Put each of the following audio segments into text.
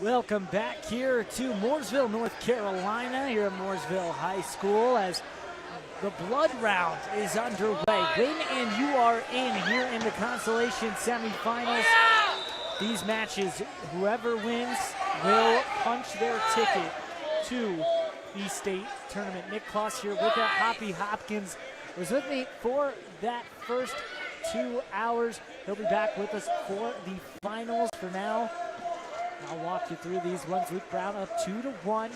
Welcome back here to Mooresville, North Carolina, here at Mooresville High School as the blood round is underway. Win and you are in here in the Consolation semifinals. These matches, whoever wins will punch their ticket to the state tournament. Nick Kloss here with that. Hoppy Hopkins was with me for that first 2 hours. He'll be back with us for the finals. For now, I'll walk you through these ones. Luke Brown up 2-1,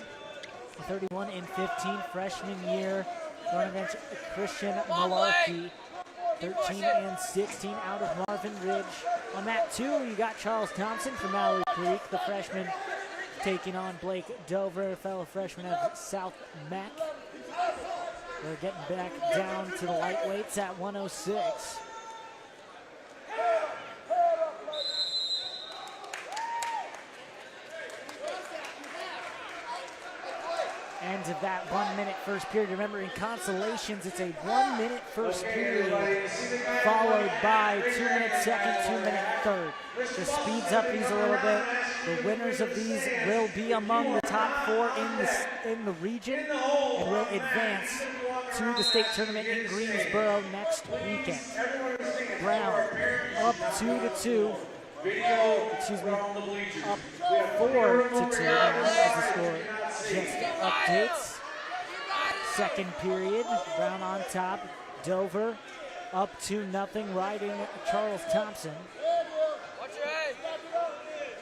31 and 15 freshman year. Going against Christian Malarkey, 13 and 16 out of Marvin Ridge. On that two, you got Charles Thompson from Mallory Creek, the freshman, taking on Blake Dover, fellow freshman of South Mac. We're getting back down to the lightweights at 106. End of that 1 minute first period. Remember, in consolations, it's a 1 minute first period followed by 2 minute second, 2 minute third. Just speeds up these a little bit. The winners of these will be among the top four in the region and will advance to the state tournament in Greensboro next weekend. Brown up 2-2. Excuse me, up 4-2 as the score just updates. Second period, Brown on top. Dover up 2-0, riding Charles Thompson.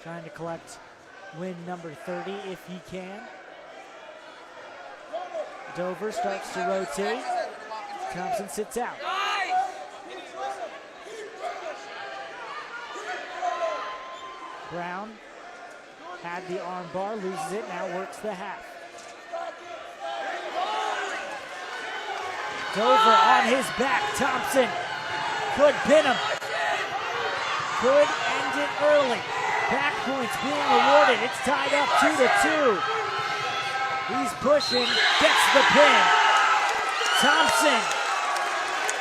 Trying to collect win number 30 if he can. Dover starts to rotate. Thompson sits out. Brown had the arm bar, loses it, now works the half. Dover on his back, Thompson could pin him. Could end it early. Back points being awarded, it's tied up 2-2. He's pushing, gets the pin. Thompson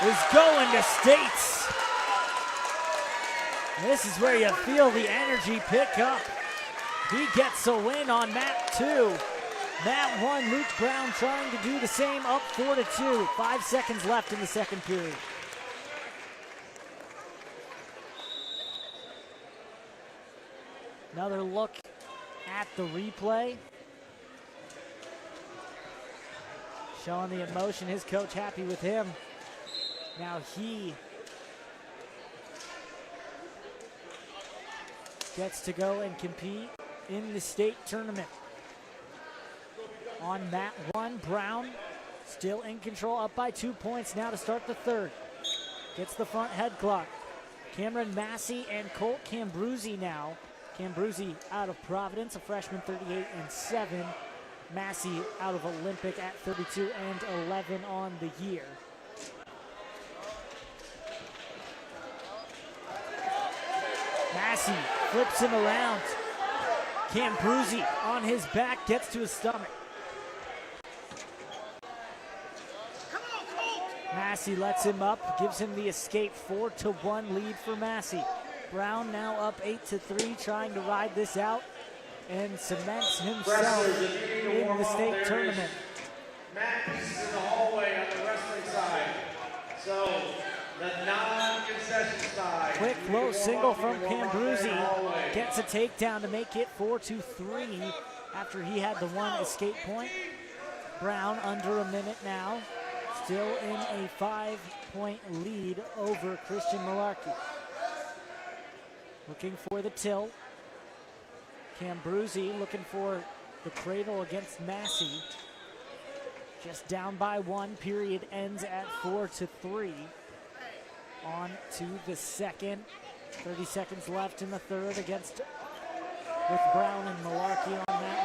is going to states. This is where you feel the energy pick up. He gets a win on mat 2. Mat 1, Luke Brown trying to do the same, up 4-2. 5 seconds left in the second period. Another look at the replay. Showing the emotion, his coach happy with him. Now he gets to go and compete in the state tournament. On mat 1, Brown still in control, up by 2 points now to start the third. Gets the front head clock. Cameron Massey and Colt Cambruzzi now. Cambruzzi out of Providence, a freshman, 38 and 7. Massey out of Olympic at 32 and 11 on the year. Massey flips him around. Cambruzzi on his back, gets to his stomach. Massey lets him up, gives him the escape. 4-1 lead for Massey. Brown now up 8-3, trying to ride this out and cements himself in the state tournament. Matt is in the hallway on the wrestling side. So the non-concession side. Quick low single from Cambruzzi. Gets a takedown to make it 4-3 after he had the one escape point. Brown under a minute now. Still in a 5-point lead over Christian Malarkey. Looking for the tilt. Cambruzzi looking for the cradle against Massey. Just down by 1. Period ends at 4-3. On to the second. 30 seconds left in the third with Brown and Malarkey on that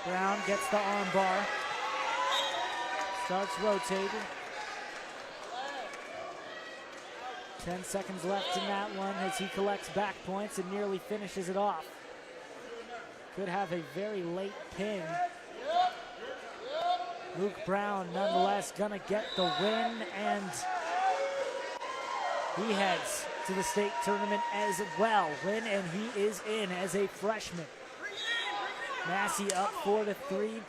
one. Brown gets the arm bar. Starts rotating. 10 seconds left in that one as he collects back points and nearly finishes it off. Could have a very late pin. Luke Brown nonetheless gonna get the win, and he heads to the state tournament as well. Win, and he is in as a freshman. Massey up 4-3.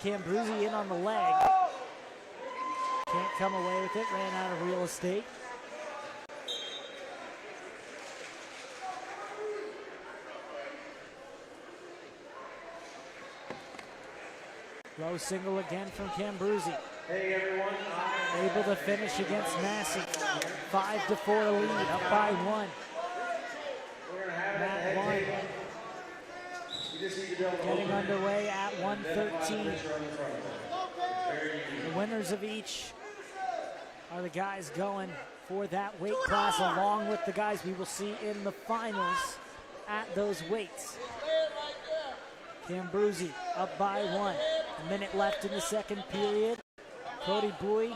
Cambruzzi in on the leg. Can't come away with it. Ran out of real estate. Low single again from Cambruzzi. Hey everyone. Able to finish against Massey. 5-4 lead, up by 1. We're gonna have Matt it one. at table. You just need to build a Getting little bit. underway at 1:13. Picture on the front. Very easy. The winners of each are the guys going for that weight class, along with the guys we will see in the finals at those weights. Cambruzzi up by 1. A minute left in the second period. Cody Bowie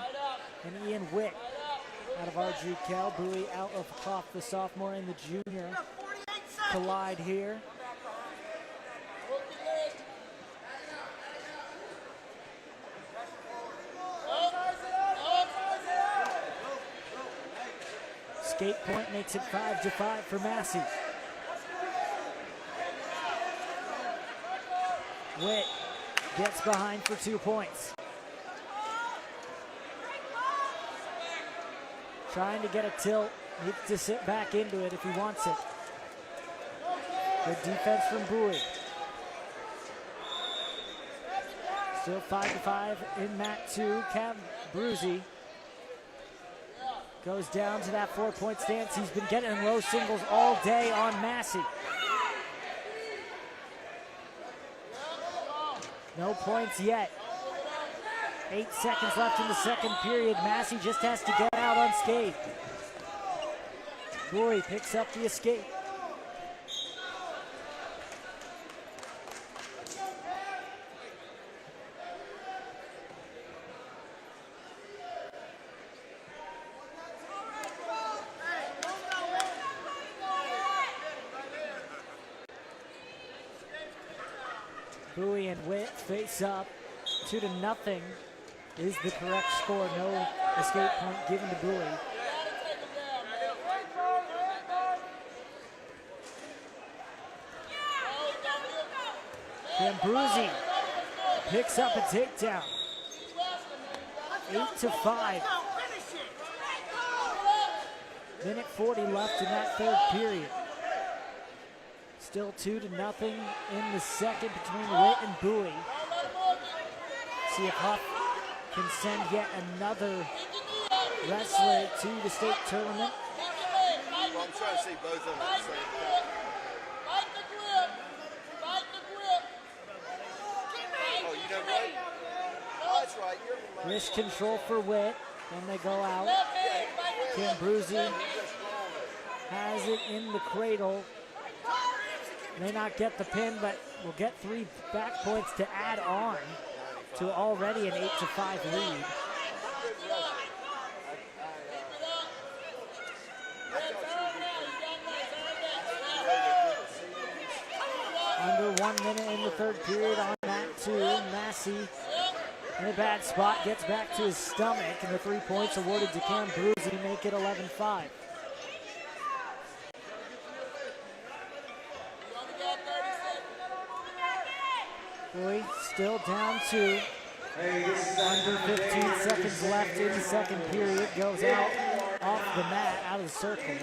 and Ian Witt out of Ardrey Kell. Bowie out of Hoff, the sophomore, and the junior collide here. Skate point makes it 5-5 for Massey. Witt gets behind for 2 points. Trying to get a tilt, needs to sit back into it if he wants it. Good defense from Bowie. Still 5-5 in mat 2. Cambruzzi goes down to that 4-point stance. He's been getting low singles all day on Massey. No points yet. 8 seconds left in the second period. Massey just has to get out unscathed. Bowie picks up the escape. Bowie and Witt face up. 2-0 is the correct score. No escape point given to Bowie. Cambruzzi picks up a takedown. 8-5. Minute 40 left in that third period. Still 2-0 in the second between Witt and Bowie. See if Huff can send yet another wrestler to the state tournament. Well, I'm trying to see both of them at the same time. Oh, you know what? Oh, that's right. You're right. Wrist control for Witt when they go out. Cambruzzi has it in the cradle. May not get the pin, but will get 3 back points to add on to already an 8-5 lead. Under 1 minute in the third period on that 2. Massey in a bad spot, gets back to his stomach, and the 3 points awarded to Cambruzzi make it 11-5. Bowie still down 2. Under 15 seconds left in the second period. Goes out off the mat, out of the circle.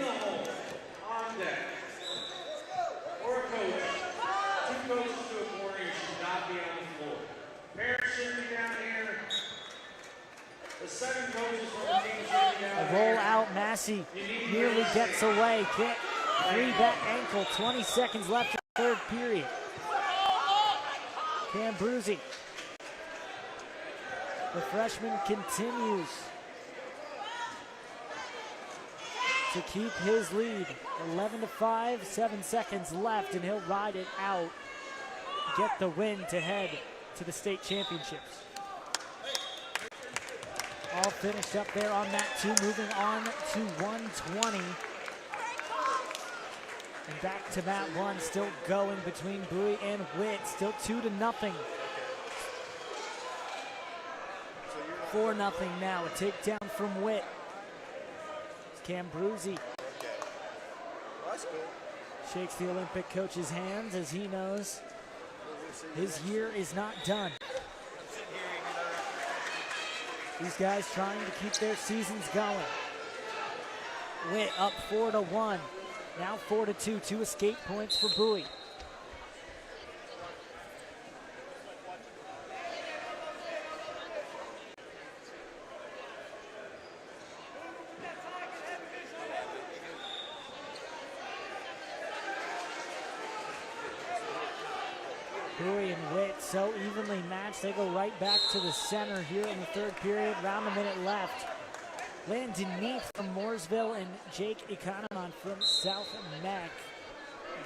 On deck. Or a coach. 2 coaches to a corner, you should not be on the floor. Parents should be down here. The 7 coaches from the team should be down A here. roll out, Massey nearly gets away. Kick, 3 back ankle, 20 seconds left in the third period. Cambruzzi. The freshman continues to keep his lead. 11-5, 7 seconds left, and he'll ride it out. Get the win to head to the state championships. All finished up there on mat 2, moving on to 120. And back to mat 1, still going between Bowie and Witt, still 2-0. 4-0 now, a takedown from Witt. Cambruzzi school. Shakes the Olympic coach's hands as he knows his year is not done. These guys trying to keep their seasons going. Witt up 4-1. Now 4-2. 2 escape points for Bowie. Bowie and Witt so evenly matched. They go right back to the center here in the third period. Around a minute left. Landon Neath from Mooresville and Jake Economon from South Mac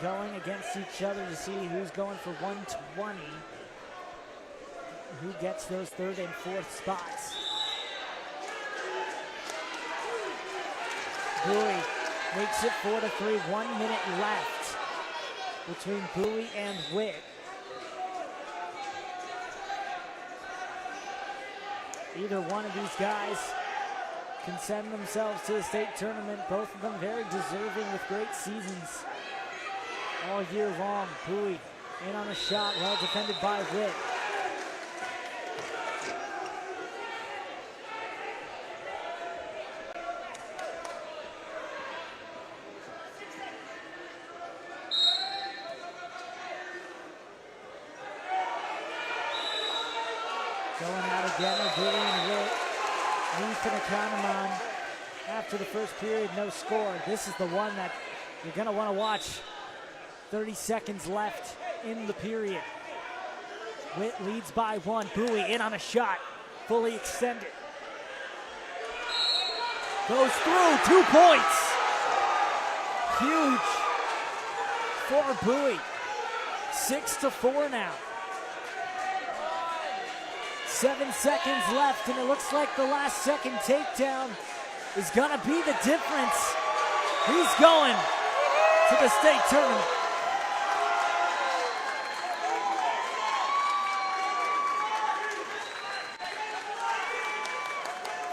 going against each other to see who's going for 120. Who gets those third and fourth spots. Bowie makes it 4-3. 1 minute left between Bowie and Witt. Either one of these guys can send themselves to the state tournament. Both of them very deserving with great seasons all year long. Bowie in on a shot, well defended by Witt. Going out again are Bowie and Witt. Neath and Economon after the first period, no score. This is the one that you're going to want to watch. 30 seconds left in the period. Witt leads by 1. Bowie in on a shot, fully extended. Goes through, 2 points. Huge for Bowie. 6-4 now. 7 seconds left, and it looks like the last second takedown is gonna be the difference. He's going to the state tournament.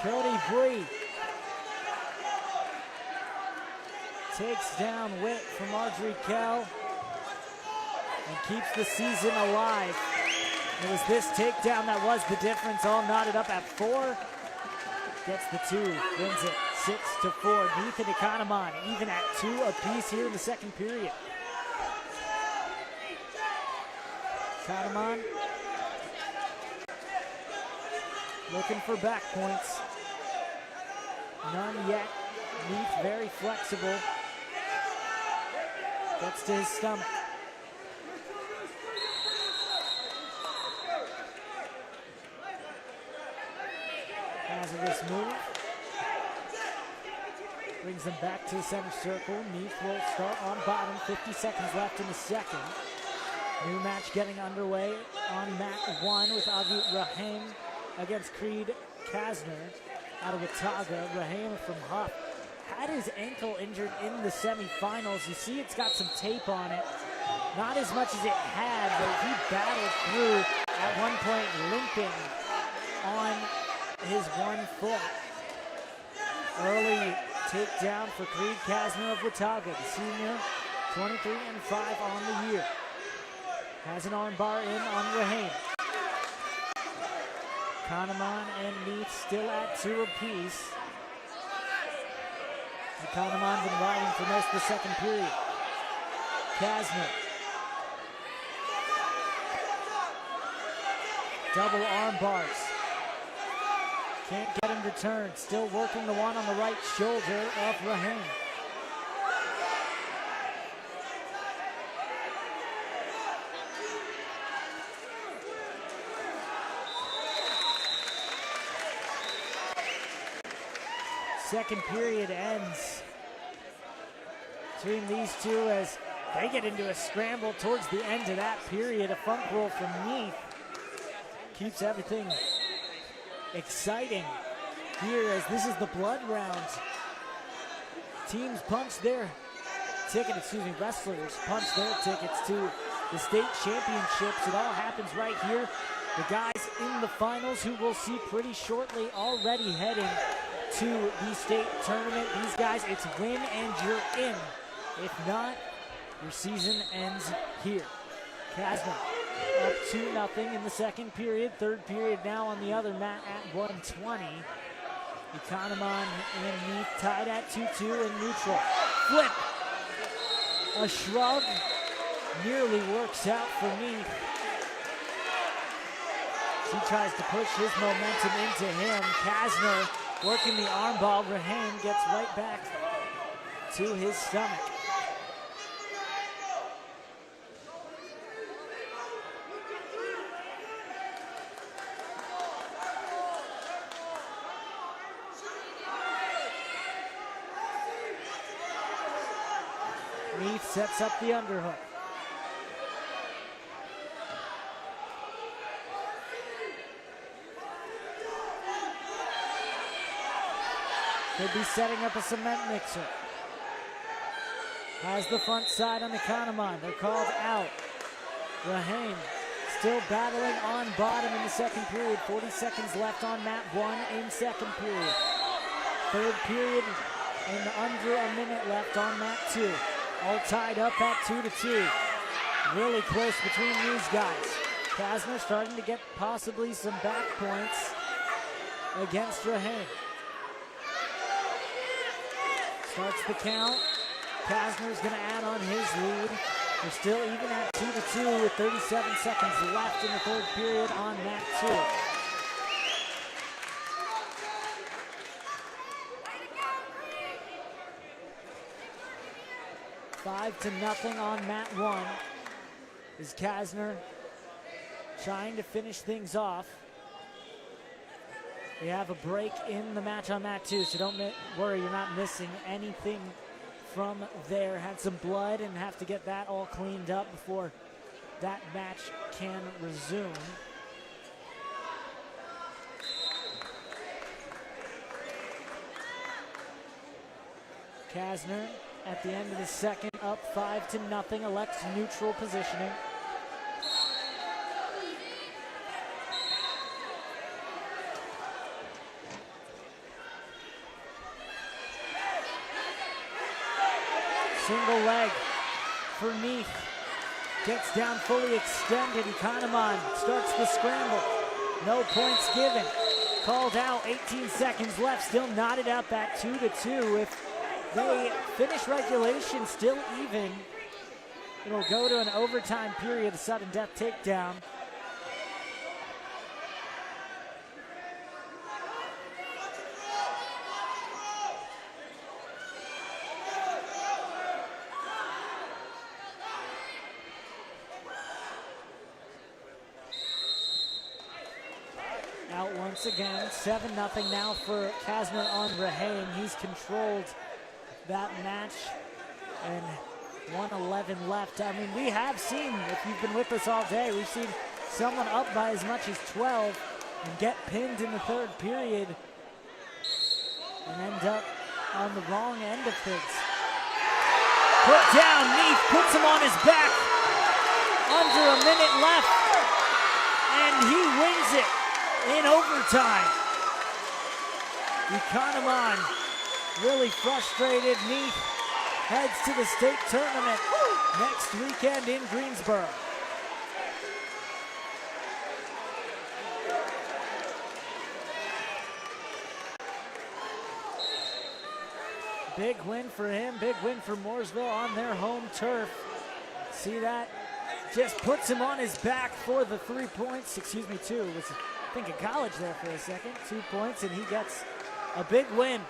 Cody Bree takes down Witt from Marjorie Kell and keeps the season alive. It was this takedown that was the difference, all knotted up at 4. Gets the 2, wins it 6-4. Neath and Economon even at 2 apiece here in the second period. Economon looking for back points. None yet. Neath very flexible. Gets to his stomach. Hazardous move. Brings them back to the center circle. Neath will start on bottom. 50 seconds left in the second. New match getting underway on mat 1 with Avi Rahim against Creed Kasner out of Watauga. Rahim from Huff had his ankle injured in the semifinals. You see it's got some tape on it. Not as much as it had, but he battled through at one point, limping on his 1 foot. Early takedown for Creed Kasner of Watauga, the senior, 23-5 on the year. Has an arm bar in on Rahim. Economon and Neath still at 2 apiece. Economon's been riding for most of the second period. Kasner. Double arm bars. Can't get him to turn. Still working the one on the right shoulder of Rahim. Second period ends between these two as they get into a scramble towards the end of that period. A funk roll from Neath keeps everything exciting here as this is the blood round. Teams punch their ticket, wrestlers punch their tickets to the state championships. It all happens right here. The guys in the finals who we'll see pretty shortly already heading to the state tournament. These guys, it's win and you're in If not, your season ends here. Kasner up 2-0 in the second period. Third period now on the other mat at 120. Economon and Neath tied at 2-2 in neutral. Flip. A shrug nearly works out for Neath. He tries to push his momentum into him. Kasner working the arm ball. Rahane gets right back to his stomach. Neath sets up the underhook. Could be setting up a cement mixer. Has the front side on Economon. They're called out. Rahane still battling on bottom in the second period. 40 seconds left on mat 1 in second period. Third period and under a minute left on mat 2. All tied up at 2-2. Really close between these guys. Kasner starting to get possibly some back points against Rahane. Starts the count. Kasner's going to add on his lead. We're still even at 2-2 with 37 seconds left in the third period on mat 2. Five to nothing on mat 1. Is Kasner trying to finish things off. We have a break in the match on mat 2, so don't worry, you're not missing anything from there. Had some blood and have to get that all cleaned up before that match can resume. Kasner at the end of the second up 5-0, elects neutral positioning. Single leg for Neath. Gets down fully extended. Economon starts the scramble. No points given. Called out, 18 seconds left. Still knotted up at 2-2. If they finish regulation still even, it'll go to an overtime period, a sudden death takedown. Out once again, 7-0 now for Kasner on Rahane. He's controlled that match and 1:11 left. I mean, we have seen, if you've been with us all day, we've seen someone up by as much as 12 and get pinned in the third period and end up on the wrong end of things. Put down, Neath puts him on his back. Under a minute left, and he wins it in overtime. Economon really frustrated. Neath heads to the state tournament next weekend in Greensboro. Big win for him, big win for Mooresville on their home turf. See that? Just puts him on his back for the 3 points, excuse me, 2. Was thinking college there for a second. 2 points, and he gets a big win.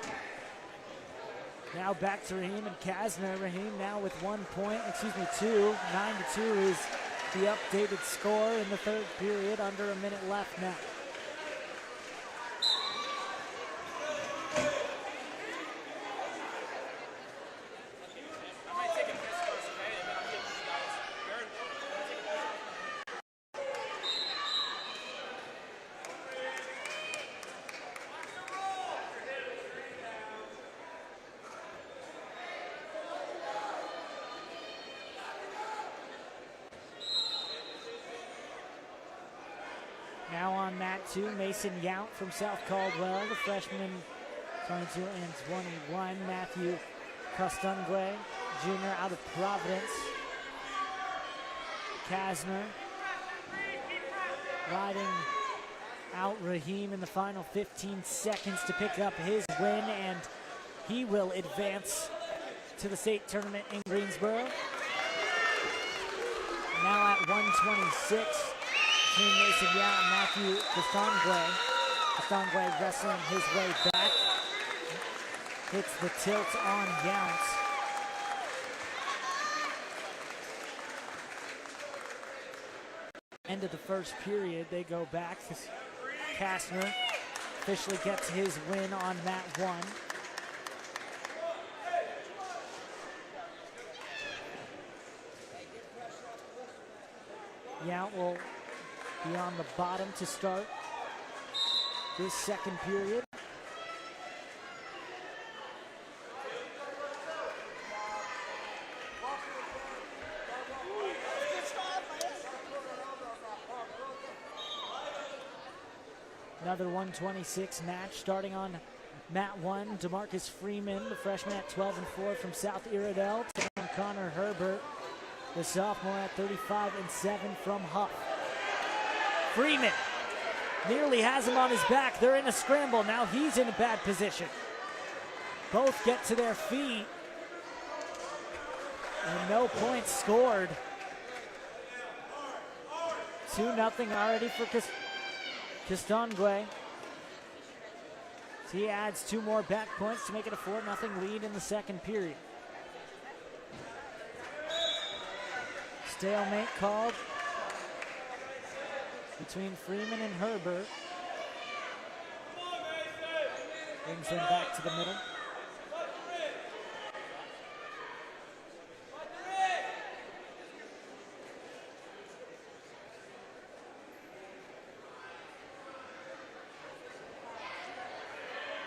Now back to Raheem and Kasner. Raheem now with 1 point, excuse me, 2. 9-2 is the updated score in the third period. Under a minute left now. Now on mat 2, Mason Yount from South Caldwell, the freshman, 22 and 21. Matthew Costungwe junior out of Providence. Kasner riding out Raheem in the final 15 seconds to pick up his win, and he will advance to the state tournament in Greensboro. Now at 126 between Mason Yount and Matthew Castangwe. Castangwe wrestling his way back. Hits the tilt on Yount. End of the first period, they go back. Kastner officially gets his win on mat 1. Yount will be on the bottom to start this second period. Another 126 match starting on mat 1. DeMarcus Freeman, the freshman at 12-4 from South Iredell, and Connor Herbert, the sophomore at 35-7 from Huff. Freeman nearly has him on his back. They're in a scramble. Now he's in a bad position. Both get to their feet. And no points scored. 2-0 already for Castangwe. So he adds 2 more back points to make it a 4-0 lead in the second period. Stalemate called between Freeman and Herbert. Brings him back to the middle.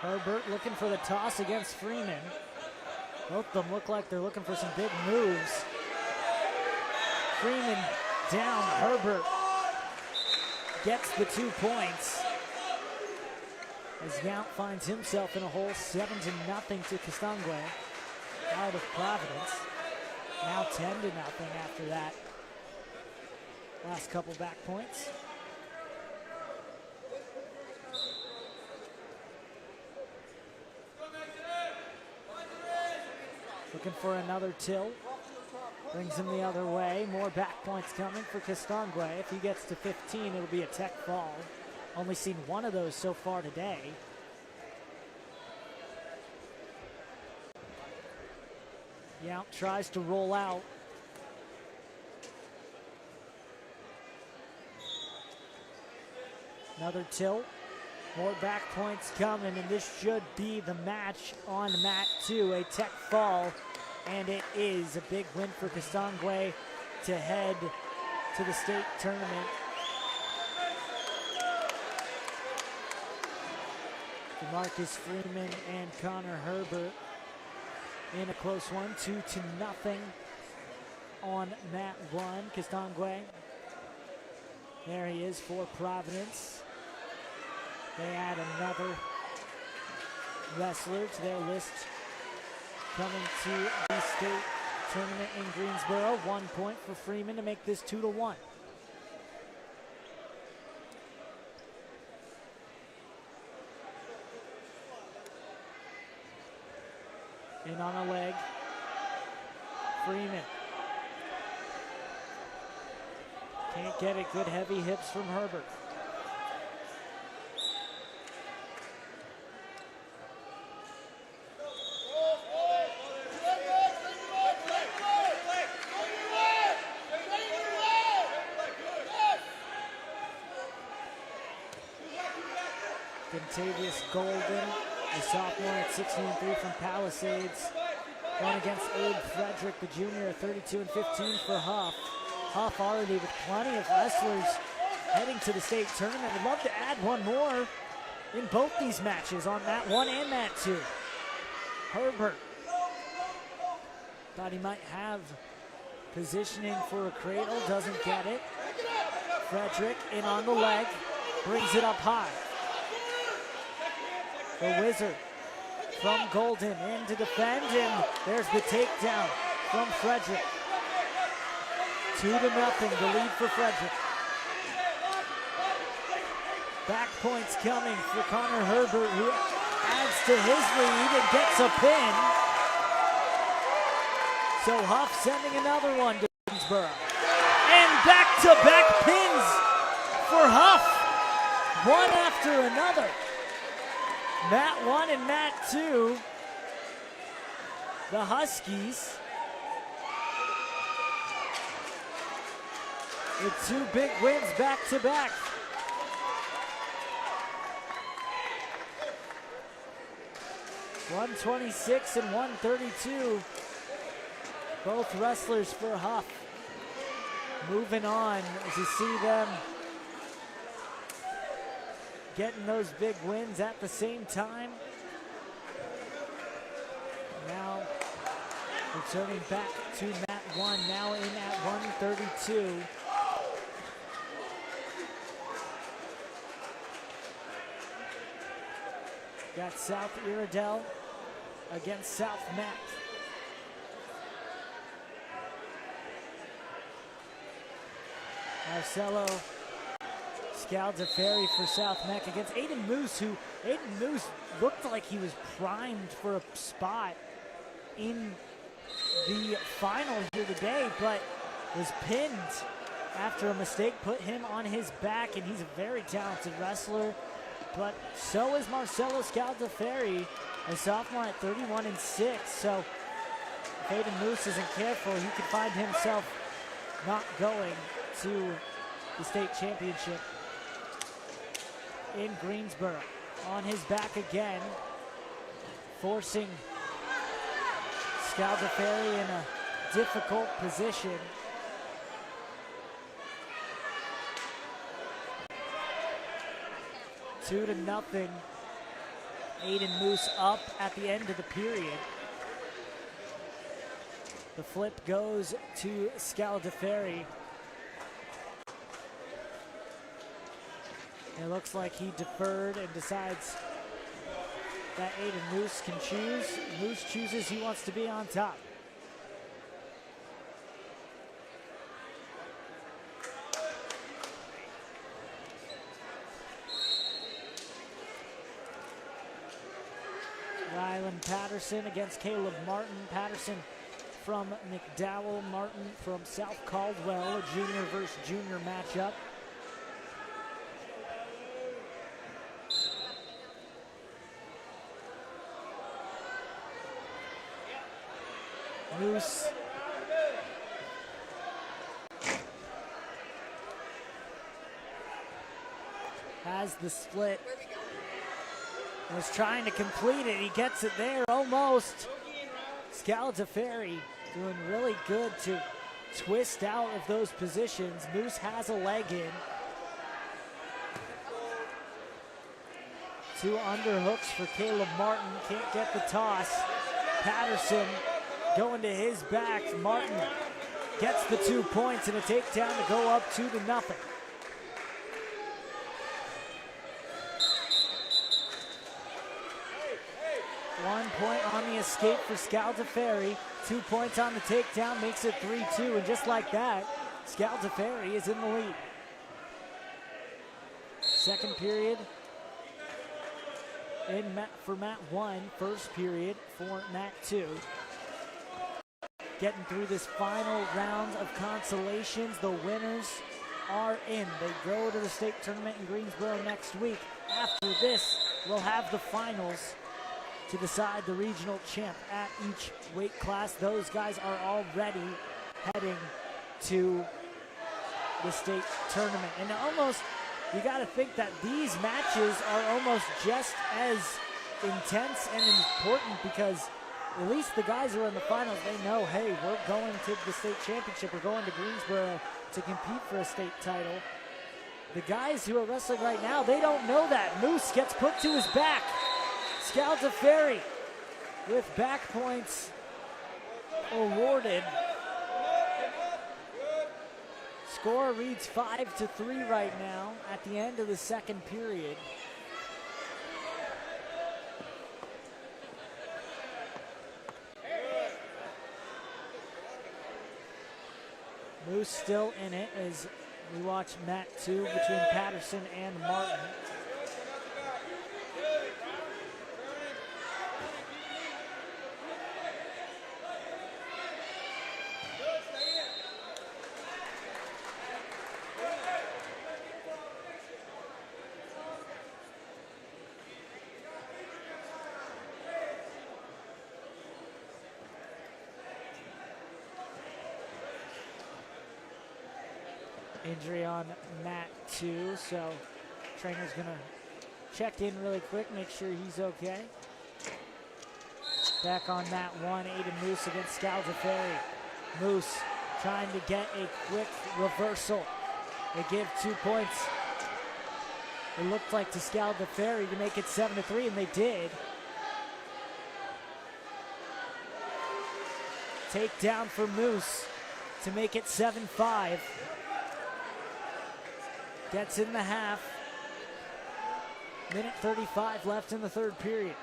Herbert looking for the toss against Freeman. Both of them look like they're looking for some big moves. Freeman down. Herbert gets the 2 points as Yount finds himself in a hole. 7-0 to Castangwe out of Providence. Now 10-0 after that last couple back points. Looking for another tilt. Brings him the other way. More back points coming for Castangwe. If he gets to 15, it'll be a tech fall. Only seen one of those so far today. Yount tries to roll out. Another tilt. More back points coming, and this should be the match on mat 2. A tech fall, and it is a big win for Castangwe to head to the state tournament. DeMarcus Freeman and Connor Herbert in a close one, 2-0 on mat 1. Castangwe, there he is for Providence. They add another wrestler to their list coming to the state tournament in Greensboro. 1 point for Freeman to make this 2-1. In on a leg, Freeman. Can't get it, good heavy hips from Herbert. Contavious Golden, the sophomore at 16-3 from Palisades. Going against Abe Frederick, the junior, 32-15 for Huff. Huff already with plenty of wrestlers heading to the state tournament. Would love to add one more in both these matches on mat 1 and mat 2. Herbert thought he might have positioning for a cradle, doesn't get it. Frederick in on the leg, brings it up high. The Wizard from Golden in to defend, and there's the takedown. from Frederick. 2-0, the lead for Frederick. Back points coming for Connor Herbert, who adds to his lead and gets a pin. So Huff sending another one to Greensboro. And back-to-back pins for Huff. One after another. Mat 1 and Mat 2. The Huskies with 2 big wins back-to-back. .126 and 132. Both wrestlers for Huff. Moving on as you see them getting those big wins at the same time. Now returning back to Mat 1, now in at 132. Got South Iredell against South Mac. Marcelo Scaldaferri for South Mac against Aiden Moose, who Aiden Moose looked like he was primed for a spot in the final here today, but was pinned after a mistake put him on his back, and he's a very talented wrestler. But so is Marcelo Scaldaferri, a sophomore at 31-6. So if Aiden Moose isn't careful, he could find himself not going to the state championship in Greensboro. On his back again, forcing Scaldaferri in a difficult position. Two to nothing. Aiden Moose up at the end of the period. The flip goes to Scaldaferri. It looks like he deferred and decides that Aiden Moose can choose. Moose chooses he wants to be on top. Rylan Patterson against Caleb Martin. Patterson from McDowell, Martin from South Caldwell, a junior versus junior matchup. Moose has the split. Was trying to complete it. He gets it there almost. Scaldaferri doing really good to twist out of those positions. Moose has a leg in. Two underhooks for Caleb Martin. Can't get the toss. Patterson going to his back. Martin gets the 2 points and a takedown to go up 2-0. One point on the escape for Scaldaferri. 2 points on the takedown makes it 3-2. And just like that, Scaldaferri is in the lead. Second period for Mat 1. First period for Mat 2. Getting through this final round of consolations. The winners are in. They go to the state tournament in Greensboro next week. After this, we'll have the finals to decide the regional champ at each weight class. Those guys are already heading to the state tournament. And almost, you got to think that these matches are almost just as intense and important, because at least the guys who are in the finals, they know, hey, we're going to the state championship. We're going to Greensboro to compete for a state title. The guys who are wrestling right now, they don't know that. Moose gets put to his back. Scaldaferri with back points awarded. Score reads 5-3 right now at the end of the second period. Moose still in it as we watch mat 2 between Patterson and Martin. Injury on mat 2, so trainer's gonna check in really quick, make sure he's okay. Back on mat 1, Aiden Moose against Scaldaferri. Moose trying to get a quick reversal. They give 2 points. It looked like to Scaldaferri to make it 7-3, and they did. Takedown for Moose to make it 7-5. Gets in the half. Minute 35 left in the third period.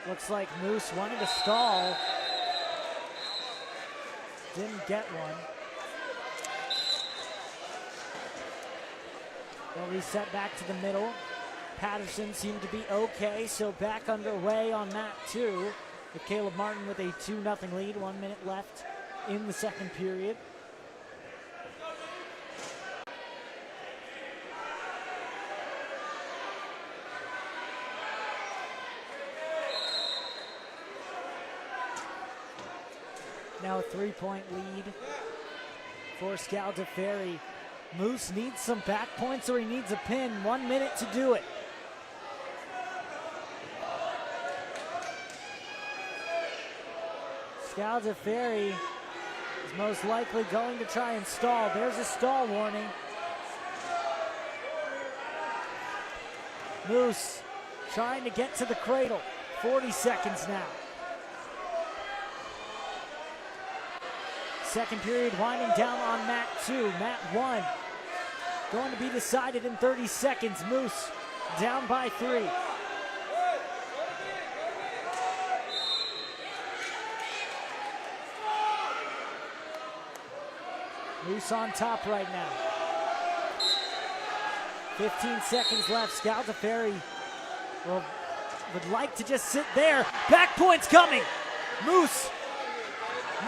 Looks like Moose wanted to stall. Didn't get one. They'll reset back to the middle. Patterson seemed to be okay, so back underway on mat 2 with Caleb Martin with a 2-0 lead. 1 minute left in the second period. Now a 3-point lead for Scaldaferri. Moose needs some back points or he needs a pin. 1 minute to do it. Scaldaferri is most likely going to try and stall. There's a stall warning. Moose trying to get to the cradle. 40 seconds now. Second period winding down on mat 2. Mat 1 going to be decided in 30 seconds. Moose down by 3. Moose on top right now. 15 seconds left. Scaldaferri would like to just sit there. Back point's coming. Moose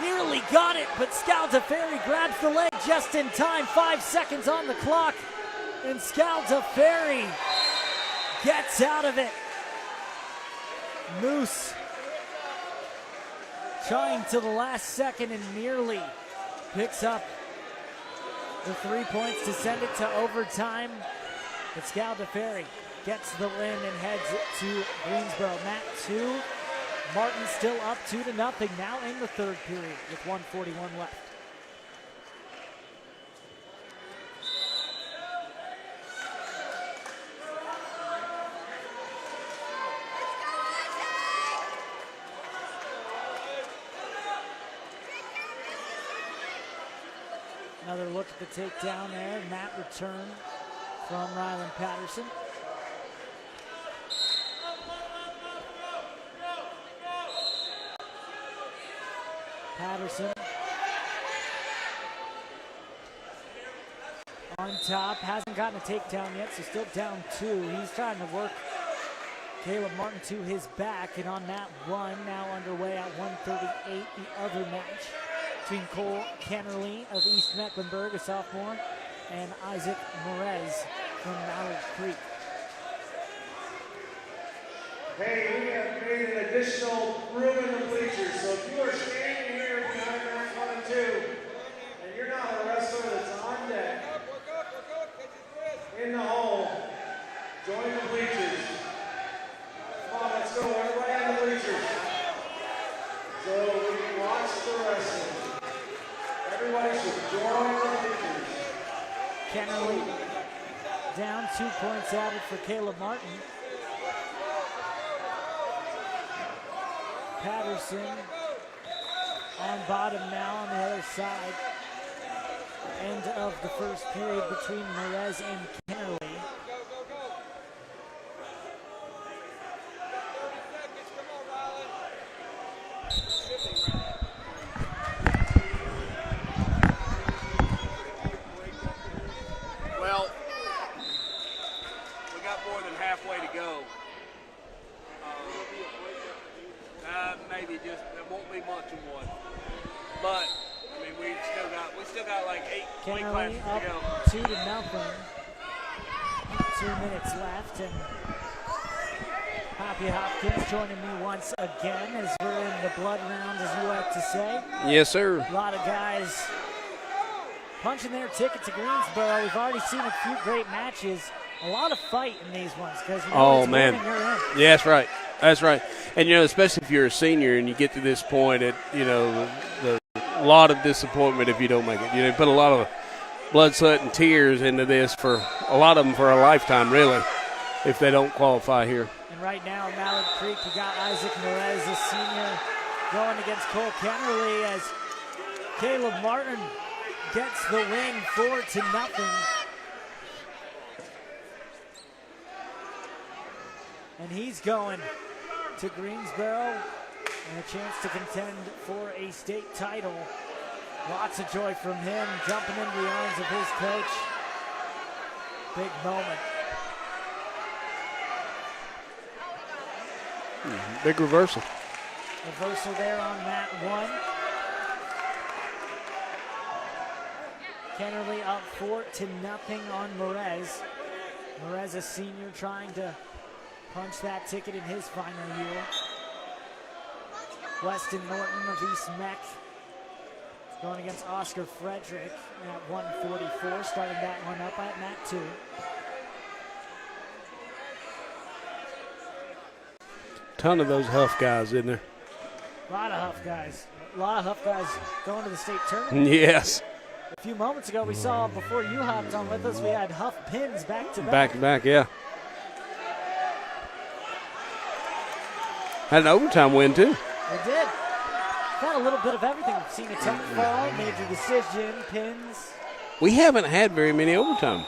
nearly got it, but Scaldaferri grabs the leg just in time. 5 seconds on the clock, and Scaldaferri gets out of it. Moose trying to the last second and nearly picks up the 3 points to send it to overtime. But Scaldaferri gets the win and heads to Greensboro. Mat 2. Martin still up 2-0 now in the third period with 1:41 left. Another look at the takedown there. Mat return from Rylan Patterson. Patterson on top, hasn't gotten a takedown yet, so still down 2. He's trying to work Caleb Martin to his back, and on mat 1, now underway at 1:38, the other match between Cole Kennerly of East Mecklenburg, a sophomore, and Isaac Morez from Mallard Creek. Hey, we have made an additional room in the bleachers, so if you are standing here behind mat 1 and 2, and you're not a wrestler that's on deck, in the hole, join the bleachers. Come on, let's go, everybody in the bleachers. So we can watch the wrestling. Everybody should join the bleachers. Kennerly down 2 points added for Caleb Martin. Patterson on bottom now on the other side. End of the first period between Moores and Kennerly. Well, we got more than halfway to go. Maybe just there won't be much of one, but I mean we still got like 8 weight classes Kennerly to go. up 2-0. 2 minutes left, and Poppy Hopkins joining me once again as we're in the blood round, as you like to say. Yes, sir. A lot of guys punching their ticket to Greensboro. We've already seen a few great matches. A lot of fight in these ones because Oh, man. You're in. Yeah, that's right. That's right. And, especially if you're a senior and you get to this point, a lot of disappointment if you don't make it. You put a lot of blood, sweat, and tears into this for a lot of them for a lifetime, really, if they don't qualify here. And right now, Mallard Creek, you got Isaac Moores, a senior, going against Cole Kennerly as Caleb Martin gets the win 4-0. And he's going to Greensboro and a chance to contend for a state title. Lots of joy from him, jumping into the arms of his coach. Big moment. Big reversal. Reversal there on mat 1. Kennerly up 4-0 on Moores. Moores, a senior, trying to punch that ticket in his final year. Weston Norton of East Meck going against Oscar Frederick at 144, starting that one up at mat 2. Ton of those Huff guys in there. A lot of Huff guys. A lot of Huff guys going to the state tournament. Yes. A few moments ago, we saw, before you hopped on with us, we had Huff pins back to back. Back to back, yeah. Had an overtime win, too. They did. Got a little bit of everything. We've seen a tech fall, major decision, pins. We haven't had very many overtime.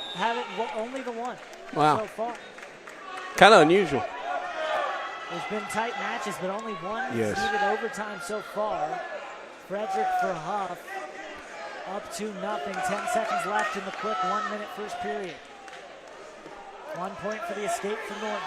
Only the one Wow. so far. Kind of unusual. There's been tight matches, but only one Yes. needed overtime so far. Frederick for Huff. Up 2-0. 10 seconds left in the quick 1 minute first period. 1 point for the escape for Norton.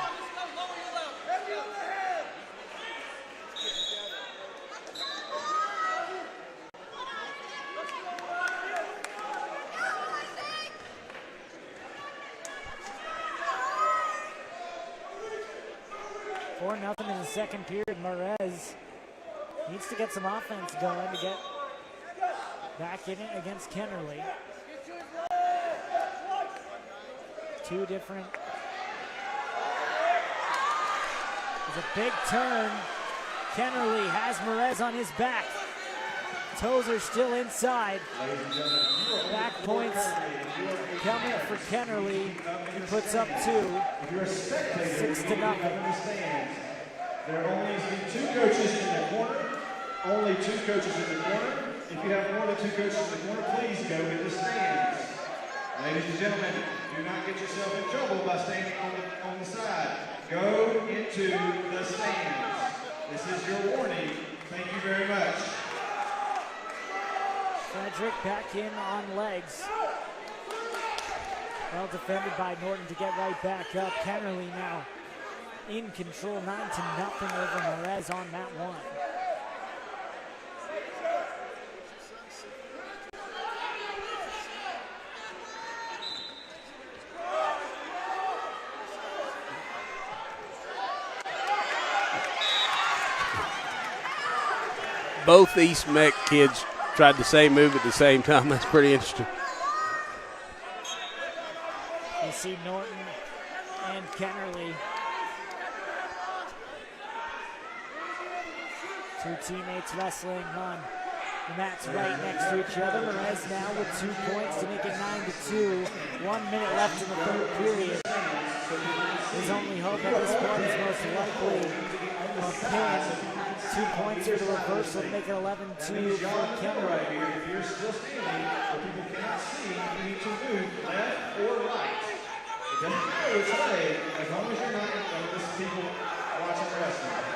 Nothing in the second period. Moores needs to get some offense going to get back in it against Kennerly. Two different. There's a big turn. Kennerly has Moores on his back. Toes are still inside. Back points coming for Kennerly. He puts up 2. 6-0. There will only be 2 coaches in the corner. Only 2 coaches in the corner. If you have more than 2 coaches in the corner, please go to the stands. Ladies and gentlemen, do not get yourself in trouble by standing on the side. Go into the stands. This is your warning. Thank you very much. Frederick back in on legs. Well defended by Norton to get right back up. Kennerly now in control, 9-0 over Moores on mat 1. Both East Meck kids tried the same move at the same time. That's pretty interesting. You see Norton and Kennerly. 2 teammates wrestling on the mats right next to each other. Moores now with 2 points to make it 9-2. 1 minute left in the third period. His only hope at this point is most likely pin. 2 points for the reversal to make it 11-2 for Kennewick. If you're still standing, or people cannot see, you need to move left or right. It doesn't matter which way, as long as you're not in front of the people watching wrestling.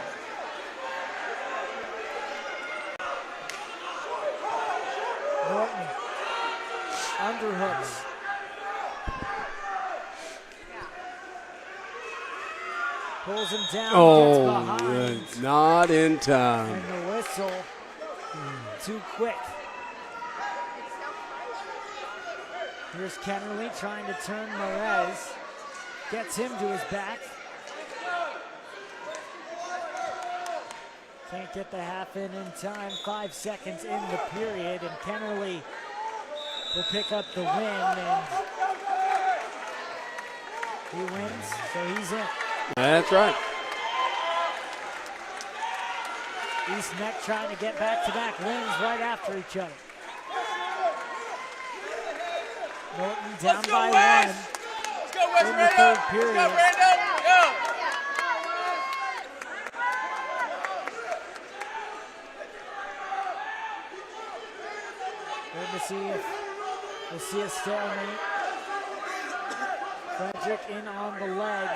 Norton underhooks. Pulls him down, gets behind. Not in time. And the whistle, too quick. Here's Kennerly trying to turn Morez. Gets him to his back. Can't get the half in time. 5 seconds in the period, and Kennerly will pick up the win, and he wins, so he's in. That's right. East Neck trying to get back-to-back wins right after each other. Norton down by one. Let's go, West in the third period. Let's go, Randall. Go. Good to see if we'll see a stalemate. Frederick in on the leg.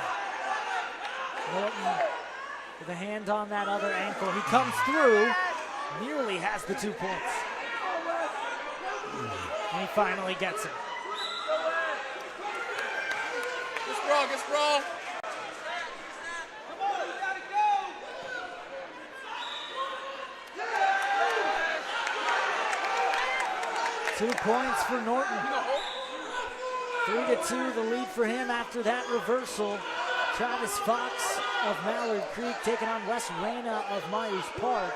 Norton with a hand on that other ankle. He comes through, nearly has the 2 points. And he finally gets it. Get sprawl. 2 points for Norton. 3-2 the lead for him after that reversal. Travis Fox of Mallard Creek taking on Wes Reyna of Myers Park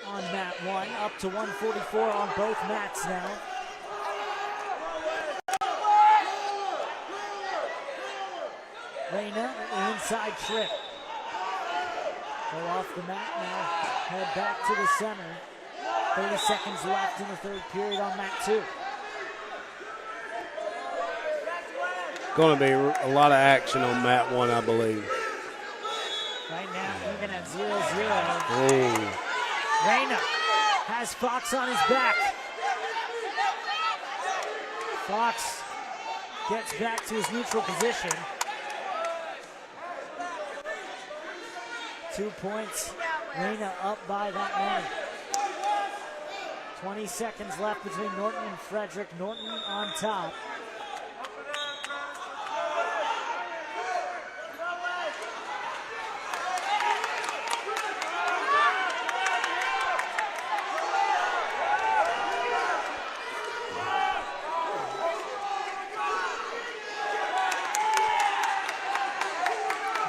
on mat 1. Up to 144 on both mats now. Reyna, an inside trip. Go off the mat now, head back to the center. 30 seconds left in the third period on mat 2. Going to be a lot of action on mat 1, I believe. Right now, even at 0-0. Oh. Reyna has Fox on his back. Fox gets back to his neutral position. 2 points. Reyna up by that many. 20 seconds left between Norton and Frederick. Norton on top.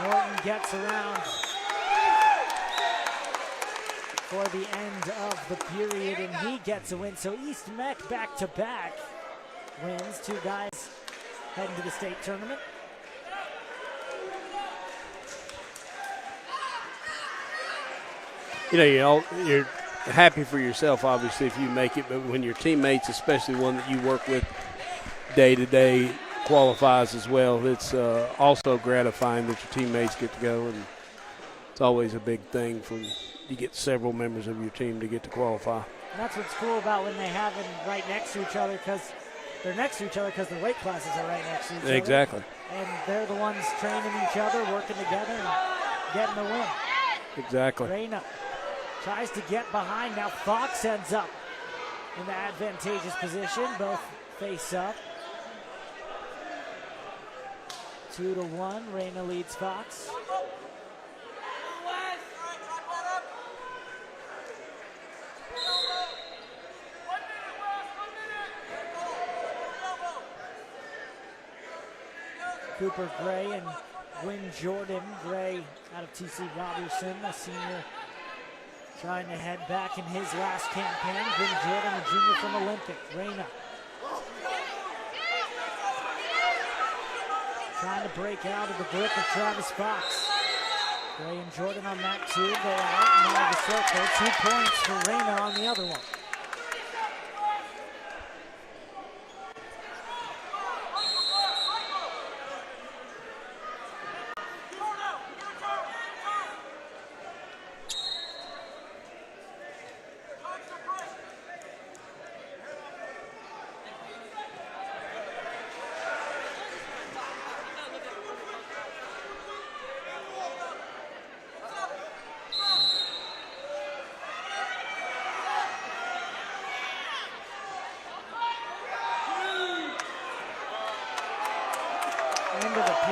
Norton gets around for the end of the period, and he gets a win. So East Meck back-to-back wins. 2 guys heading to the state tournament. You know, you're happy for yourself, obviously, if you make it, but when your teammates, especially one that you work with day-to-day, qualifies as well, it's also gratifying that your teammates get to go, and it's always a big thing for you get several members of your team to get to qualify. And that's what's cool about when they have them right next to each other, because they're next to each other because their weight classes are right next to each other. Exactly. And they're the ones training each other, working together, and getting the win. Exactly. Reyna tries to get behind. Now Fox ends up in the advantageous position. Both face up. 2-1. Reyna leads Fox. Cooper Gray and Gwyn Jordan. Gray out of TC Robertson, a senior, trying to head back in his last campaign. Gwyn Jordan, a junior from Olympic. Reyna trying to break out of the grip of Travis Fox. Gray and Jordan on that 2 go out and out of the circle. 2 points for Reyna on the other one.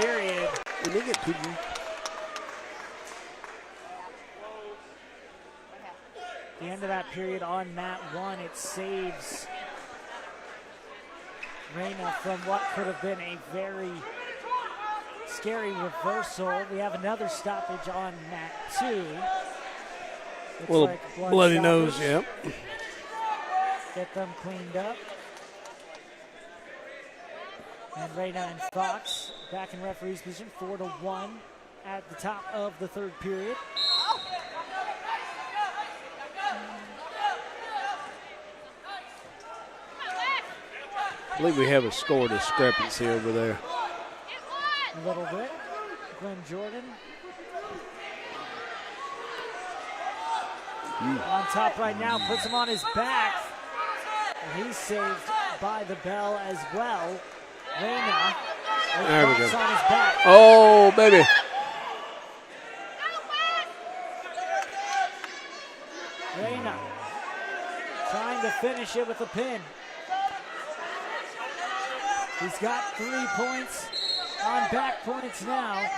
period. Did they get two? The end of that period on mat 1, it saves Reyna from what could have been a very scary reversal. We have another stoppage on mat 2. Looks Well, like bloody nose, stoppage. yeah. Get them cleaned up. And Reyna and Fox back in referee's position, 4-1 at the top of the third period. I believe we have a score discrepancy over there. A little bit. Glenn Jordan on top right now, puts him on his back. And he's saved by the bell as well. Reyna There we go. on his back. Oh, baby. Reyna trying to finish it with a pin. He's got 3 points on back points now.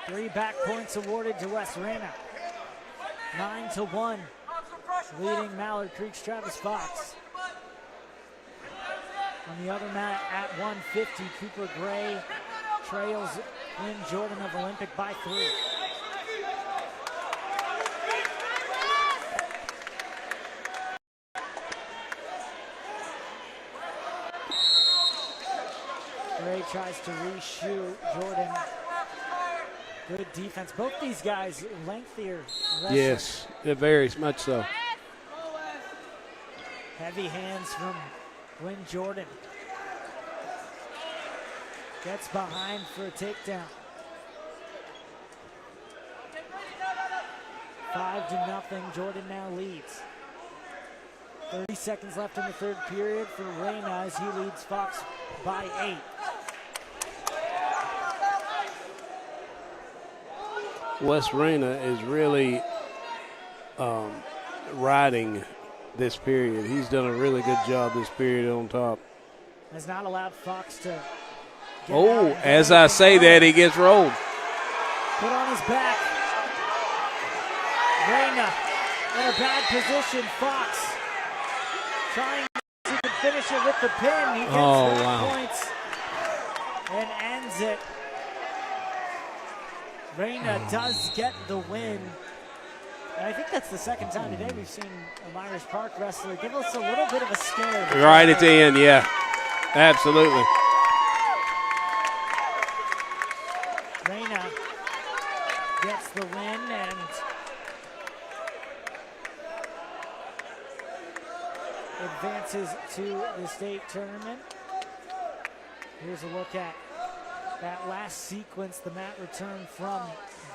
Three back points awarded to West Reyna. 9-1, leading Mallard Creek's Travis Fox. On the other mat at 150, Cooper Gray trails Lynn Jordan of Olympic by 3. Gray tries to reshoot Jordan. Good defense. Both these guys lengthier wrestlers. Yes, it varies much so. Heavy hands from Glenn Jordan. Gets behind for a takedown. 5-0, Jordan now leads. 30 seconds left in the third period for Reyna as he leads Fox by 8. West Reyna is really riding this period. He's done a really good job this period on top. Has not allowed Fox to get Oh, out. as I say that, he gets rolled. Put on his back. Reyna in a bad position. Fox trying to finish it with the pin. He gets wow. points and ends it. Reyna does get the win. And I think that's the second time today we've seen a Myers Park wrestler give us a little bit of a scare. Right at the end, yeah. Absolutely. Reyna gets the win and advances to the state tournament. Here's a look at that last sequence, the mat return from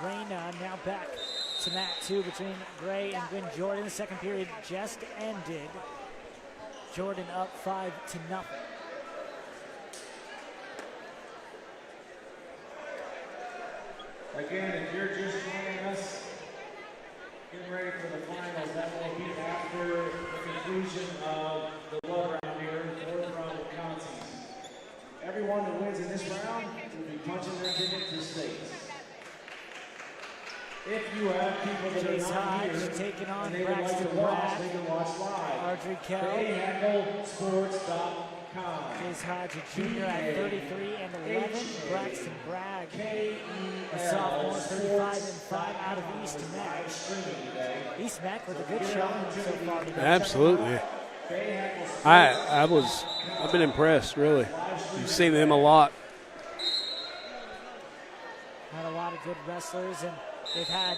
Reyna. Now back to mat 2 between Gray and Gwen Jordan. The second period just ended. Jordan up 5-0. Again, if you're just joining us, getting ready for the finals, that will be after the conclusion of the blood round here, the fourth round of contests. Everyone that wins in this round will be punching their ticket to state. If you have people that Jace are not Hodge here taking on and they would like Braxton to watch, Bragg. they can watch live. Audrey Kell. BahakelSports.com. Jace Hodge, a junior at 33 and 11. Braxton Bragg, a sophomore, 35 and 5 out of East Mac. East Mac with a good showing so far today. Absolutely. I've been impressed, really. You've seen them a lot. Had a lot of good wrestlers, and they've had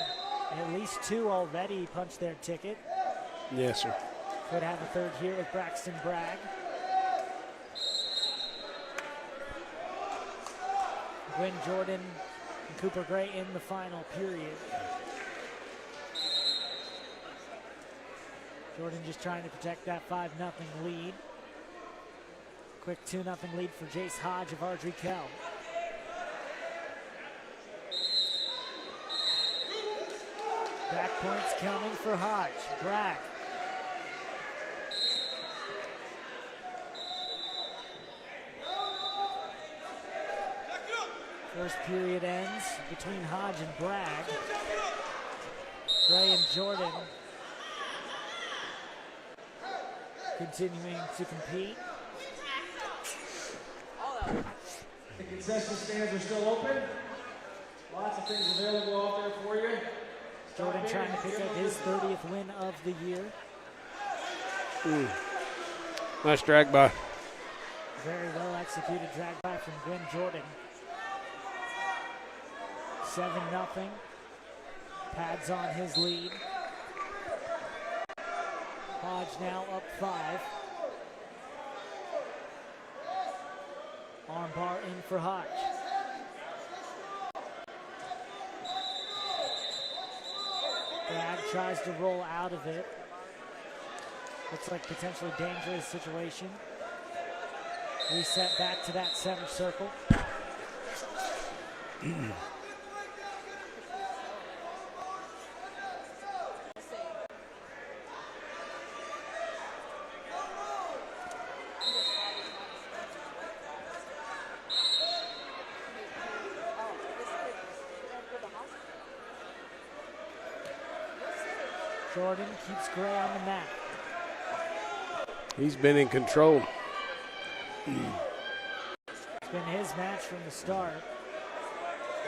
at least 2 already punch their ticket. Yes, sir. Could have a third here with Braxton Bragg. Gwen Jordan and Cooper Gray in the final period. Jordan just trying to protect that 5-0 lead. Quick 2-0 lead for Jace Hodge of Audrey Kell. Back points coming for Hodge. Bragg. First period ends between Hodge and Bragg. Gray and Jordan continuing to compete. The concession stands are still open. Lots of things available out there for you. Jordan trying to pick up his 30th win of the year. Nice drag by. Very well executed drag by from Gwen Jordan. 7-0. Pads on his lead. Hodge now up 5. Armbar in for Hodge. Bragg tries to roll out of it. Looks like potentially dangerous situation. Reset back to that center circle. Jordan keeps Gray on the mat. He's been in control. It's been his match from the start.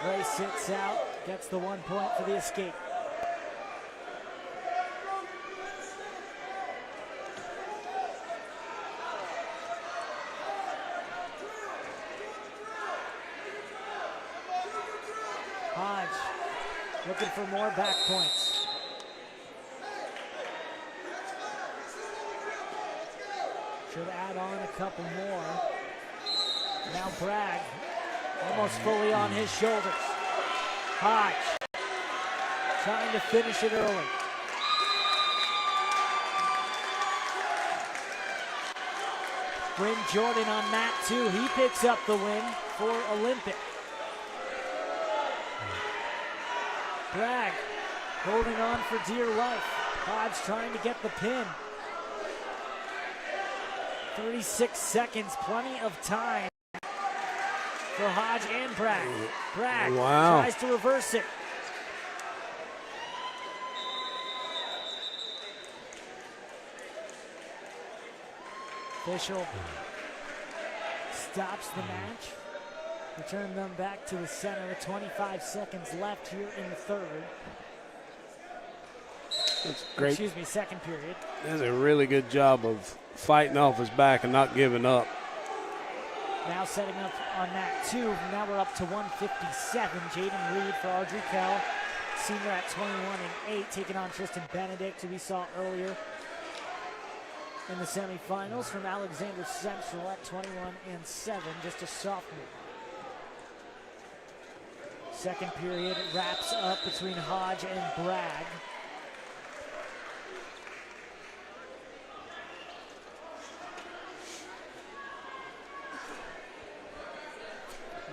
Gray sits out, gets the 1 point for the escape. Hodge looking for more back points. Should add on a couple more. Now Bragg almost fully on his shoulders. Hodge trying to finish it early. Bryn Jordan on mat 2. He picks up the win for Olympic. Bragg holding on for dear life. Hodge trying to get the pin. 36 seconds, plenty of time for Hodge and Bragg. Bragg tries to reverse it. Official stops the match. Return them back to the center. 25 seconds left here in the third. That's great. Excuse me, second period. That's a really good job of fighting off his back and not giving up. Now setting up on mat 2. Now we're up to 157. Jaden Reed for Audrey Kell. Senior at 21-8, taking on Tristan Benedict, who we saw earlier in the semifinals, from Alexander Central at 21-7, just a sophomore. Second period wraps up between Hodge and Bragg.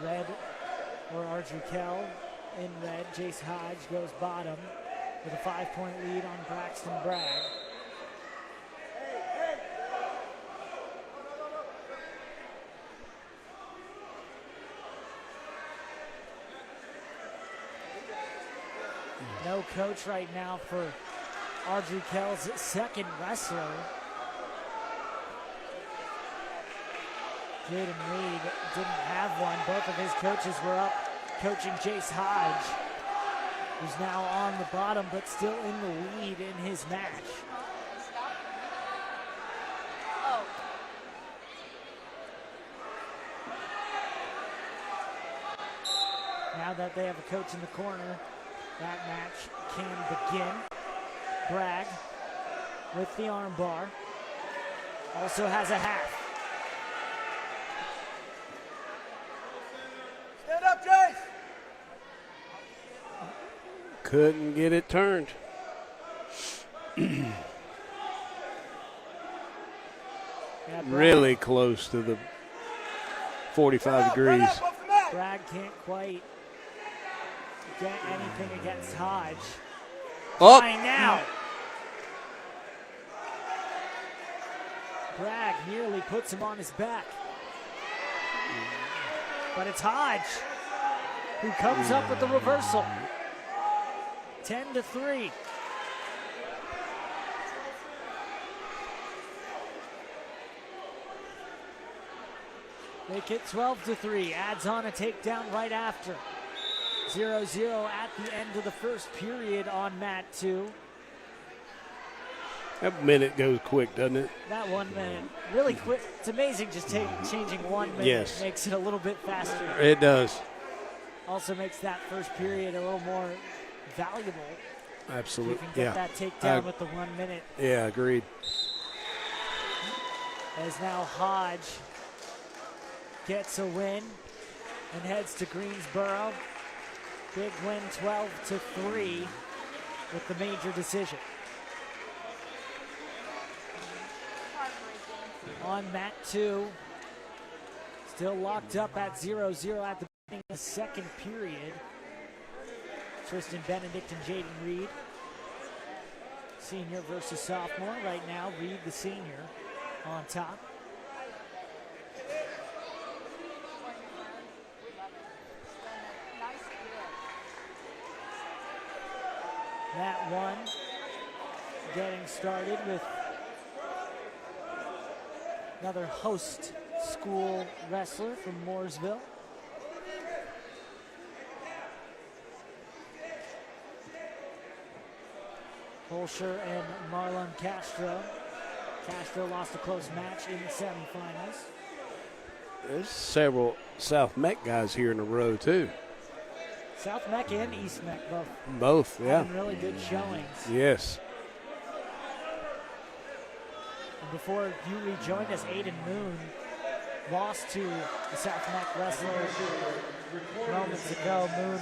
Red or Audrey Kell in red. Jace Hodge goes bottom with a 5-point lead on Braxton Bragg. No coach right now for Audrey Kell's second wrestler. Jaden Reed didn't have one. Both of his coaches were up coaching Jace Hodge, who's now on the bottom but still in the lead in his match. Now that they have a coach in the corner, that match can begin. Bragg with the arm bar. Also has a half. Stand up, Jace! Couldn't get it turned. Really close to the 45 degrees. Bragg can't quite get anything against Hodge. Flying now. Bragg nearly puts him on his back. But it's Hodge who comes up with the reversal. 10-3. Make it 12-3. Adds on a takedown right after. 0-0 at the end of the first period on mat 2. That minute goes quick, doesn't it? That 1 minute, really quick. It's amazing just changing 1 minute. Yes. Makes it a little bit faster. It does. Also makes that first period a little more valuable. Absolutely. You can get that takedown with the 1 minute. Yeah, agreed. As now Hodge gets a win and heads to Greensboro. Big win, 12-3 with the major decision. On mat 2, still locked up at 0-0 at the beginning of the second period. Tristan Benedict and Jaden Reed. Senior versus sophomore right now. Reed, the senior, on top. Mat 1 getting started with another host school wrestler from Mooresville. Holscher and Marlon Castro. Castro lost a close match in the semifinals. There's several South Meck guys here in a row, too. South Meck and East Meck both. Both, yeah. Having really good showings. Yes. And before you rejoined us, Aiden Moon lost to the South Meck wrestler moments ago. Moon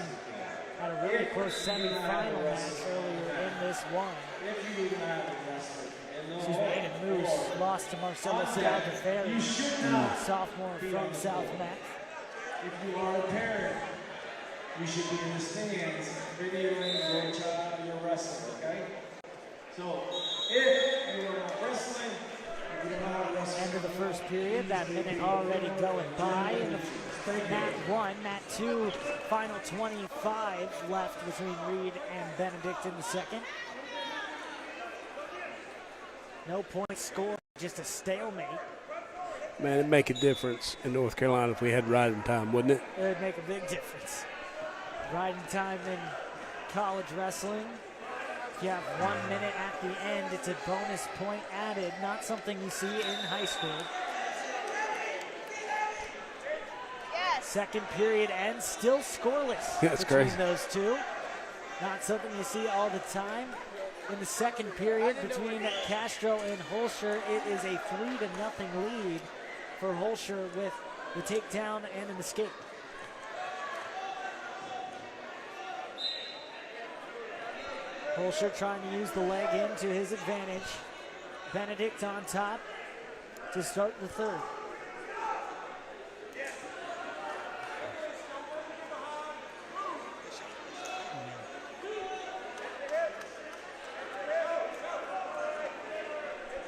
had a really close semi-final match earlier in this one. Excuse me, Aiden Moose lost to Marcelo Saldaferri, sophomore from South Meck. If you are a parent, you should be in the stands videoing your child your wrestling, okay? So, if you are not wrestling, you don't know how to wrestle. End of the first period, that minute already going by. In the mat 1, mat 2, final 25 left between Reed and Benedict in the second. No points scored, just a stalemate. Man, it'd make a difference in North Carolina if we had riding time, wouldn't it? It would make a big difference. Riding time in college wrestling. If you have 1 minute at the end, it's a bonus point added, not something you see in high school. Yes. Second period ends still scoreless That's between crazy. those two. Not something you see all the time. In the second period between Castro and Holscher, it is a 3-0 lead for Holscher with the takedown and an escape. Holscher trying to use the leg in to his advantage. Benedict on top to start the third.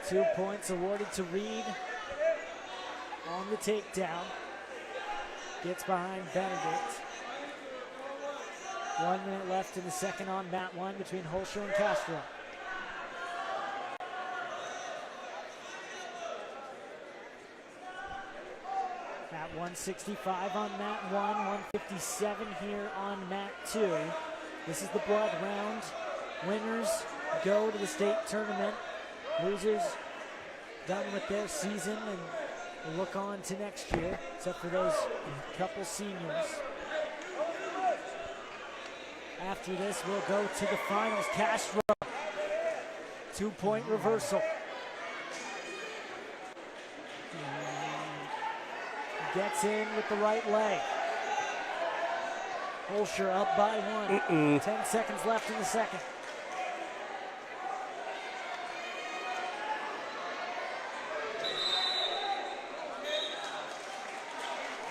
Two points awarded to Reed on the takedown. Gets behind Benedict. 1 minute left in the second on mat 1 between Holscher and Castro. At 165 on mat 1, 157 here on mat 2. This is the blood round. Winners go to the state tournament. Losers done with their season and will look on to next year, except for those couple seniors. After this, we'll go to the finals. Castro, 2-point reversal. Gets in with the right leg. Holscher up by 1. 10 seconds left in the second.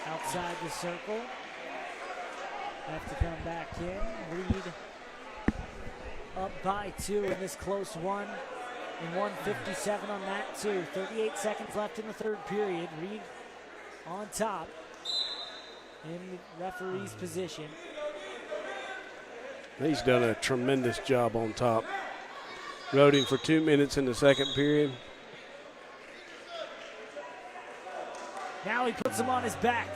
Outside the circle. Have to come back in. Reed up by 2 in this close one. And 157 on that too. 38 seconds left in the third period. Reed on top in the referee's position. He's done a tremendous job on top. Rode him for 2 minutes in the second period. Now he puts him on his back.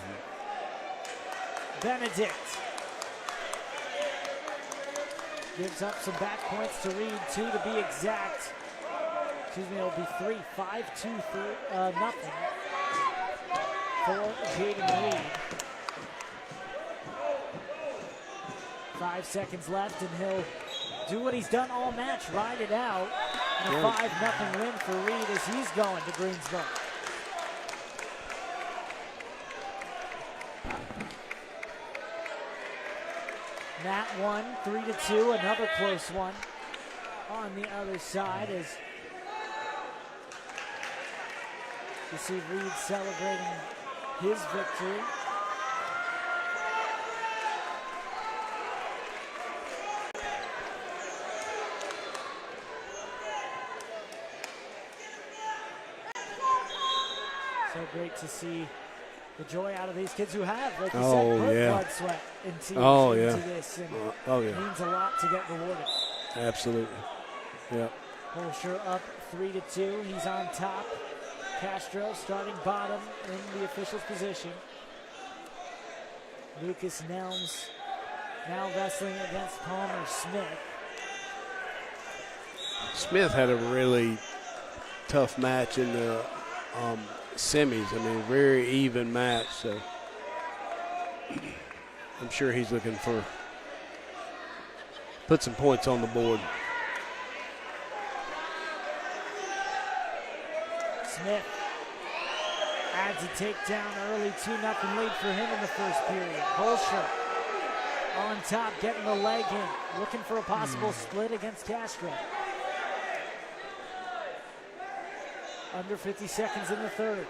Benedict gives up some back points to Reed, 2 to be exact. Excuse me, it'll be 3, 5, 2, 3, nothing for Jaden Reed. 5 seconds left, and he'll do what he's done all match, ride it out. And a 5-0 win for Reed as he's going to Greensboro. That one, 3-2, another close one on the other side as you see Reed celebrating his victory. So great to see the joy out of these kids who have, like you said, put blood, sweat, and tears into this. And it means a lot to get rewarded. Absolutely. Yeah. Holscher up 3-2. He's on top. Castro starting bottom in the official's position. Lucas Nelms now wrestling against Palmer Smith. Smith had a really tough match in the semis. I mean, very even match. So I'm sure he's looking for put some points on the board. Smith adds a takedown early, 2-0 lead for him in the first period. Holscher on top, getting the leg in, looking for a possible split against Castro. Under 50 seconds in the third.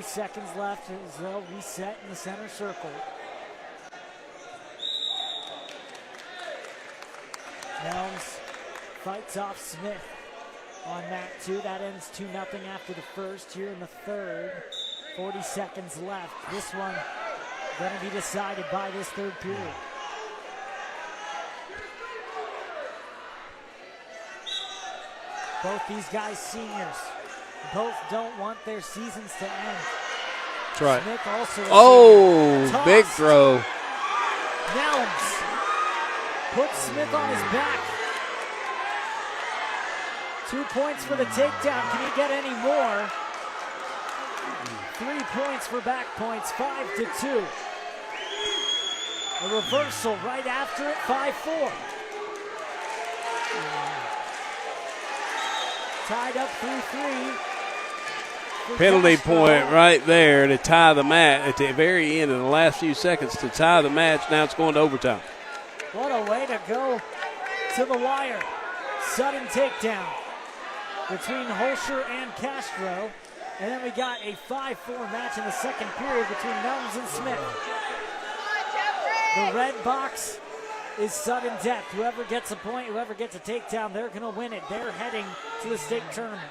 Seconds left as they'll reset in the center circle. Nelms fights off Smith on that 2. That ends 2-0 after the first. Here in the third, 40 seconds left. This one going to be decided by this third period. Both these guys seniors. Both don't want their seasons to end. That's right. Smith also big throw. Nelms puts Smith on his back. 2 points for the takedown. Can he get any more? 3 points for back points, 5-2. A reversal right after it, 5-4. Tied up 3-3. Penalty point right there to tie the match at the very end in the last few seconds to tie the match. Now it's going to overtime. What a way to go to the wire. Sudden takedown between Holscher and Castro. And then we got a 5-4 match in the second period between Nelms and Smith. The red box is sudden death. Whoever gets a point, whoever gets a takedown, they're going to win it. They're heading to the state tournament.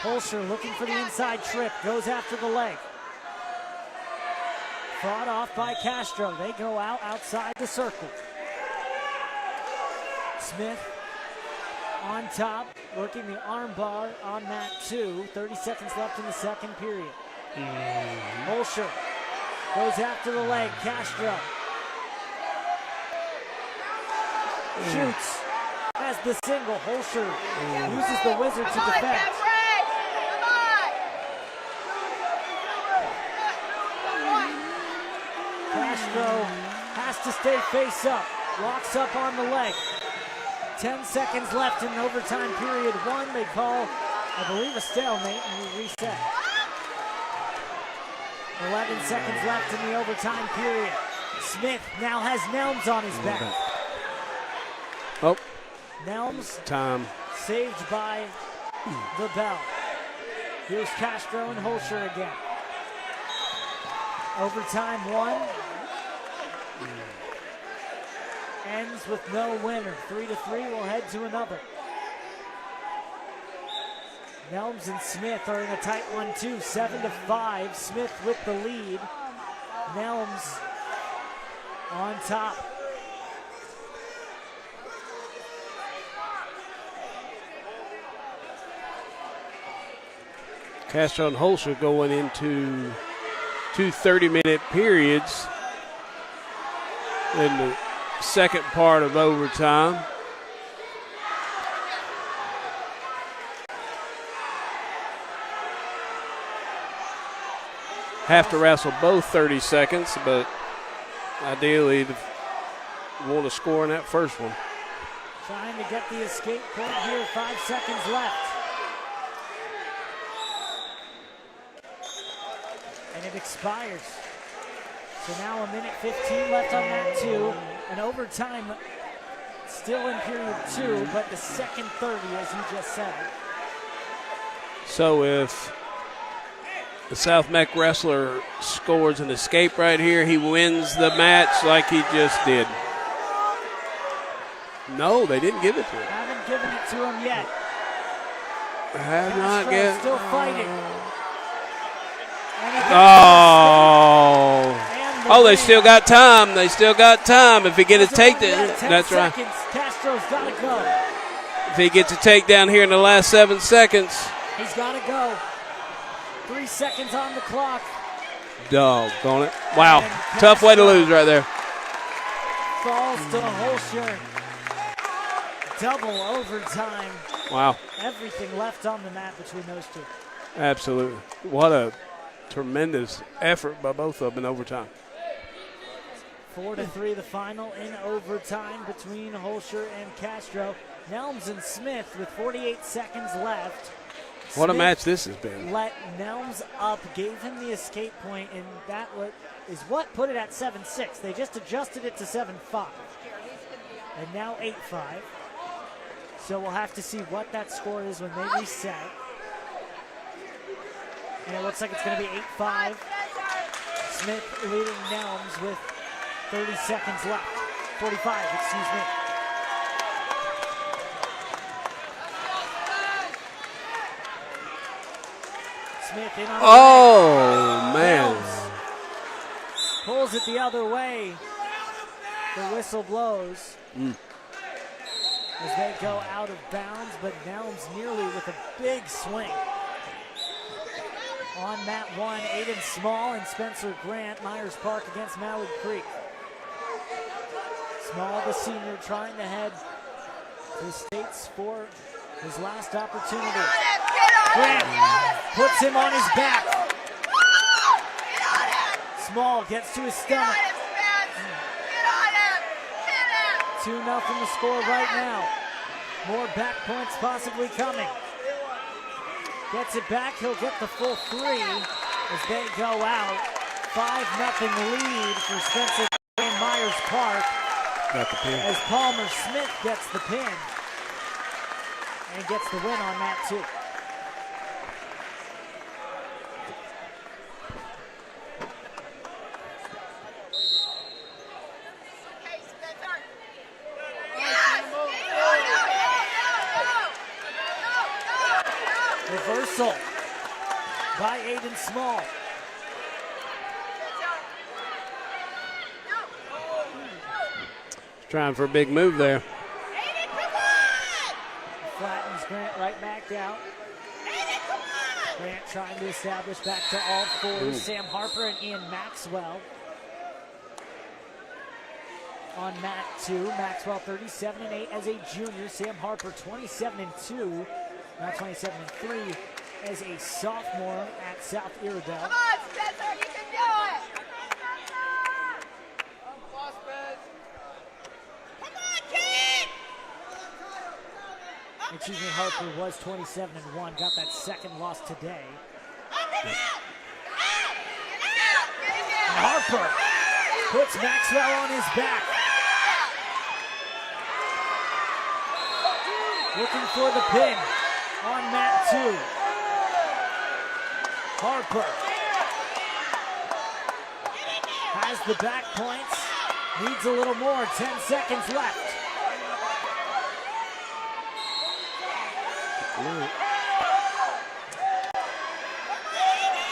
Holscher looking for the inside trip, goes after the leg. Fought off by Castro. They go outside the circle. Smith on top, working the arm bar on mat 2. 30 seconds left in the second period. Holscher goes after the leg. Castro shoots as the single. Holscher uses the wizard to defend. Castro has to stay face up. Locks up on the leg. 10 seconds left in overtime period 1. They call, I believe, a stalemate, and we reset. 11 seconds left in the overtime period. Smith now has Nelms on his back. Oh, Nelms time. saved by the bell. Here's Castro and Holscher again. Overtime 1. Ends with no winner. 3-3 will head to another. Nelms and Smith are in a tight 1-2, 7-5. Smith with the lead. Nelms on top. Castro and Holscher going into 2 30-minute periods in the second part of overtime. Have to wrestle both 30 seconds, but ideally want to score in that first one. Trying to get the escape point here, 5 seconds left. And it expires. So now 1:15 left on that 2. And overtime still in period 2, but the second 30, as you just said. So if the South Meck wrestler scores an escape right here, he wins the match like he just did. No, they didn't give it to him. Haven't given it to him yet. Have not given. Still fighting. Oh, they still got time. They still got time. If he gets a takedown, that's right. Castro's got to go. If he gets a takedown here in the last 7 seconds, he's got to go. 3 seconds on the clock. Doggone it. Wow. Tough way to lose right there. Falls to Holscher. Double overtime. Wow. Everything left on the mat between those two. Absolutely. What a tremendous effort by both of them in overtime. 4-3 the final in overtime between Holscher and Castro. Nelms and Smith with 48 seconds left. What a Smith match this has been. let Nelms up, gave him the escape point, and that is what put it at 7-6. They just adjusted it to 7-5. And now 8-5. So we'll have to see what that score is when they reset. And it looks like it's going to be 8-5. Smith leading Nelms with 30 seconds left. 45, excuse me. Smith in on Oh, man. Nelms pulls it the other way. The whistle blows as they go out of bounds, but Nelms nearly with a big swing. On mat 1, Aiden Small and Spencer Grant, Myers Park against Mallard Creek. Small, the senior, trying to head to the States for his last opportunity. Grant puts him on his back. Small gets to his stomach. 2-0 the score right now. More back points possibly coming. Gets it back, he'll get the full 3 as they go out. 5-0 lead for Spencer and Myers Park. Got the pin. As Palmer Smith gets the pin and gets the win on that too. Reversal by Aiden Small. Trying for a big move there. Flattens Grant right back out. Grant trying to establish back to all fours. Sam Harper and Ian Maxwell. On mat 2, Maxwell 37-8 as a junior. Sam Harper 27-2. Now 27-3 as a sophomore at South Iredell. Come on, Spencer, you can do it! Come on, kid! Excuse me, Harper was 27-1. Got that second loss today. And Harper puts Maxwell on his back. Looking for the pin on mat 2. Harper has the back points. Needs a little more. 10 seconds left.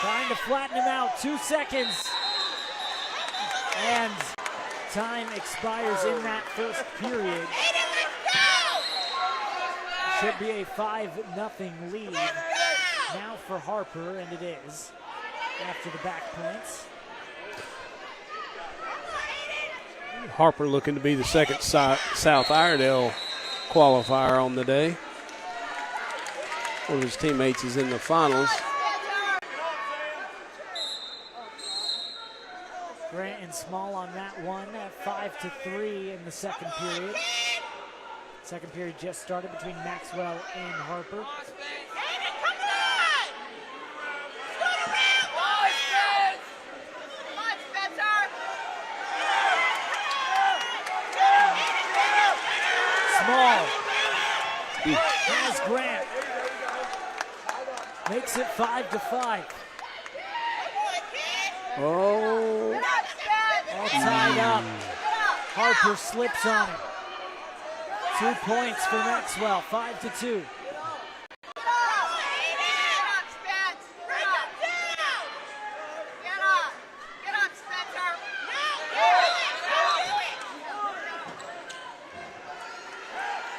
Trying to flatten him out. 2 seconds. And time expires in that first period. Should be a 5-0 lead now for Harper, and it is after the back points. Harper looking to be the second South Iredell qualifier on the day. One of his teammates is in the finals. Grant and Small on that one at 5-3 in the second period. Second period just started between Maxwell and Harper. Small has Grant. Makes it 5-5. Oh. All tied up. Harper slips on it. 2 points for Maxwell, 5-2.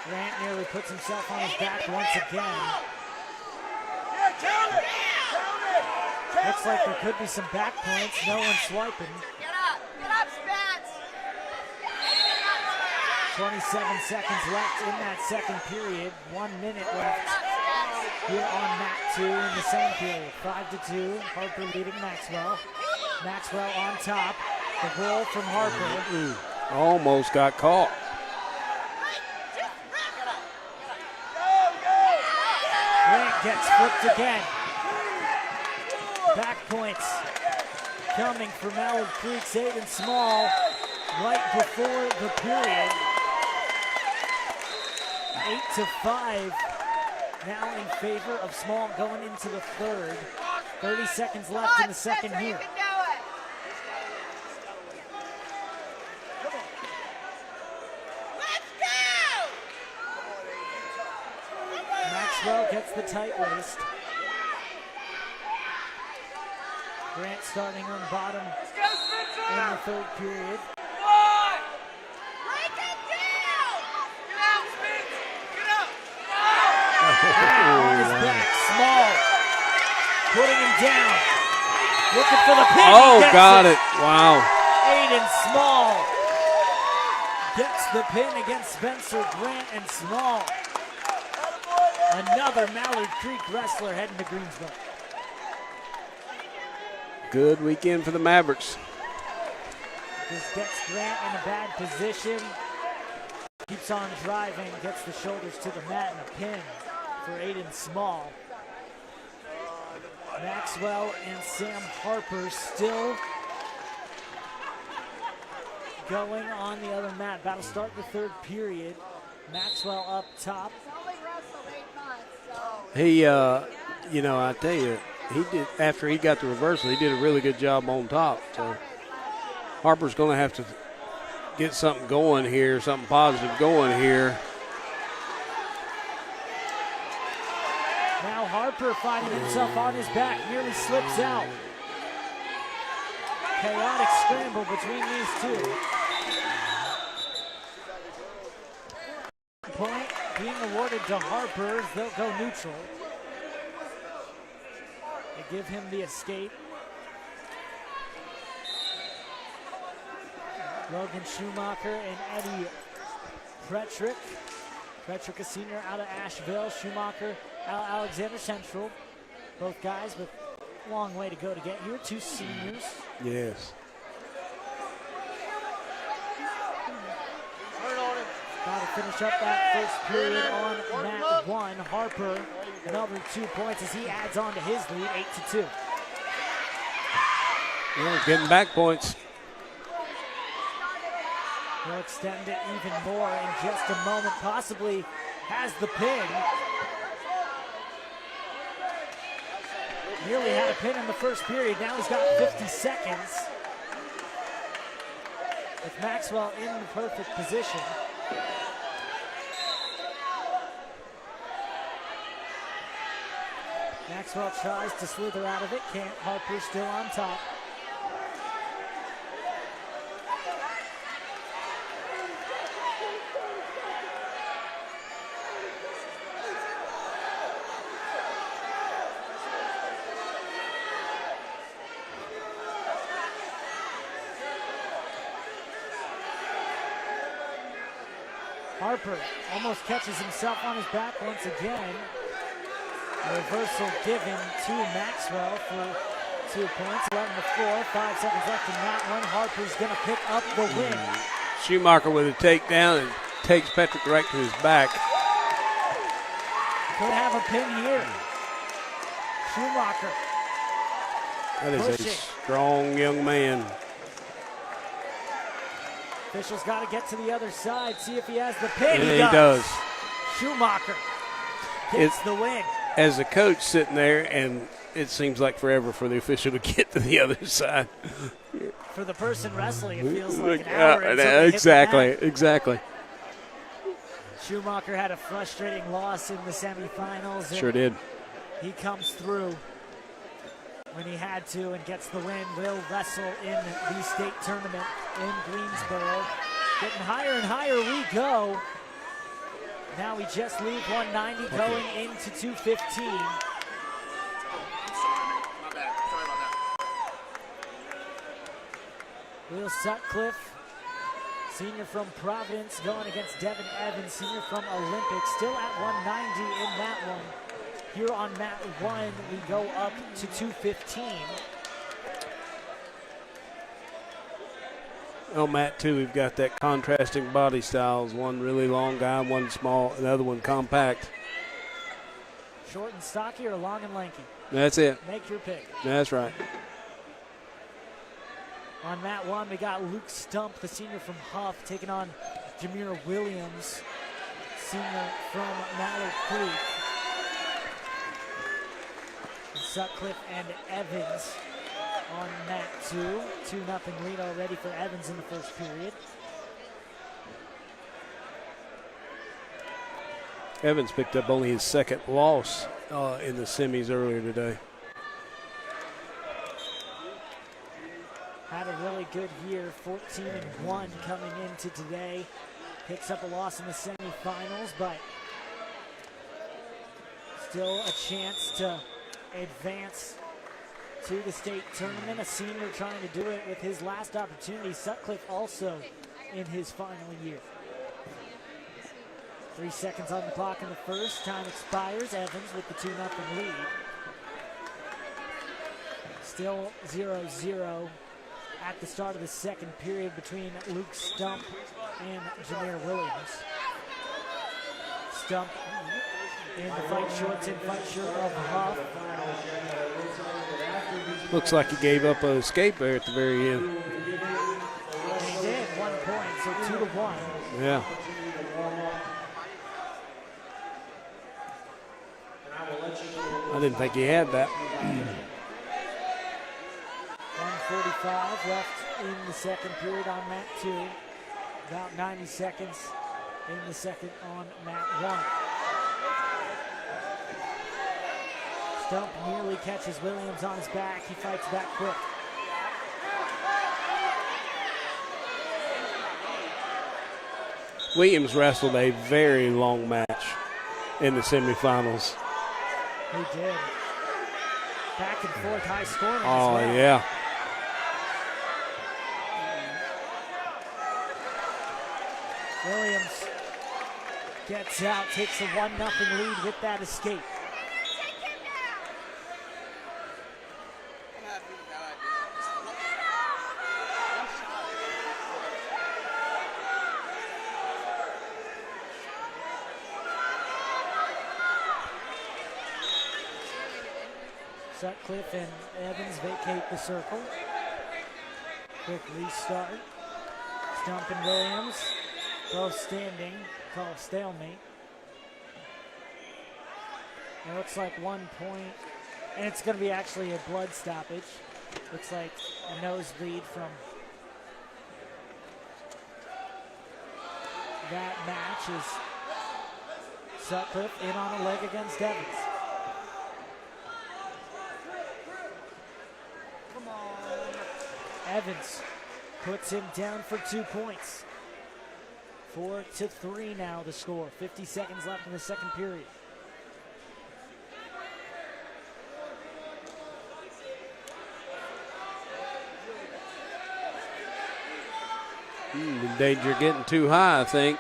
Grant nearly puts himself on his back once again. Looks like there could be some back points. No one swiping. Get up, Spence. 27 seconds left in that second period. 1 minute left here on mat 2 in the same period. 5-2, Harper leading Maxwell. Maxwell on top. The roll from Harper. Almost got caught. Grant gets flipped again. Back points coming for Mallard Creek's Aiden Small right before the period. 8-5 now in favor of Small going into the third. 30 seconds left in the second here. Maxwell gets the tight waist. Grant starting on bottom in the third period. On his back, Small putting him down. Looking for the pin. Oh, got it. Wow. Aiden Small gets the pin against Spencer Grant and Small. Another Mallard Creek wrestler heading to Greensboro. Good weekend for the Mavericks. Just gets Grant in a bad position. Keeps on driving, gets the shoulders to the mat and a pin for Aiden Small. Maxwell and Sam Harper still going on the other mat. About to start the third period. Maxwell up top. He, I tell you, he did, after he got the reversal, he did a really good job on top. So Harper's going to have to get something going here, something positive going here. Now Harper finding himself on his back, nearly slips out. Chaotic scramble between these two. Point being awarded to Harper. They'll go neutral. They give him the escape. Logan Schumacher and Eddie Pretrick. Pretrick, a senior out of Asheville. Schumacher out of Alexander Central. Both guys with a long way to go to get here. 2 seniors. Yes. Got to finish up that first period on mat 1. Harper, another 2 points as he adds on to his lead, 8-2. Yeah, getting back points. He'll extend it even more in just a moment, possibly has the pin. Nearly had a pin in the first period. Now he's got 50 seconds. With Maxwell in the perfect position. Maxwell tries to slither out of it. Can't. Harper still on top. Harper almost catches himself on his back once again. A reversal given to Maxwell for 2 points. 11-4, 5 seconds left in that one. Harper's going to pick up the win. Schumacher with a takedown and takes Patrick right to his back. Could have a pin here. Schumacher. That is pushing. a strong young man. Official's got to get to the other side, see if he has the pin. And he does. Schumacher gets the win. As a coach sitting there, and it seems like forever for the official to get to the other side. For the person wrestling, it feels like an hour. Until they hit exactly, the mat. exactly. Schumacher had a frustrating loss in the semifinals. Sure did. He comes through when he had to and gets the win. Will wrestle in the state tournament in Greensboro. Getting higher and higher we go. Now we just leave 190 going into 215. My bad. Sorry about that. Will Sutcliffe, senior from Providence, going against Devin Evans, senior from Olympic, still at 190 in that one. Here on mat 1, we go up to 215. On mat 2, we've got that contrasting body styles. One really long guy, one small, another one compact. Short and stocky or long and lanky? That's it. Make your pick. That's right. On mat 1, we got Luke Stump, the senior from Huff, taking on Jameer Williams, senior from Mallard Creek. Sutcliffe and Evans on mat 2. 2-0 lead already for Evans in the first period. Evans picked up only his second loss in the semis earlier today. Had a really good year, 14-1 coming into today. Picks up a loss in the semifinals, but still a chance to advance to the state tournament. A senior trying to do it with his last opportunity. Sutcliffe also in his final year. 3 seconds on the clock in the first. Time expires. Evans with the 2-0 lead. Still 0-0 at the start of the second period between Luke Stump and Jameer Williams. Stump in the fight shorts and fight shirt of Huff. Looks like he gave up a escape there at the very end. And he did, 1 point, so 2-1. Yeah. I didn't think he had that. 1:45 left in the second period on mat 2. About 90 seconds in the second on mat 1. Stump nearly catches Williams on his back. He fights back quick. Williams wrestled a very long match in the semifinals. He did. Back and forth, high scoring. Oh, as well. yeah. Williams gets out, takes a 1-0 lead with that escape. Sutcliffe and Evans vacate the circle. Quick restart. Stump and Williams both standing. Call stalemate. It looks like 1 point, and it's going to be actually a blood stoppage. Looks like a nosebleed from that match is Sutcliffe in on a leg against Evans. Come on. Evans puts him down for 2 points. 4-3 now the score. 50 seconds left in the second period. In danger of getting too high, I think.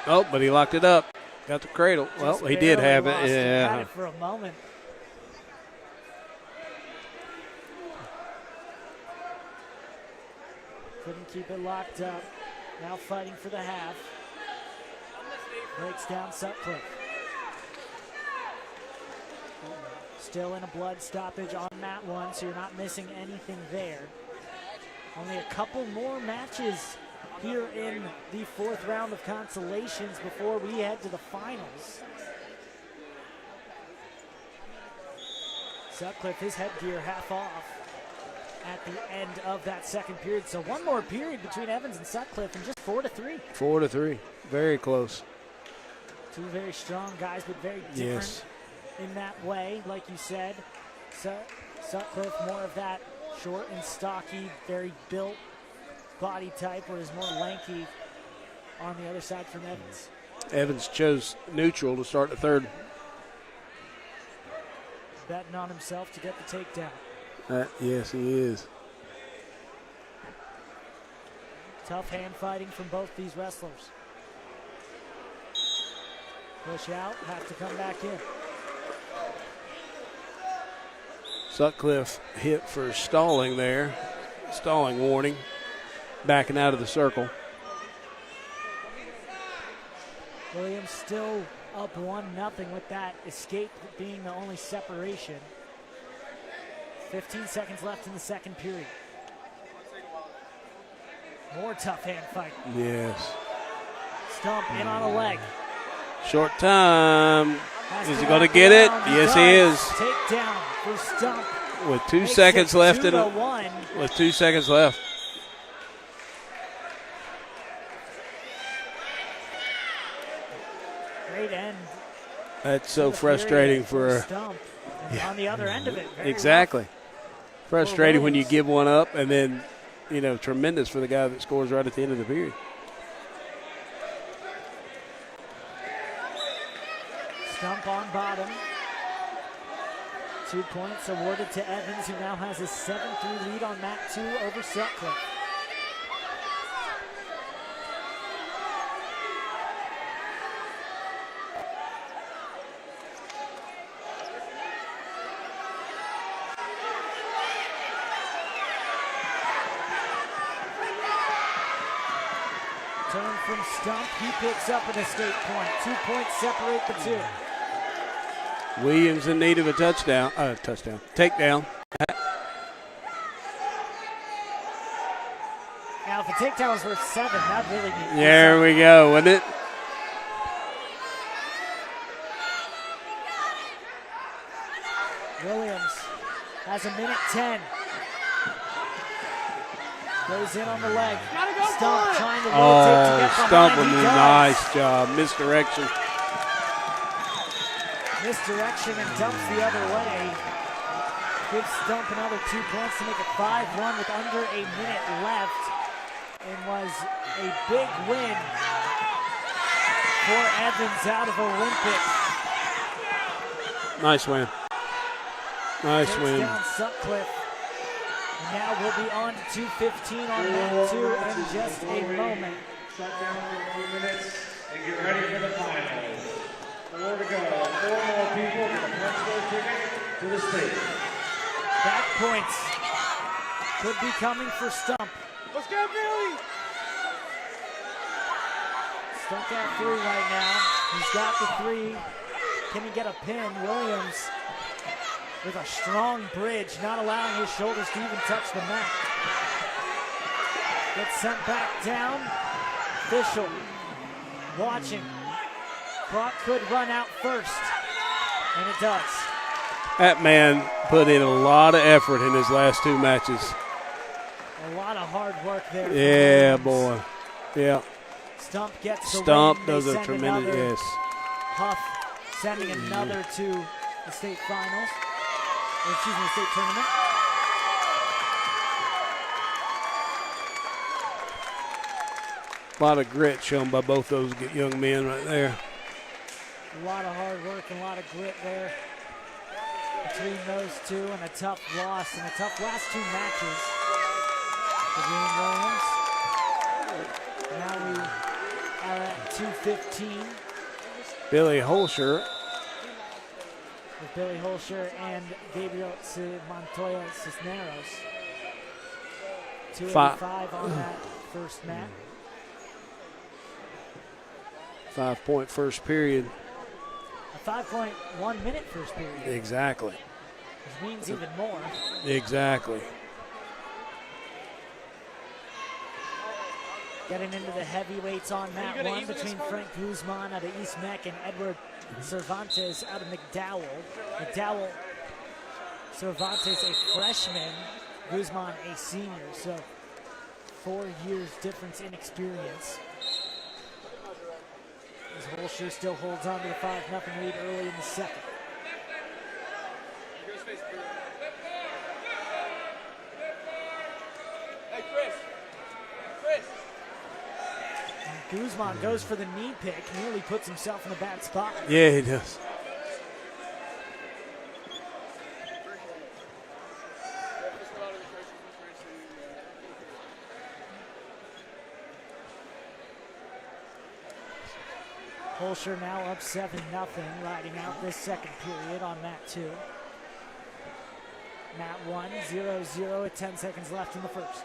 Oh, but he locked it up. Got the cradle. Well, he did have it. Yeah. Had it for a moment. Couldn't keep it locked up. Now fighting for the half. Breaks down Sutcliffe. Still in a blood stoppage on mat 1, so you're not missing anything there. Only a couple more matches here in the 4th round of consolations before we head to the finals. Sutcliffe, his headgear half off at the end of that second period. So one more period between Evans and Sutcliffe, and just 4-3. 4-3. Very close. Two very strong guys, but very different in that way. Like you said, Sutcliffe more of that short and stocky, very built body type, whereas more lanky on the other side from Evans. Evans chose neutral to start the third. Betting on himself to get the takedown. Yes, he is. Tough hand fighting from both these wrestlers. Push out, have to come back in. Sutcliffe hit for stalling there. Stalling warning. Backing out of the circle. Williams still up 1-0 with that escape being the only separation. 15 seconds left in the second period. More tough hand fight. Yes. Stump in on a leg. Short time. Is he going to get it? Yes, he is. Takedown for Stump. With 2 seconds left in it. 2-1. With 2 seconds left. Great end. That's so frustrating for Stump. And on the other end of it. exactly. Rough. Frustrating when you give one up, and then, tremendous for the guy that scores right at the end of the period. Stump on bottom. 2 points awarded to Evans, who now has a 7-3 lead on mat 2 over Sutcliffe. Turn from Stump, he picks up an escape point. 2 points separate the two. Williams in need of a takedown. Now, if the takedown was worth 7, that'd really be. There we go, wouldn't it? Williams has a minute 10. Goes in on the leg. Stump trying to rotate to get behind. Stump with a nice job. Misdirection. Misdirection and dumps the other way. Gives Stump another 2 points to make it 5-1 with under a minute left. And was a big win for Evans out of Olympic. Nice win. Nice Takes win. down Sutcliffe. And now we'll be on to 2:15 on mat 2 in just a moment. Shut down for a few minutes and get ready for the finals. 4 to go. 4 more people get a punch their ticket to the stage. Back points could be coming for Stump. Let's go, Billy! Stuck at 3 right now. He's got the 3. Can he get a pin? Williams with a strong bridge, not allowing his shoulders to even touch the mat. Gets sent back down. Official watching. Clock could run out first. And it does. That man put in a lot of effort in his last two matches. A lot of hard work there. Yeah, boy. Yeah. Stump gets the Stump win. does They a send tremendous, another. yes. Huff sending another to the state finals. Or excuse me, the state tournament. A lot of grit shown by both those young men right there. A lot of hard work and a lot of grit there between those two, and a tough loss and a tough last two matches for Green Williams. Now we are at 2:15 Billy Holscher. with Billy Holscher and Gabriel Montoya Cisneros. 2:85 on that first mat. 5-point first period. A 5.1 minute first period. Exactly. Which means even more. Exactly. Getting into the heavyweights on mat one between Frank Guzman out of East Meck and Edward Cervantes out of McDowell. Cervantes a freshman, Guzman a senior, so 4 years difference in experience. As Holscher still holds on to the 5-0 lead early in the second. And Guzman goes for the knee pick, nearly puts himself in a bad spot. Yeah, he does. Holscher now up 7-0, riding out this second period on mat 2. Mat 1, 0-0 with 10 seconds left in the first.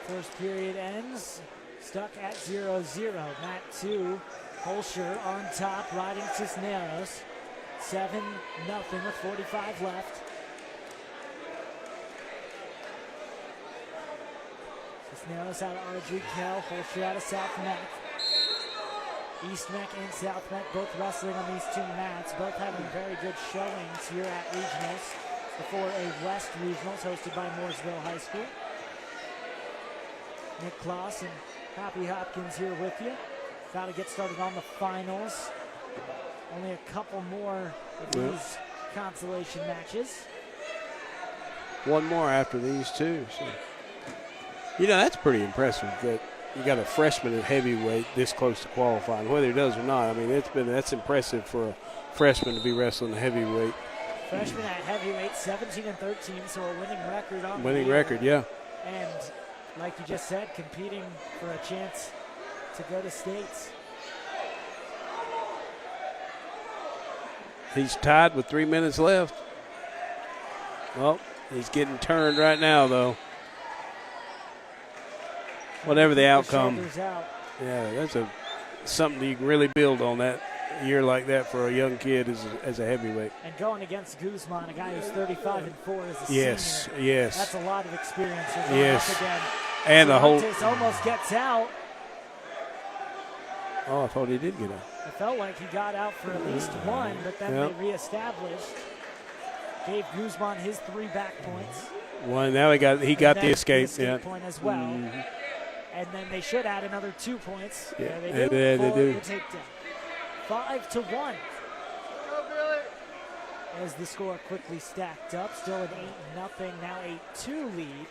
First period ends, stuck at 0-0. Mat 2, Holscher on top, riding Cisneros. 7-0 with 45 left. Cisneros out of Audrey Kell, Holscher out of South Meck. East Meck and South Meck both wrestling on these two mats, both having very good showings here at regionals before a West regionals hosted by Mooresville High School. Nick Kloss and Happy Hopkins here with you. Got to get started on the finals. Only a couple more of these consolation matches. One more after these two. So. You know, that's pretty impressive that you got a freshman at heavyweight this close to qualifying, whether he does or not. I mean, that's impressive for a freshman to be wrestling a heavyweight. Freshman at heavyweight, 17-13, so a winning record on the Winning year. record, yeah. And like you just said, competing for a chance to go to states. He's tied with 3 minutes left. Well, he's getting turned right now, though. Whatever the outcome. Yeah, that's something that you can really build on that year like that for a young kid as a heavyweight. And going against Guzman, a guy who's 35-4 as a yes, senior. Yes. That's a lot of experience. Yes. Again. And the whole. Almost gets out. Oh, I thought he did get out. It felt like he got out for at least one, but then they reestablished. Gave Guzman his 3 back points. One. Now he got the escape. Point as well. Mm-hmm. And then they should add another 2 points. Yeah, they do. They do. The takedown. 5-1. As the score quickly stacked up, still an 8-0, now 8-2 lead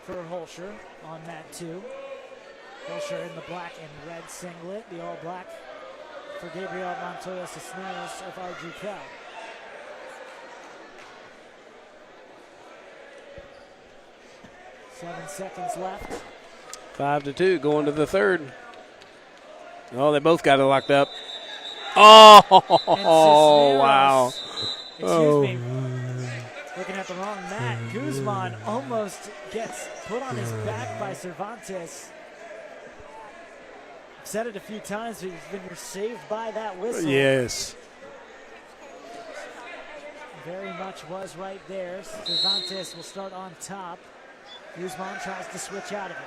for Holscher on mat 2. Holscher in the black and red singlet, the all black for Gabriel Montoya Cisneros of RG Cal. Seven seconds left. 5-2 going to the third. Oh, they both got it locked up. Oh, wow. Excuse me. Looking at the wrong mat. Guzman almost gets put on his back by Cervantes. I've said it a few times, but he's been saved by that whistle. Yes. Very much was right there. Cervantes will start on top. Guzman tries to switch out of it.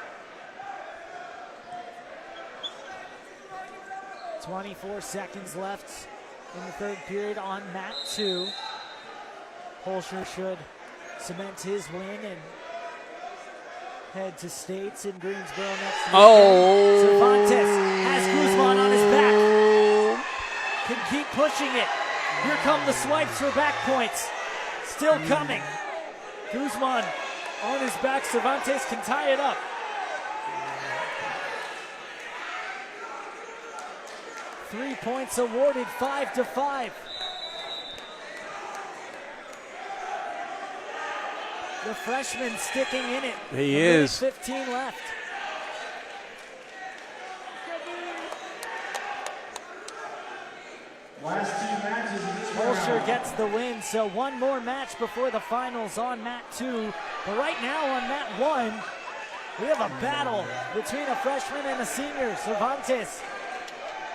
24 seconds left in the third period on mat 2. Holscher should cement his win and head to States in Greensboro next week. Oh! Cervantes has Guzman on his back. Can keep pushing it. Here come the swipes for back points. Still coming. Guzman on his back. Cervantes can tie it up. Three points awarded, 5-5. The freshman sticking in it. He is. 15 left. Last 2 matches of this Holscher round. gets the win, so one more match before the finals on mat 2. But right now on mat 1, we have a battle between a freshman and a senior. Cervantes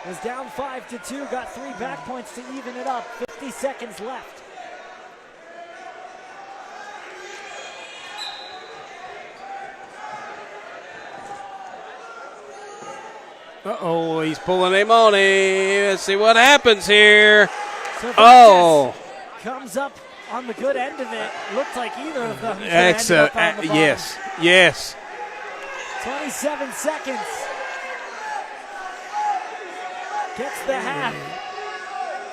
was down 5-2, got 3 back points to even it up. 50 seconds left. Uh-oh, he's pulling him on him. Let's see what happens here. Cervantes comes up on the good end of it. Looked like either of them could end Excellent. up on the bottom. Yes. 27 seconds. Gets the half.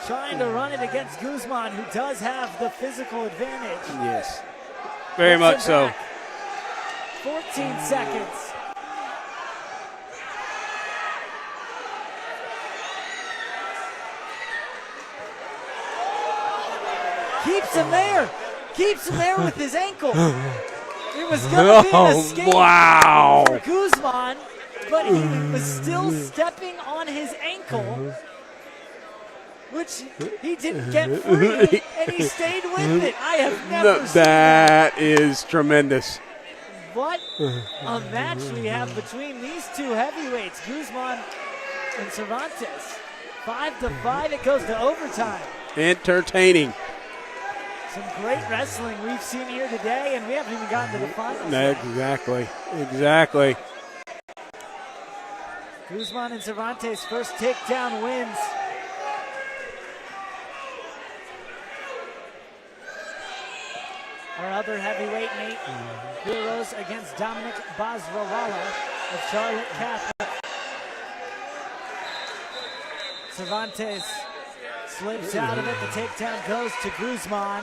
Trying to run it against Guzman, who does have the physical advantage. Yes. Very Gets much him so. back. 14 seconds. Keeps him there. Keeps him there with his ankle. It was going to be an escape Wow. for Guzman, but he was still stepping on his ankle, which he didn't get free, and he stayed with it. I have never seen That is tremendous. what a match we have between these two heavyweights, Guzman and Cervantes. 5-5, it goes to overtime. Entertaining. Some great wrestling we've seen here today, and we haven't even gotten to the finals yet. Exactly. Guzman and Cervantes' first takedown wins. Our other heavyweight, Nate Quiros against Dominic Bazrawala of Charlotte Catholic. Cervantes slips out of it. The takedown goes to Guzman.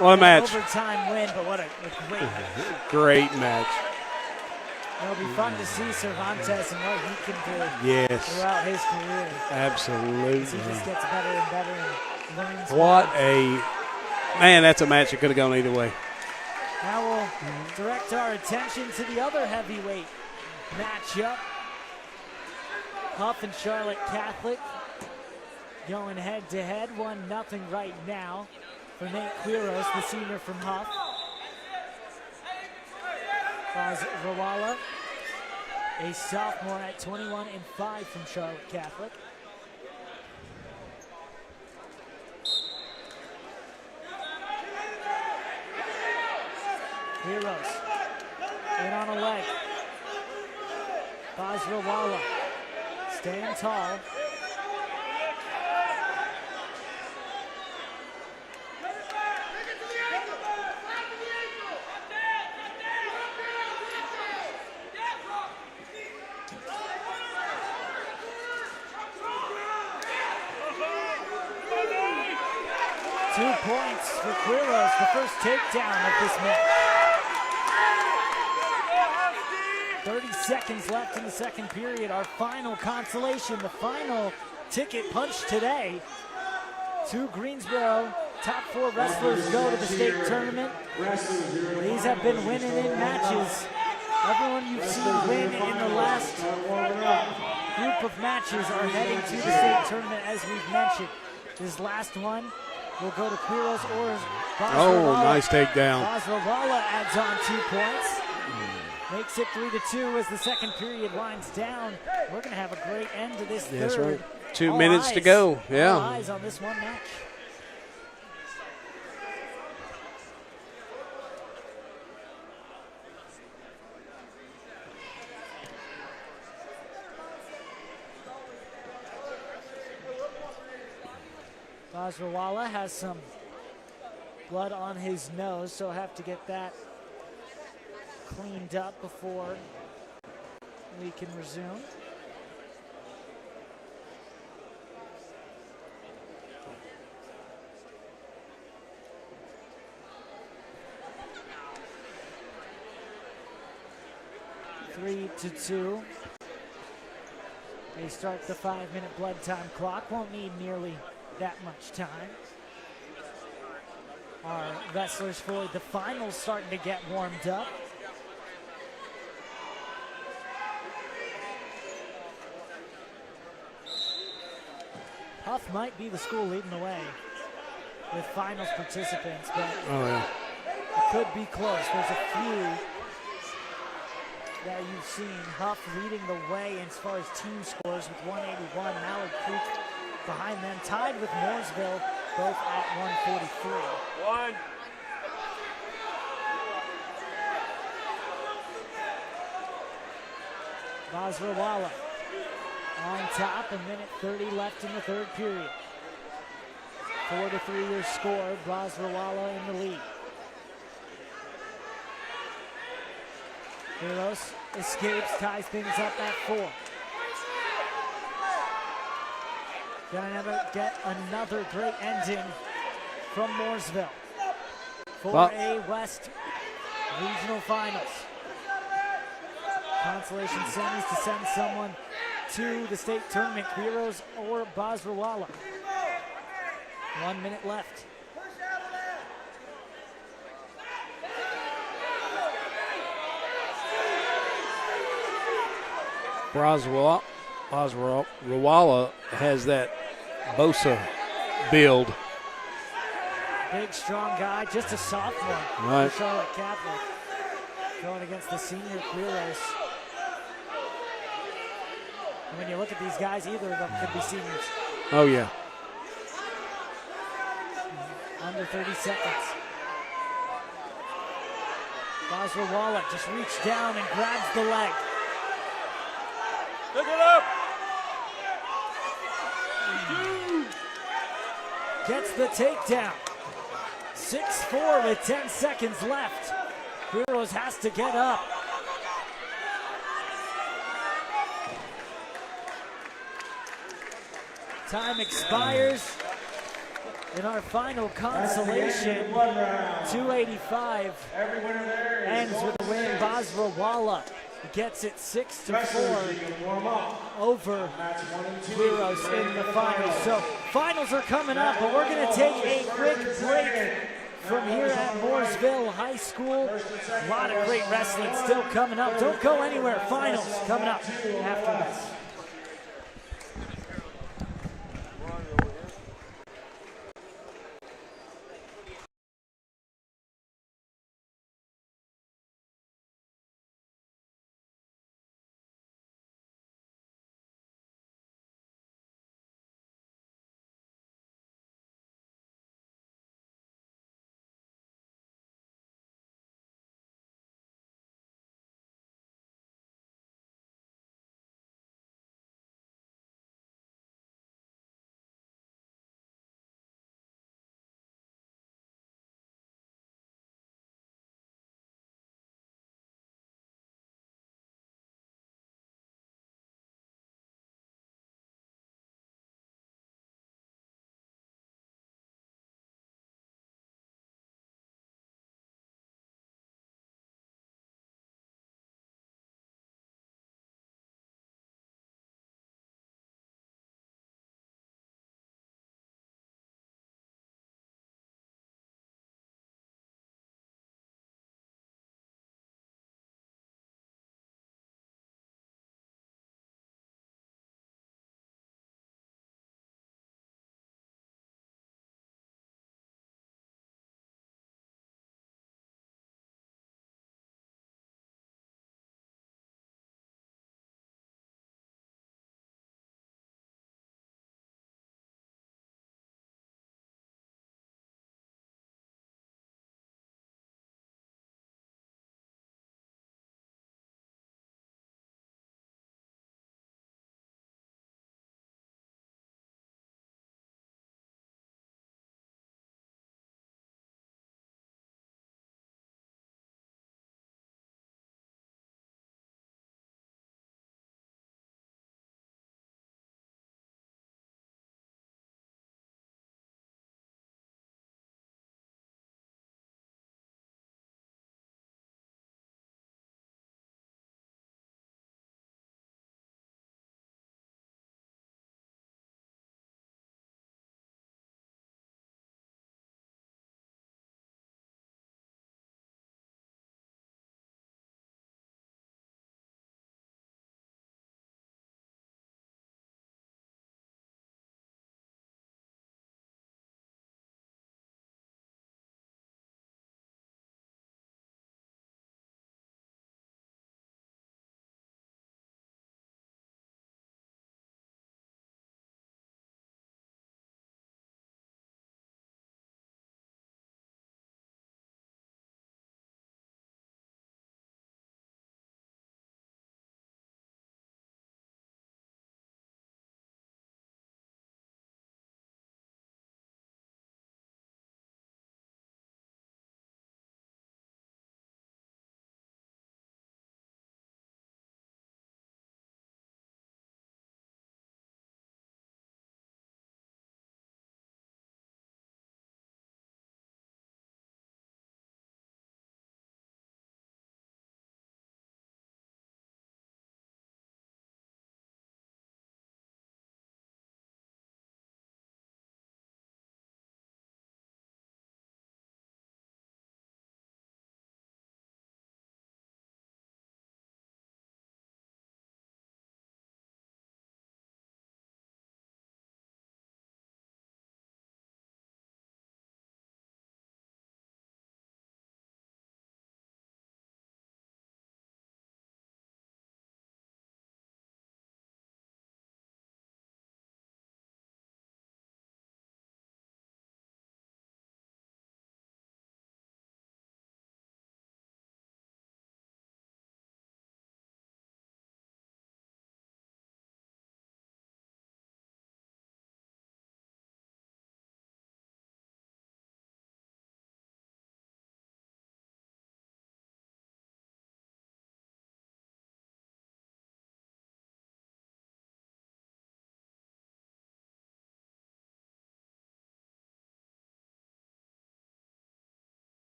What a match. Overtime win, but what a great match. Great match. It'll be fun to see Cervantes and what he can do Yes. throughout his career. Absolutely. As he just gets better and better and learns What more. a man, that's a match that could have gone either way. Now we'll direct our attention to the other heavyweight matchup. Huff and Charlotte Catholic going head to head, 1-0 right now for Nate Quiros, the senior from Huff. Rawala, a sophomore at 21-5 from Charlotte Catholic. Quiros in on a leg. Bazrawala staying tall. Two points for Quiros, the first takedown of this match. 30 seconds left in the second period. Our final consolation, the final ticket punch today. Two Greensboro top 4 wrestlers go to the state tournament. These have been winning in matches. Everyone you've seen win in the last group of matches are heading to the state tournament, as we've mentioned. This last one will go to Quiros or Bazrawala. Nice takedown. Bazrawala adds on 2 points. Makes it 3-2 as the second period winds down. We're going to have a great end to this That's third. right. 2 All minutes to eyes. go. All Yeah. eyes on this one match. Basrawala has some blood on his nose, so have to get that cleaned up before we can resume. Three to two. They start the 5-minute blood time clock. Won't need nearly that much time. Our wrestlers for the finals starting to get warmed up. Huff might be the school leading the way with finals participants, but it could be close. There's a few that you've seen. Huff leading the way as far as team scores with 181. Mallard Creek behind them, tied with Mooresville, both at 143. One. Basrawala on top, a minute 30 left in the third period. 4-3 your score, Basrawala in the lead. Heroes escapes, ties things up at 4. Gonna get another great ending from Mooresville for a West Regional Finals. Consolation semis to send someone to the state tournament, Heroes or Basrawala. 1 minute left. Basrawala has that Bosa build. Big, strong guy, just a sophomore Right. for Charlotte Catholic. Going against the senior Heroes. And when you look at these guys, either of them could be seniors. Oh, yeah. Under 30 seconds. Basrawala just reached down and grabs the leg. Pick it up. Gets the takedown. 6-4 with 10 seconds left. Heroes has to get up. Time expires in our final consolation. 285 ends with a win. Basrawala gets it 6-4 over Heroes in the finals. So finals are coming up, but we're going to take a quick break from here at Mooresville High School. A lot of great wrestling still coming up. Don't go anywhere. Finals coming up after this.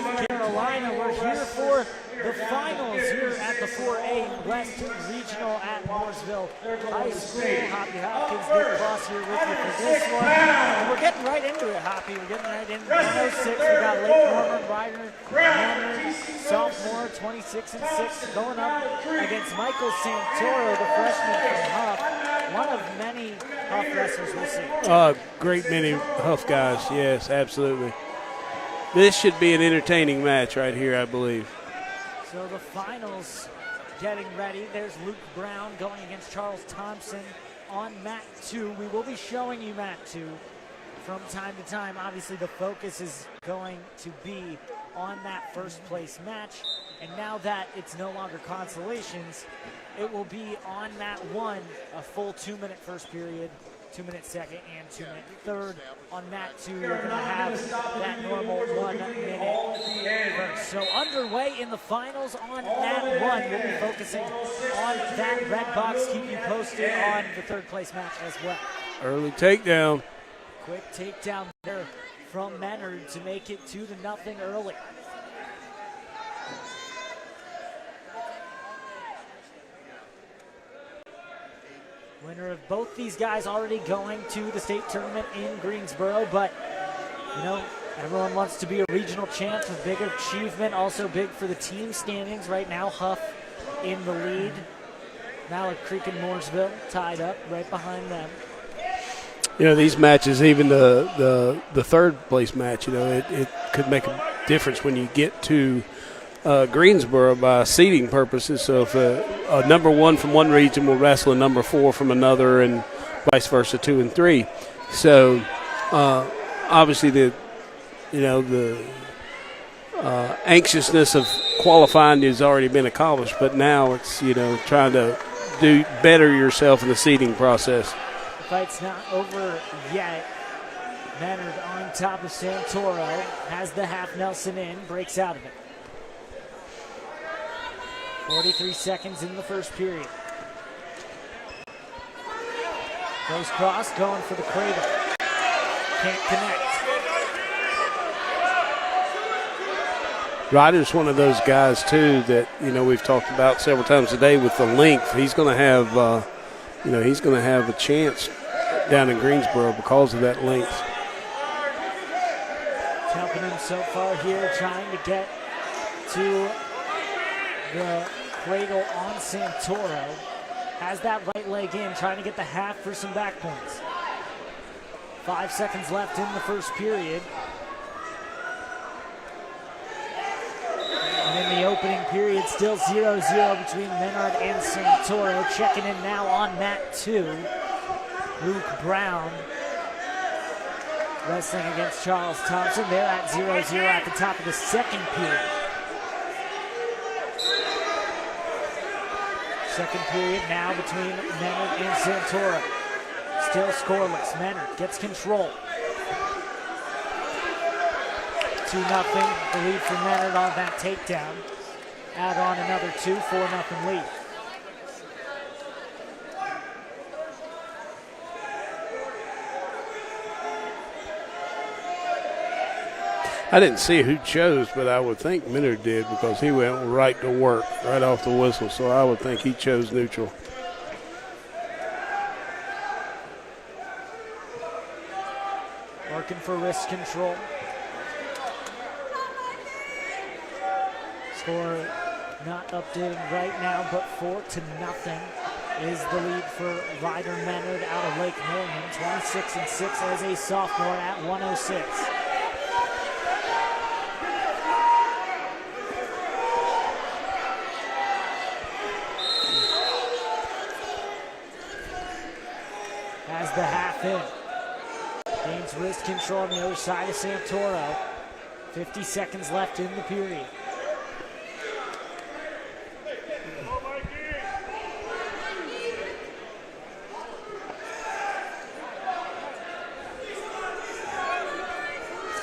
North Carolina. We're here for the finals here at the 4A West Regional at Mooresville High School. Hoppy Hopkins, Nick Cross here with you for this one. And we're getting right into it, Hoppy. We're getting right into 106. We got Lake Norman, Ryder, Leonard, sophomore, 26-6, going up against Michael Santoro, the freshman from Huff. One of many Huff wrestlers we'll see. Great many Huff guys, yes, absolutely. This should be an entertaining match right here, I believe. So the finals getting ready. There's Luke Brown going against Charles Thompson on mat 2. We will be showing you mat 2 from time to time. Obviously, the focus is going to be on that first place match. And now that it's no longer consolations, it will be on mat 1, a full 2-minute first period, 2-minute second, and 2-minute third. On mat 2, you're going to have that normal 1-minute first. So underway in the finals on mat 1. We'll be focusing on that red box. Keep you posted on the third place match as well. Early takedown. Quick takedown there from Menard to make it 2-0 early. Winner of both these guys already going to the state tournament in Greensboro, but you know, everyone wants to be a regional champ, a big achievement, also big for the team standings. Right now, Huff in the lead. Mallard Creek and Mooresville tied up right behind them. You know, these matches, even the third place match, you know, it could make a difference when you get to Greensboro by seeding purposes. So if a number 1 from one region will wrestle a number 4 from another, and vice versa, 2 and 3. So obviously the anxiousness of qualifying has already been accomplished, but now it's, you know, trying to do better yourself in the seeding process. The fight's not over yet. Menard on top of Santoro, has the half Nelson in, breaks out of it. 43 seconds in the first period. Goes cross, going for the cradle. Can't connect. Ryder's one of those guys, too, that, you know, we've talked about several times today with the length. He's going to have, he's going to have a chance down in Greensboro because of that length. Helping him so far here, trying to get to the cradle on Santoro. Has that right leg in, trying to get the half for some back points. 5 seconds left in the first period. And in the opening period, still 0-0 between Menard and Santoro. Checking in now on mat 2. Luke Brown wrestling against Charles Thompson. They're at 0-0 at the top of the second period. Second period now between Menard and Santoro. Still scoreless. Menard gets control. 2-0. The lead for Menard on that takedown. Add on another 2, 4-0 lead. I didn't see who chose, but I would think Menard did because he went right to work, right off the whistle. So I would think he chose neutral. Working for wrist control. Score not updating right now, but 4-0 is the lead for Ryder Menard out of Lake Norman. 26-6 as a sophomore at 106. Has the half in. Gains wrist control on the other side of Santoro. 50 seconds left in the period.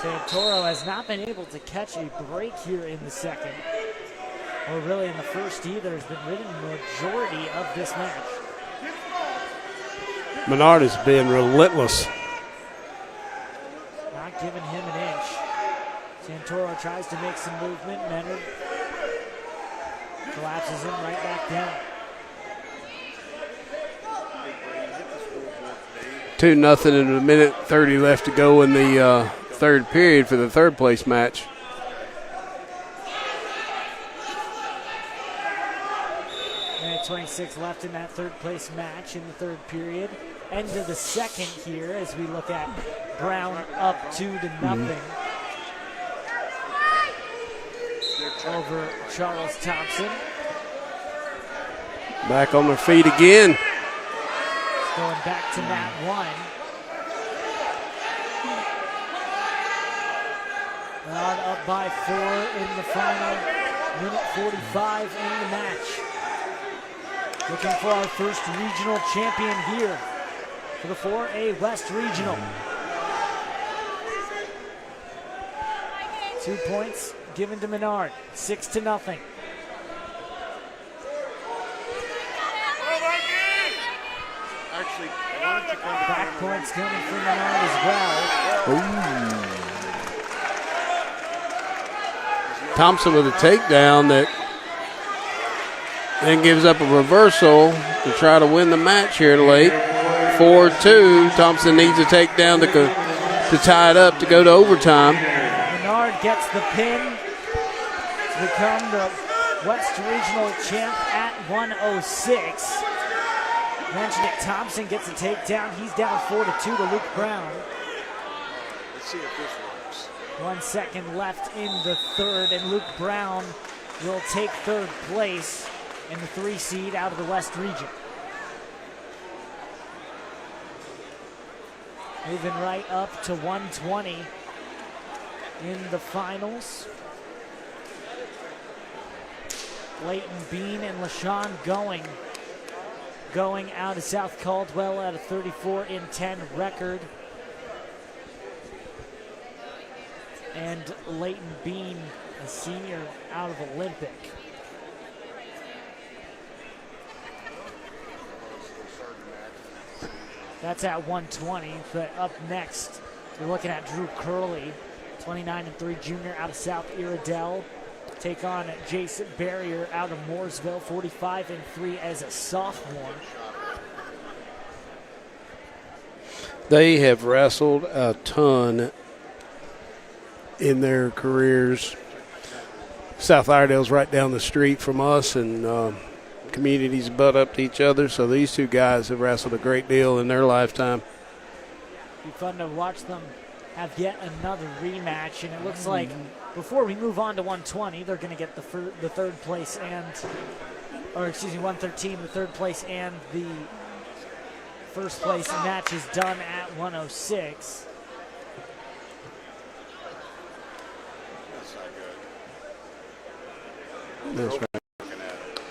Santoro has not been able to catch a break here in the second, or really in the first either. Has been ridden the majority of this match. Menard has been relentless. Not giving him an inch. Santoro tries to make some movement. Menard collapses him right back down. 2-0 in a minute 30 left to go in the third period for the third place match. Minute 26 left in that third place match in the third period. End of the second here as we look at Brown up 2-0 over Charles Thompson. Back on their feet again. Going back to mat 1. Brown up by 4 in the final minute 45 in the match. Looking for our first regional champion here for the 4A West Regional. 2 points given to Menard, 6-0. Actually, why don't you come Back points coming from Menard as well. Thompson with a takedown that then gives up a reversal to try to win the match here late. 4-2. Thompson needs a takedown to tie it up to go to overtime. Menard gets the pin to become the West Regional champ at 106. Mentioned it, Thompson gets a takedown. He's down 4-2 to Luke Brown. Let's see if this works. 1 second left in the third, and Luke Brown will take third place in the 3 seed out of the West region. Moving right up to 120 in the finals. Leighton Bean and LaShawn going out of South Caldwell at a 34-10 record. And Leighton Bean, a senior out of Olympic. That's at 120, but up next, we're looking at Drew Curley, 29-3 junior out of South Iredell. Take on Jason Barrier out of Mooresville, 45-3 as a sophomore. They have wrestled a ton in their careers. South Iredale's right down the street from us, and communities butt up to each other, so these two guys have wrestled a great deal in their lifetime. Be fun to watch them have yet another rematch, and it looks like before we move on to 120, they're going to get the third place and, or excuse me, 113, the third place and the first place match is done at 106. That's right.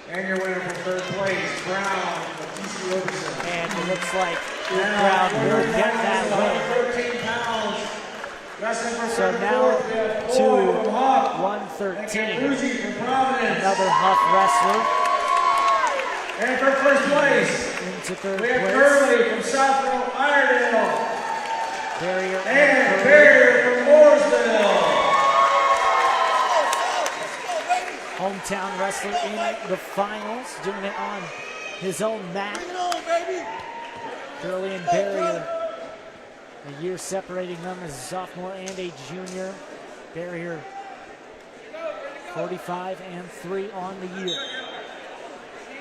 And your winner for third place, Brown of TC Roberson. And it looks like Brown will get that win. 13 pounds. Wrestling for So third now fourth, we have to Floyd from Huff. 113. Uzi from Providence. Another Huff wrestler And for first place, into third we have place. Curley from Southfield Iredale. Barrier And Curley. Barrier from Mooresville. Hometown wrestler in the finals, doing it on his own mat. Curley and Barrier, a year separating them as a sophomore and a junior. Barrier 45-3 on the year.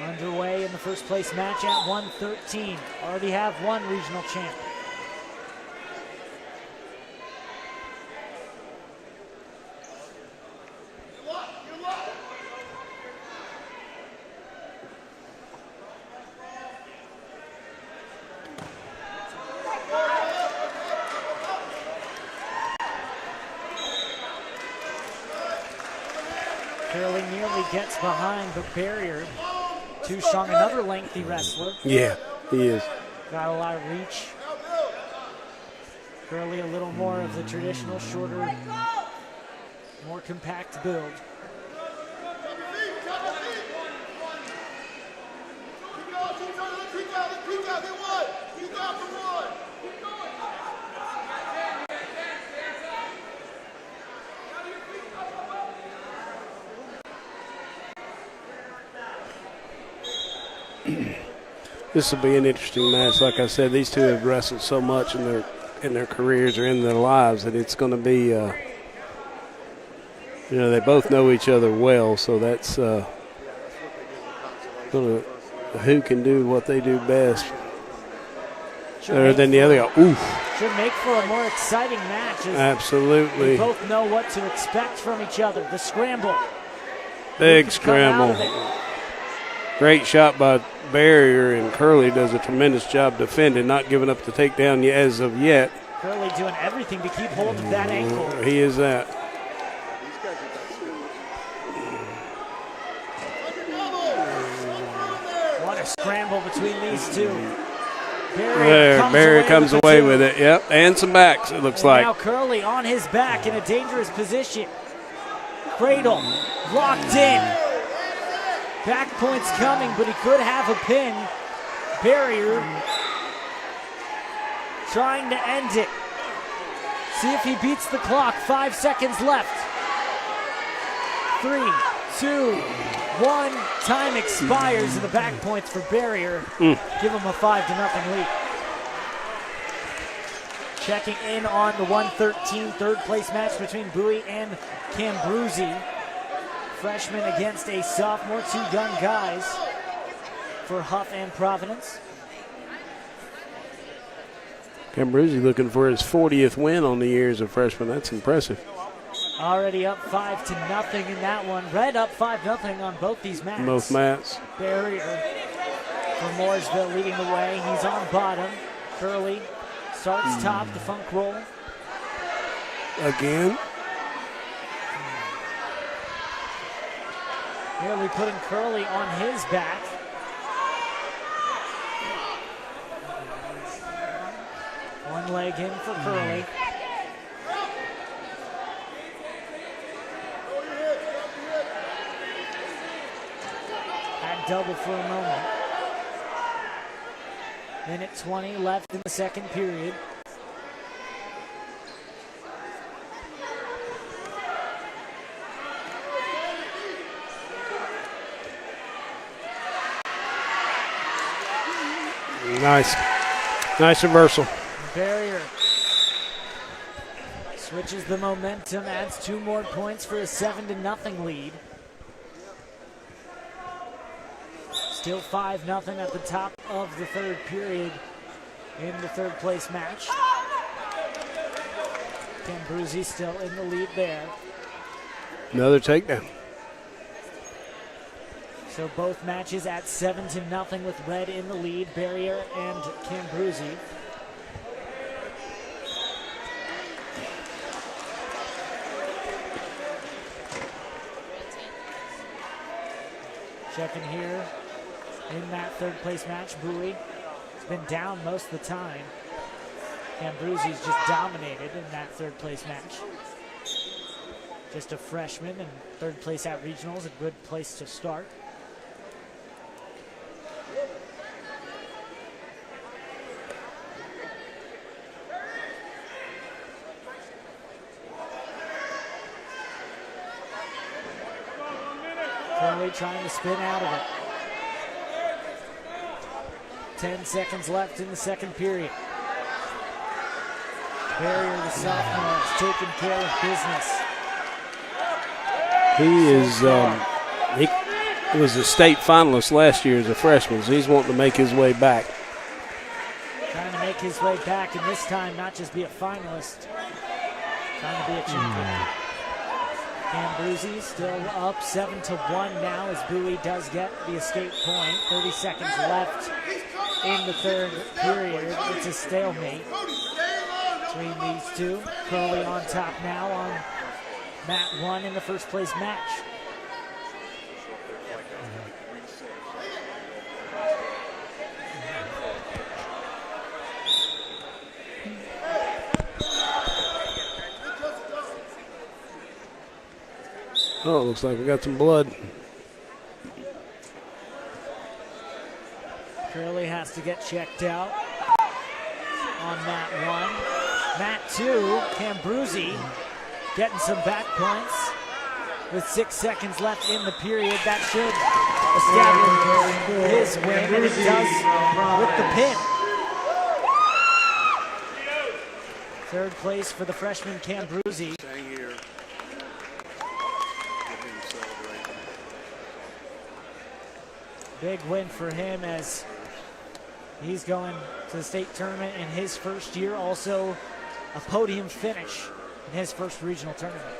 Underway in the first place match at 113. Already have one regional champ. Curley nearly gets behind, but Barrier, too strong. Another lengthy wrestler. Yeah, he is. Got a lot of reach. Curley a little more of the traditional, shorter, more compact build. This will be an interesting match. Like I said, these two have wrestled so much in their careers or in their lives that it's going to be, they both know each other well. So that's going to who can do what they do best better than the other guy. Oof. Should make for a more exciting match. Absolutely. They both know what to expect from each other. The scramble. Big scramble. Great shot by Barrier, and Curley does a tremendous job defending, not giving up the takedown as of yet. Curley doing everything to keep hold of that ankle. He is that. What a scramble between these two. Barrier comes away with it. Yep, and some backs, it looks like. Now Curley on his back in a dangerous position. Cradle locked in. Back points coming, but he could have a pin. Barrier trying to end it. See if he beats the clock. 5 seconds left. 3, 2, 1. Time expires, and the back points for Barrier. Give him a 5-0 lead. Checking in on the 113 third place match between Bowie and Cambruzzi. Freshman against a sophomore, two gun guys for Huff and Providence. Cambruzzi looking for his 40th win on the year as a freshman. That's impressive. Already up 5-0 in that one. Red up 5-0 on both these mats. Both mats. Barrier for Mooresville leading the way. He's on bottom. Curley starts top, the funk roll. Again. Nearly putting Curley on his back. One leg in for Curley. Had double for a moment. Minute 20 left in the second period. Nice reversal. Barrier switches the momentum, adds 2 more points for a 7-0 lead. Still 5-0 at the top of the third period in the third place match. Cambruzzi still in the lead there. Another takedown. So both matches at 7-0 with Red in the lead, Barrier and Cambruzzi. Checking here in that third place match, Bowie has been down most of the time. Cambruzzi's just dominated in that third place match. Just a freshman and third place at regionals, a good place to start. Curley trying to spin out of it. 10 seconds left in the second period. Barrier, the sophomore, is taking care of business. He was a state finalist last year as a freshman, so he's wanting to make his way back. Trying to make his way back, and this time not just be a finalist, trying to be a champion. Cambruzzi still up 7-1 now as Bowie does get the escape point. 30 seconds left in the third period. It's a stalemate between these two. Curley on top now on mat 1 in the first place match. Oh, it looks like we got some blood. Curley has to get checked out on mat 1. Mat 2, Cambruzzi getting some back points with 6 seconds left in the period. That should establish his win, and he does with the pin. Third place for the freshman Cambruzzi. Staying here. Get him celebrating. Big win for him as he's going to the state tournament in his first year. Also a podium finish in his first regional tournament.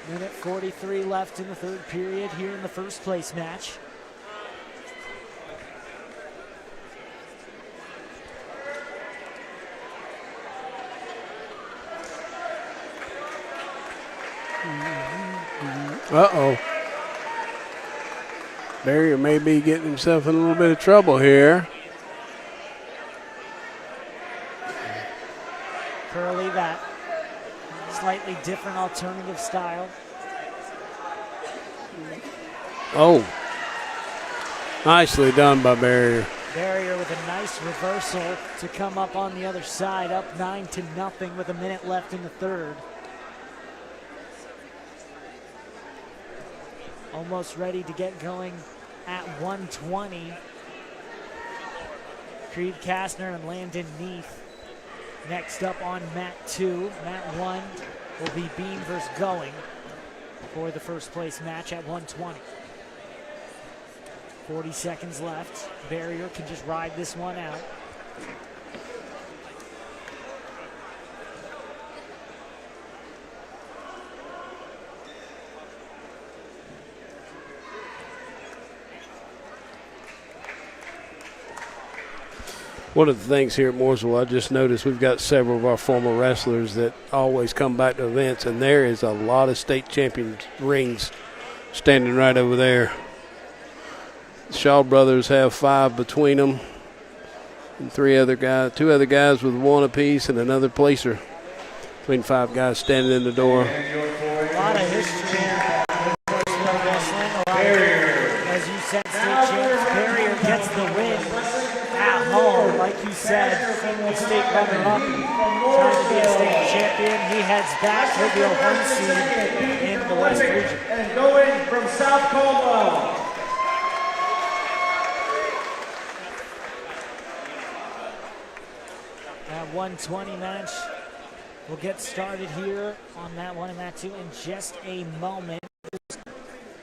Minute 43 left in the third period here in the first place match. Uh-oh. Barrier may be getting himself in a little bit of trouble here. Curly, that slightly different alternative style. Oh. Nicely done by Barrier. Barrier with a nice reversal to come up on the other side, up 9-0 with a minute left in the third. Almost ready to get going at 120. Creed Kastner and Landon Neath next up on mat 2. Mat 1 will be Bean versus Going for the first place match at 120. 40 seconds left. Barrier can just ride this one out. One of the things here at Mooresville, I just noticed we've got several of our former wrestlers that always come back to events, and there is a lot of state champion rings standing right over there. The Shaw brothers have 5 between them, and 2 other guys with 1 apiece, and another placer. Between 5 guys standing in the door. A lot of history in Mooresville wrestling. As you said, state champs, Barrier gets the win at home, like you said, the state runner-up, trying to be a state champion. He heads back. He'll be a 1 seed in the West region. And going from South Caldwell. That 120 match will get started here on mat 1 and mat 2 in just a moment.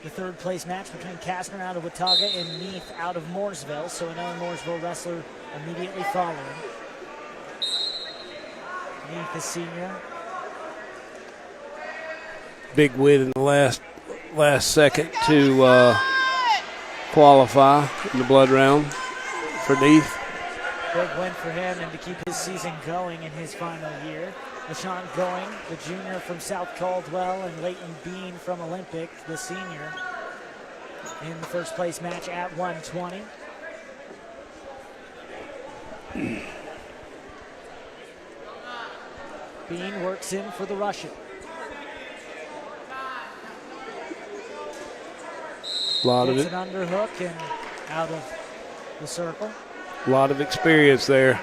The third place match between Kastner out of Watauga and Neath out of Mooresville. So another Mooresville wrestler immediately following. Neath, the senior. Big win in the last second to qualify in the blood round for Neath. Big win for him and to keep his season going in his final year. LaShawn Going, the junior from South Caldwell, and Leighton Bean from Olympic, the senior, in the first place match at 120. Bean works in for the Russian. A lot of Gets it. an underhook and out of the circle. A lot of experience there.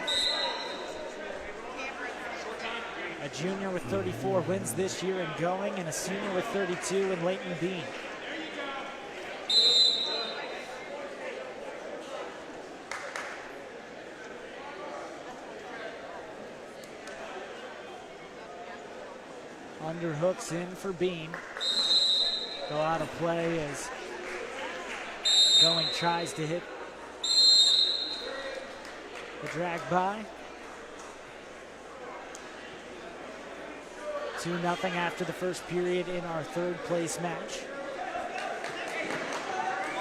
A junior with 34 wins this year in Going, and a senior with 32 in Leighton Bean. Underhooks in for Bean. Go out of play as Going tries to hit the drag by. 2-0 after the first period in our third place match.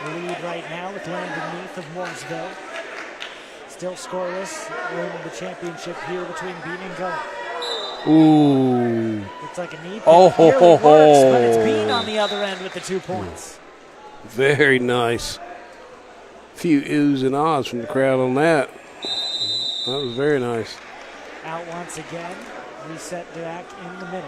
The lead right now with Landon Neath of Mooresville. Still scoreless in the championship here between Bean and Going. Ooh. Looks like a knee. Oh, ho, ho, works, but it's ho. Bean on the other end with the 2 points. Very nice. Few oohs and ahs from the crowd on that. That was very nice. Out once again. Reset back in the middle.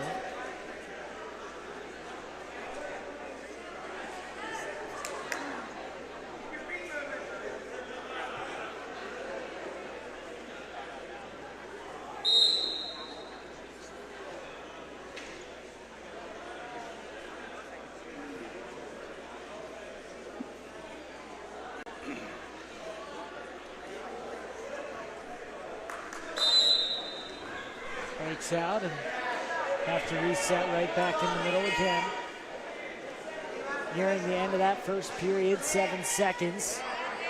kicks out and have to reset right back in the middle again. Nearing the end of that first period, 7 seconds.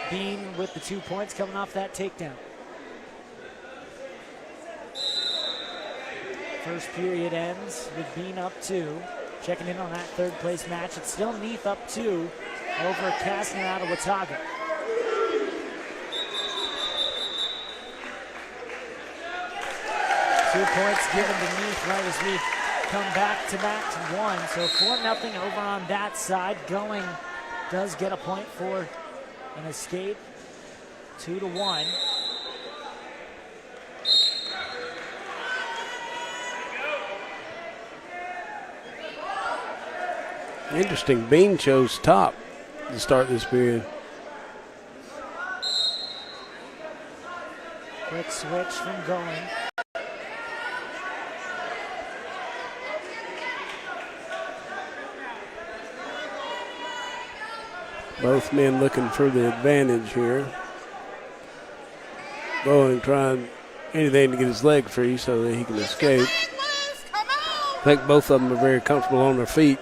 Bean with the 2 points coming off that takedown. First period ends with Bean up 2. Checking in on that third place match. It's still Neath up 2 over Kastner out of Watauga. Two points given to Neath right as we come back to one. So 4-0 over on that side. Going does get a point for an escape. 2-1. Interesting, Bean chose top to start this period. Quick switch from Going. Both men looking for the advantage here. Going trying anything to get his leg free so that he can escape. I think both of them are very comfortable on their feet.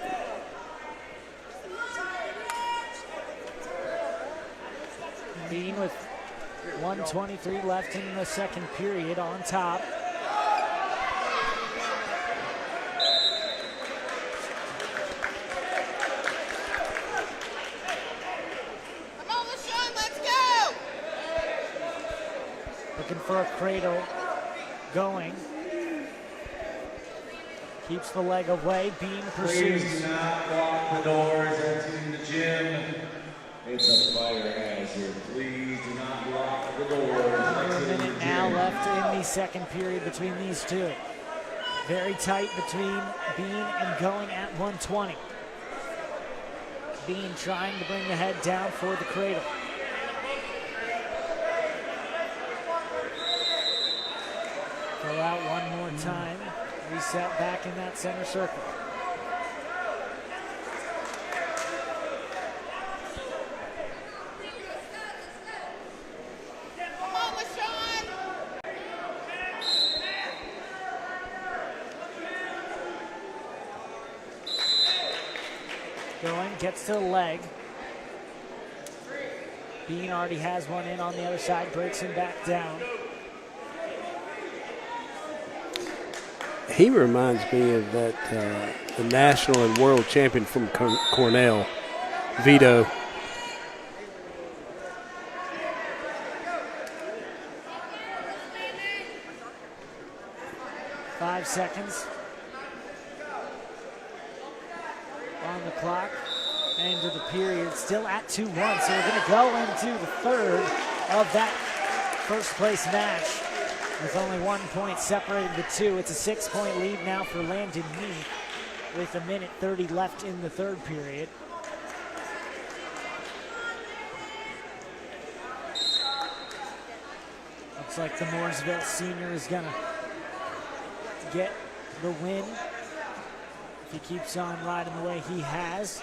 Bean with 1:23 left in the second period on top. Come on, LaShawn, let's go! Looking for a cradle. Going. Keeps the leg away. Bean pursues. Please do not block the doors into the gym. It's a fire hazard. Please do not block the doors. Under a minute now left in the second period between these two. Very tight between Bean and Going at 120. Bean trying to bring the head down for the cradle. Throw out one more time. Reset back in that center circle. Come on, LaShawn! Going, gets to the leg. Bean already has one in on the other side, breaks him back down. He reminds me of that the national and world champion from Cornell, Vito. Five seconds on the clock. End of the period, still at 2-1. So we're going to go into the third of that first place match with only 1 point separating the two. It's a 6-point lead now for Landon Neath with 1:30 left in the third period. Looks like the Mooresville senior is going to get the win if he keeps on riding the way he has.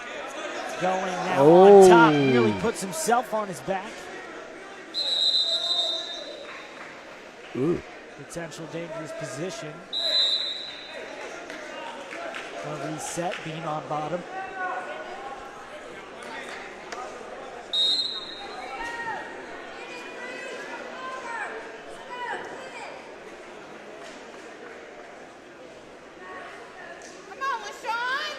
Going now on top, nearly puts himself on his back. Ooh. Potential dangerous position. A reset, Bean on bottom. Come on, LaShawn!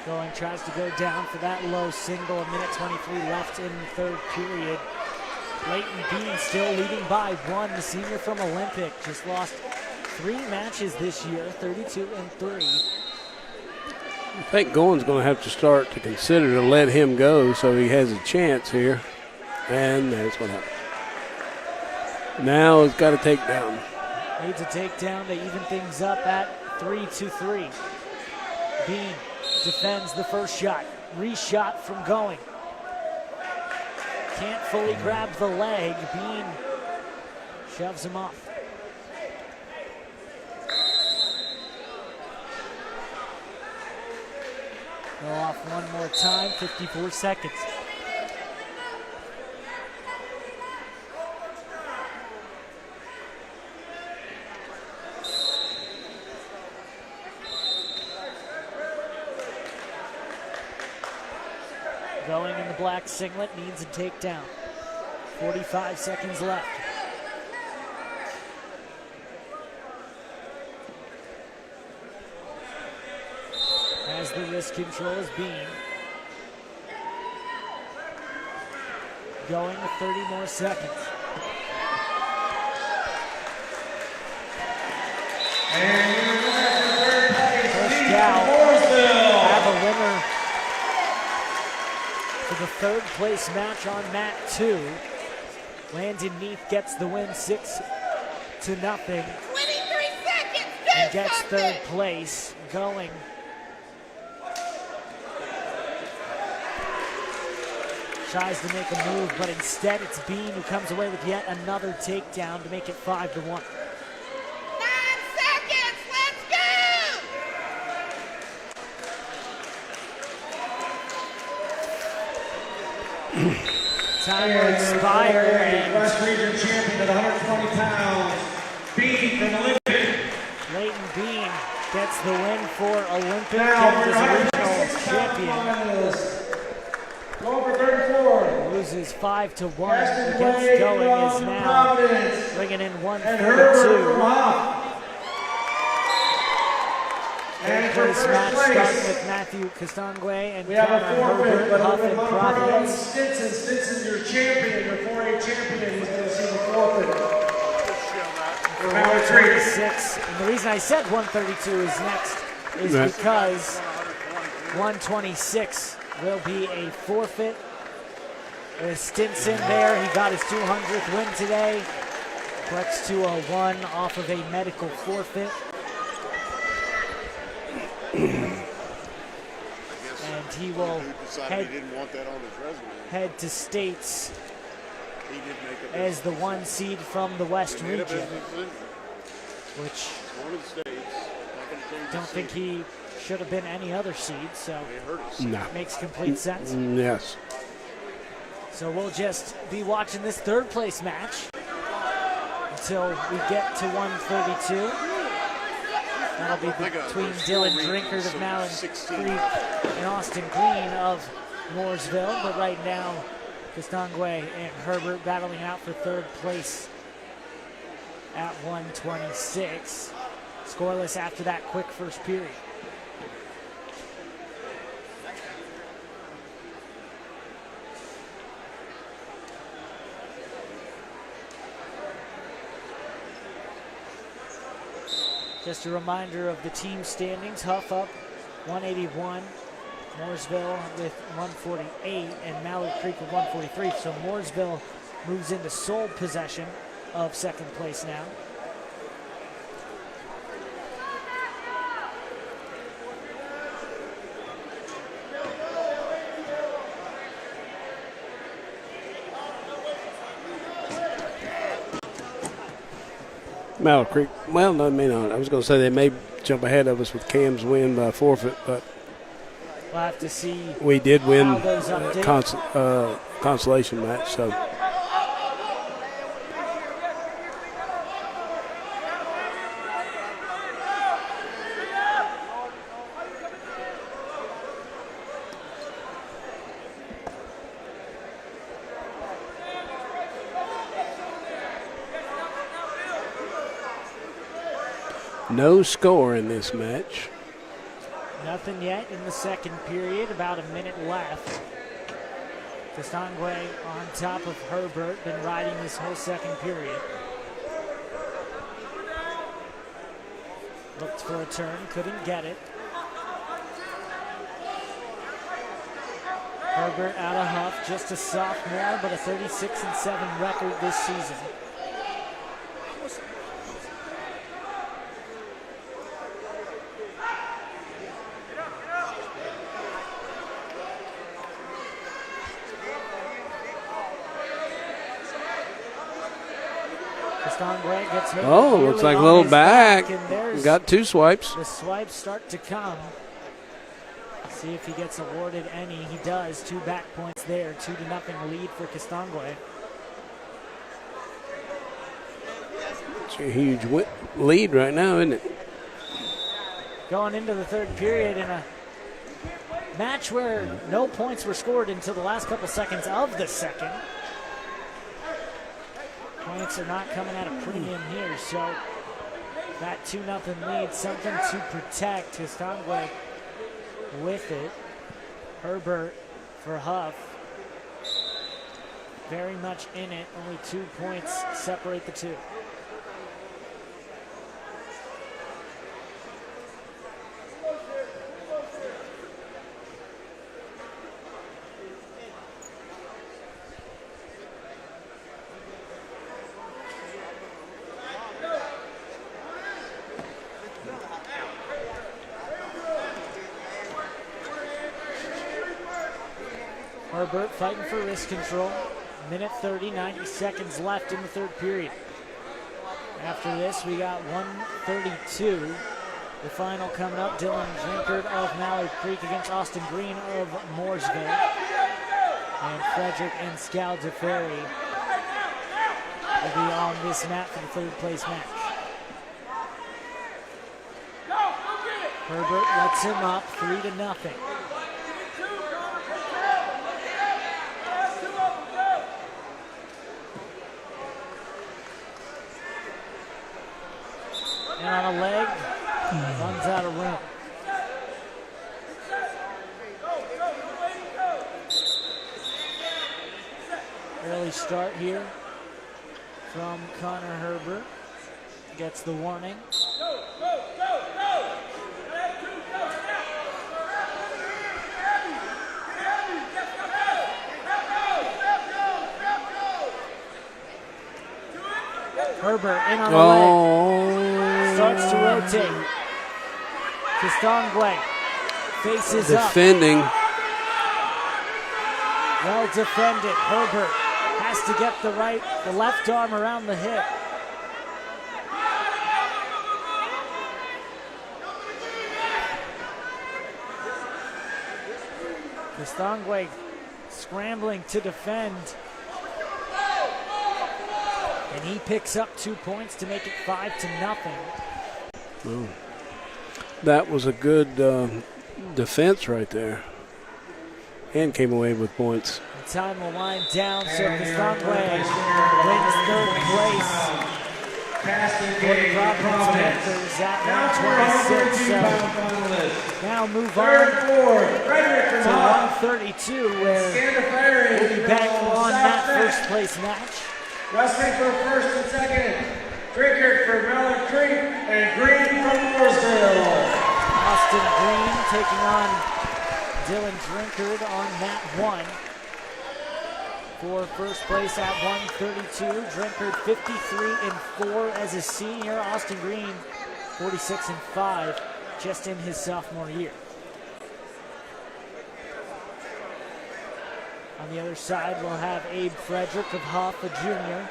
Going tries to go down for that low single. 1:23 left in the third period. Leighton Bean still leading by 1. The senior from Olympic just lost 3 matches this year, 32-3. I think Goins going to have to start to consider to let him go so he has a chance here. And that's what happened. Now he's got to take down. Needs a takedown to even things up at 3-3. Bean defends the first shot. Reshot from Going. Can't fully grab the leg. Bean shoves him off. Go off one more time, 54 seconds. Going in the black singlet, needs a takedown. 45 seconds left. Has the wrist control as Bean. Going with 30 more seconds. First down. Have a winner for the third place match on mat 2. Landon Neath gets the win 6-0. 23 seconds. And gets third place. Going tries to make a move, but instead it's Bean who comes away with yet another takedown to make it 5-1. 9 seconds. Let's go. Time will expire. And West Region champion at 120 pounds, Bean from Olympic. Leighton Bean gets the win for Olympic Now and for is regional champion. Going for 34. Loses 5-1. Caston Gets Blake going, is from now Providence. bringing in And Herbert from 132. Huff. Third And for place first match starting place, with Matthew Castangwe and we have a Connor forfeit, Herbert, but Huff with and Providence Providence. Stinson. Stinson's your champion, your 4A champion. He's going to see the forfeit. For Howard Creek. 136. And the reason I said 132 is next is Right. because 126 will be a forfeit. With Stinson there, he got his 200th win today. Collects 201 off of a medical forfeit. And he will Decided he didn't want that on his resume. head to states He did make a as the 1 seed from the West made a region, business decision. which One of the states. Not gonna change the don't think seed. he should have been any other seed, so It hurt us. No. makes complete sense. Yes. So we'll just be watching this third place match until we get to 132. That'll be between Dylan Drinkard of Mallon Creek and Austin Green of Mooresville. But right now, Castangwe and Herbert battling out for third place at 126. Scoreless after that quick first period. Just a reminder of the team standings. Huff up 181, Mooresville with 148, and Mallard Creek with 143. So Mooresville moves into sole possession of second place now. Mallow Creek. Well, no, I mean, I was going to say they may jump ahead of us with Cam's win by forfeit, but We'll have to see. we did win How those update. consolation match. So no score in this match. Nothing yet in the second period. About a minute left. Castangwe on top of Herbert. Been riding this whole second period. Looked for a turn. Couldn't get it. Herbert out of Huff. Just a sophomore, but a 36-7 record this season. Castangwe gets hit. Oh, looks nearly like a on little his back. and there's Got two swipes. the swipes start to come. See if he gets awarded any. He does. 2 back points there. 2-0 lead for Castangwe. It's a huge lead right now, isn't it? Going into the third period in a match where no points were scored until the last couple seconds of the second. Points are not coming at a premium here, so that 2-0 lead, something to protect. Castangwe with it. Herbert for Huff. Very much in it. Only 2 points separate the two. Herbert fighting for wrist control. Minute 30, 90 seconds left in the third period. After this, we got 1:32. The final coming up, Dylan Drinkard of Mallard Creek against Austin Green of Mooresville. And Frederick and Scaldaferri will be on this mat for the third place match. Herbert lets him up 3-0. And on a leg, runs out of room. Early start here from Connor Herbert. Gets the warning. Herbert in on the leg. Starts to rotate. Castangwe faces defending. up. Well defended. Herbert has to get the left arm around the hip. Castangwe scrambling to defend. And he picks up 2 points to make it 5-0. Oh. That was a good defense right there. And came away with points. The time will wind down, so Castangwe wins third place for the Providence Panthers at 126. So now move on to 132, where we'll be back on that first place match. Wrestling for first and second, Drinkard for Mallard Creek and Green from Mooresville. Austin Green taking on Dylan Drinkard on mat 1. For first place at 132, Drinkard 53-4 as a senior. Austin Green 46-5 just in his sophomore year. On the other side, we'll have Abe Frederick of Huff, a junior,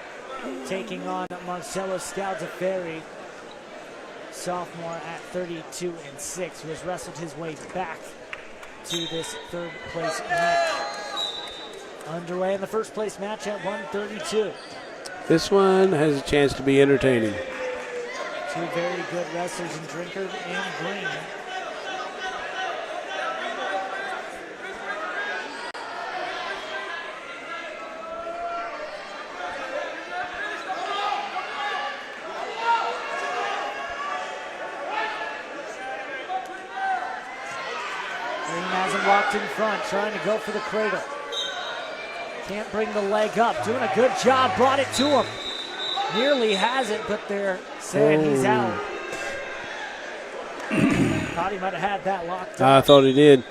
taking on Marcelo Scaldaferri, sophomore at 32-6, who has wrestled his way back to this third place match. Underway in the first place match at 132. This one has a chance to be entertaining. Two very good wrestlers in Drinkard and Green. Walked in front, trying to go for the cradle. Can't bring the leg up. Doing a good job, brought it to him. Nearly has it, but they're saying he's out. Thought he might have had that locked up. I thought he did.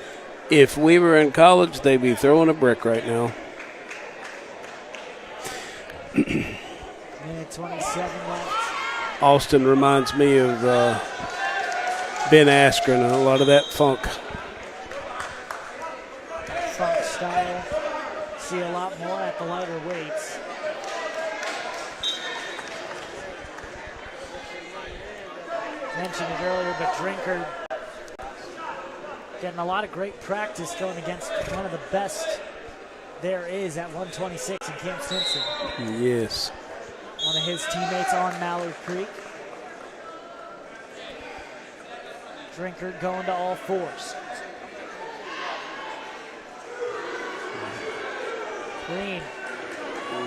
If we were in college, they'd be throwing a brick right now. Minute 27 left. Austin reminds me of Ben Askren, a lot of that funk. Funk style. See a lot more at the lighter weights. Mentioned it earlier, but Drinkard Getting a lot of great practice going against one of the best there is at 126 in Camp Simpson. Yes. One of his teammates on Mallard Creek. Drinkard going to all fours. Green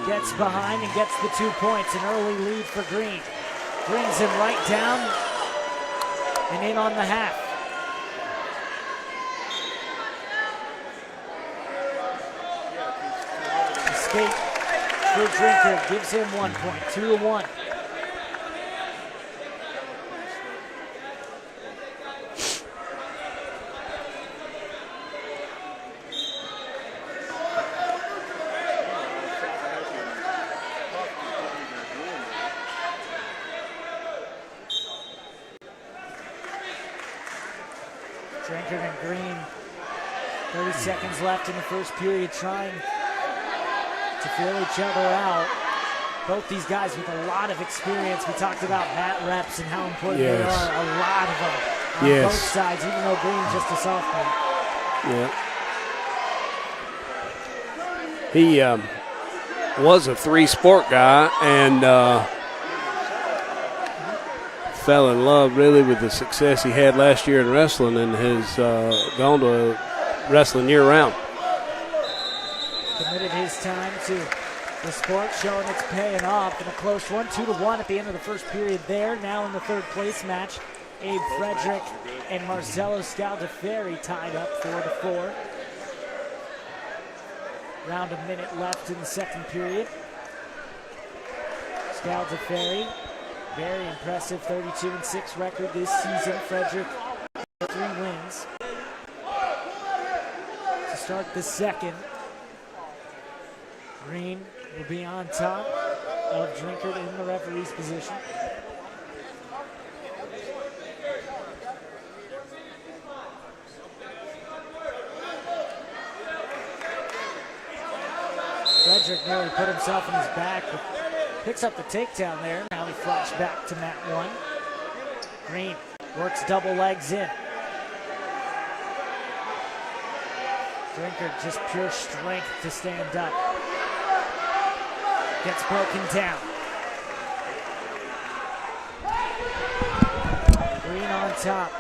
gets behind and gets the 2 points. An early lead for Green. Brings him right down and in on the half. Escape for Drinkard gives him 1 point, 2-1. Drinkard and Green, 30 seconds left in the first period, trying to feel each other out. Both these guys with a lot of experience. We talked about mat reps and how important they are. A lot of them on both sides, even though Green's just a sophomore. Yeah. He was a three-sport guy and fell in love really with the success he had last year in wrestling and has gone to wrestling year-round. Committed his time to the sport, showing it's paying off in a close one, 2-1 at the end of the first period there. Now in the third place match, Abe Frederick and Marcelo Scaldaferri tied up 4-4. Around a minute left in the second period. Scaldaferri, very impressive 32-6 record this season. Frederick, 3 wins. To start the second, Green will be on top of Drinkard in the referee's position. Frederick nearly put himself in his back, but picks up the takedown there. Now he flashed back to mat 1. Green works double legs in. Drinkard just pure strength to stand up. Gets broken down. Green on top.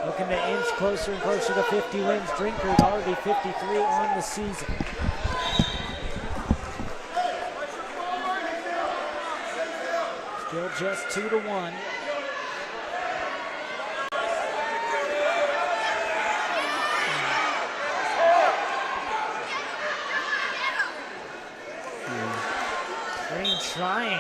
Looking to inch closer and closer to 50 wins. Drinkard already 53 on the season. Still just 2-1. Green trying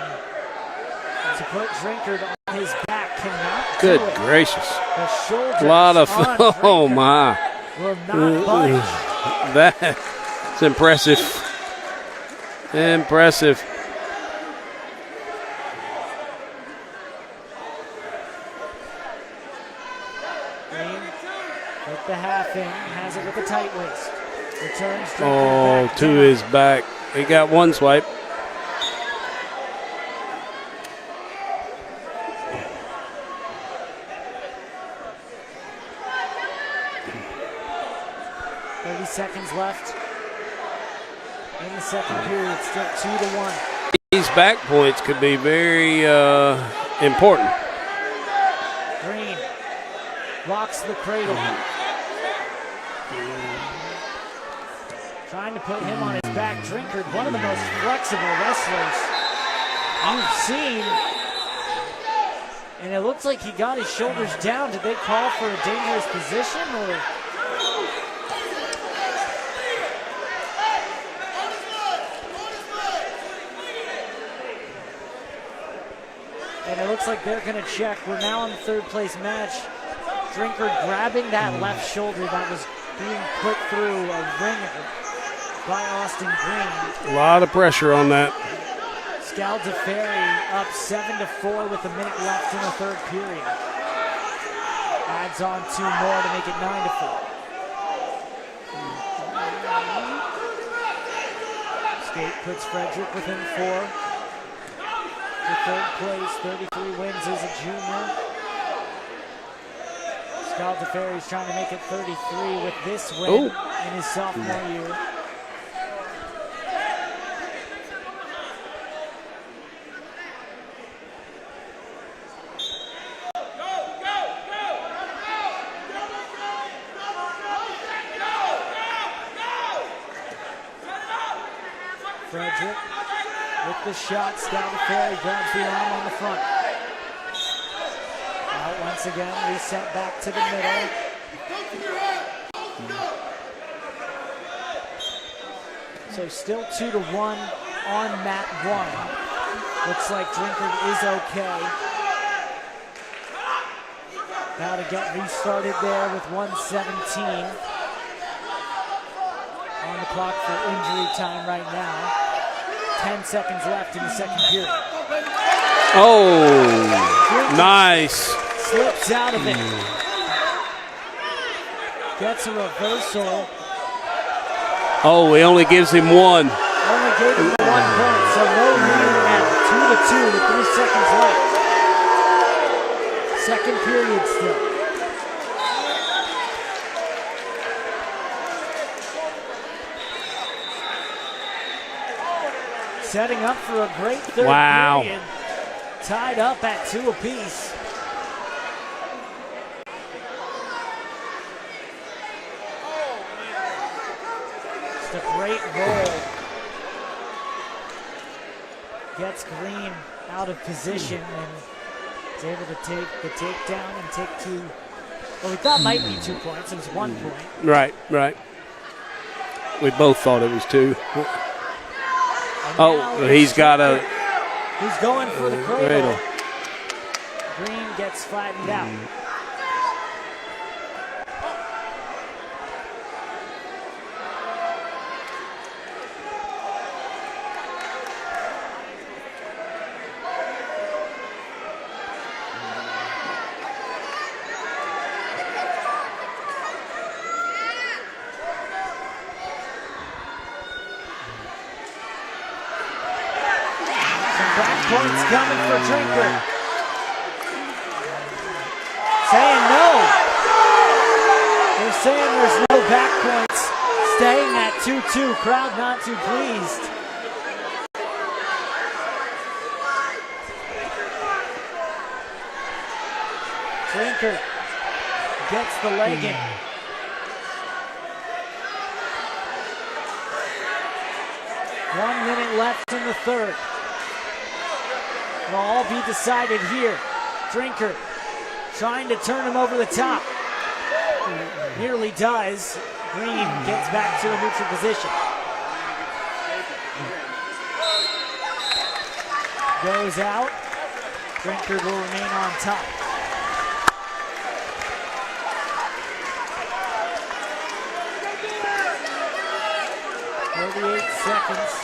to put Drinkard on his back. Cannot Good do it. gracious. The shoulders A lot of, on oh Drinkard my. will not budge. That's impressive. Impressive. Green with the half in, has it with a tight waist. Returns Drinkard Oh, back to down. his back. He got one swipe. Seconds left in the second period, still 2-1. These back points could be very important. Green locks the cradle. Trying to put him on his back. Drinkard, one of the most flexible wrestlers you've seen. And it looks like he got his shoulders down. Did they call for a dangerous position or? And it looks like they're going to check. We're now in the third place match. Drinkard grabbing that left shoulder that was being put through a ringer by Austin Green. A lot of pressure on that. Scaldaferri up 7-4 with a minute left in the third period. Adds on 2 more to make it 9-4. State puts Frederick within 4. For third place, 33 wins as a junior. Charles DeFerry's trying to make it 33 with this win in his sophomore year. Frederick with the shots down the Ferry, grabs the arm on the front. Out once again, reset back to the middle. So still 2-1 on mat 1. Looks like Drinkard is okay. Now to get restarted there with 1:17 on the clock for injury time right now. 10 seconds left in the second period. Oh, nice. Slips out of it. Gets a reversal. Oh, he only gives him one. Only gave him the 1 point, so no lead at 2-2 with 3 seconds left. Second period still. Setting up for a great third period. Tied up at 2 apiece. Just a great roll. Gets Green out of position and is able to take the takedown and take 2. Well, we thought might be 2 points. It was 1 point. Right. We both thought it was 2. Oh, he's got a... He's going for the cradle. Green gets flattened out. Points coming for Drinkard. Saying no. They're saying there's no back points. Staying at 2-2. Crowd not too pleased. Drinkard gets the leg in. One minute left in the third. It'll all be decided here. Drinkard trying to turn him over the top. Nearly does. Green gets back to a neutral position. Goes out. Drinkard will remain on top. Seconds.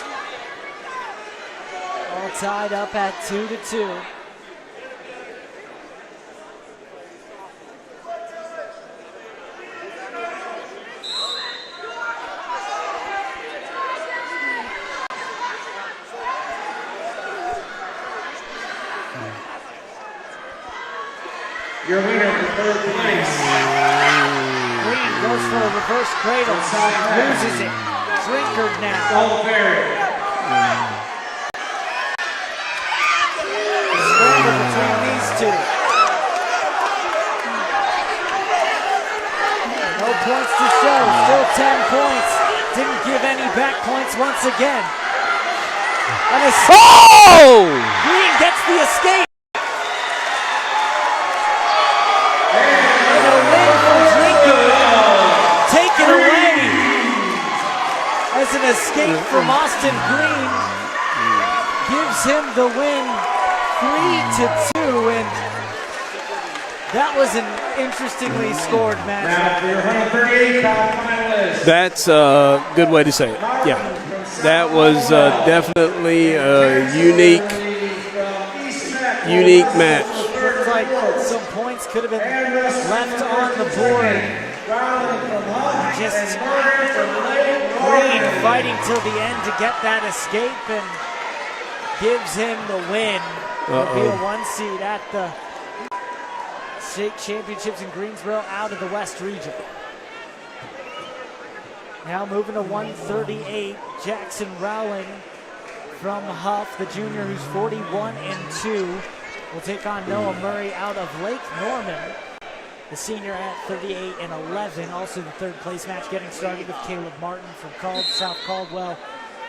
All tied up at 2-2. Your winner for third place. Green goes for a reverse cradle. Loses it. Drinkard now. Scramble between these two. No points to show. Still 10 points. Didn't give any back points once again. Green gets the escape. And a win for Drinkard. Taken away. As an escape from Austin Green, gives him the win 3-2, and that was an interestingly scored match. That's a good way to say it. Yeah, that was definitely a unique match. Looked like some points could have been left on the board. Just Green fighting till the end to get that escape and gives him the win. It'll be a 1 seed at the state championships in Greensboro out of the West region. Now moving to 138, Jackson Rowling from Huff, the junior who's 41-2, will take on Noah Murray out of Lake Norman, the senior at 38-11. Also the third place match getting started with Caleb Martin from South Caldwell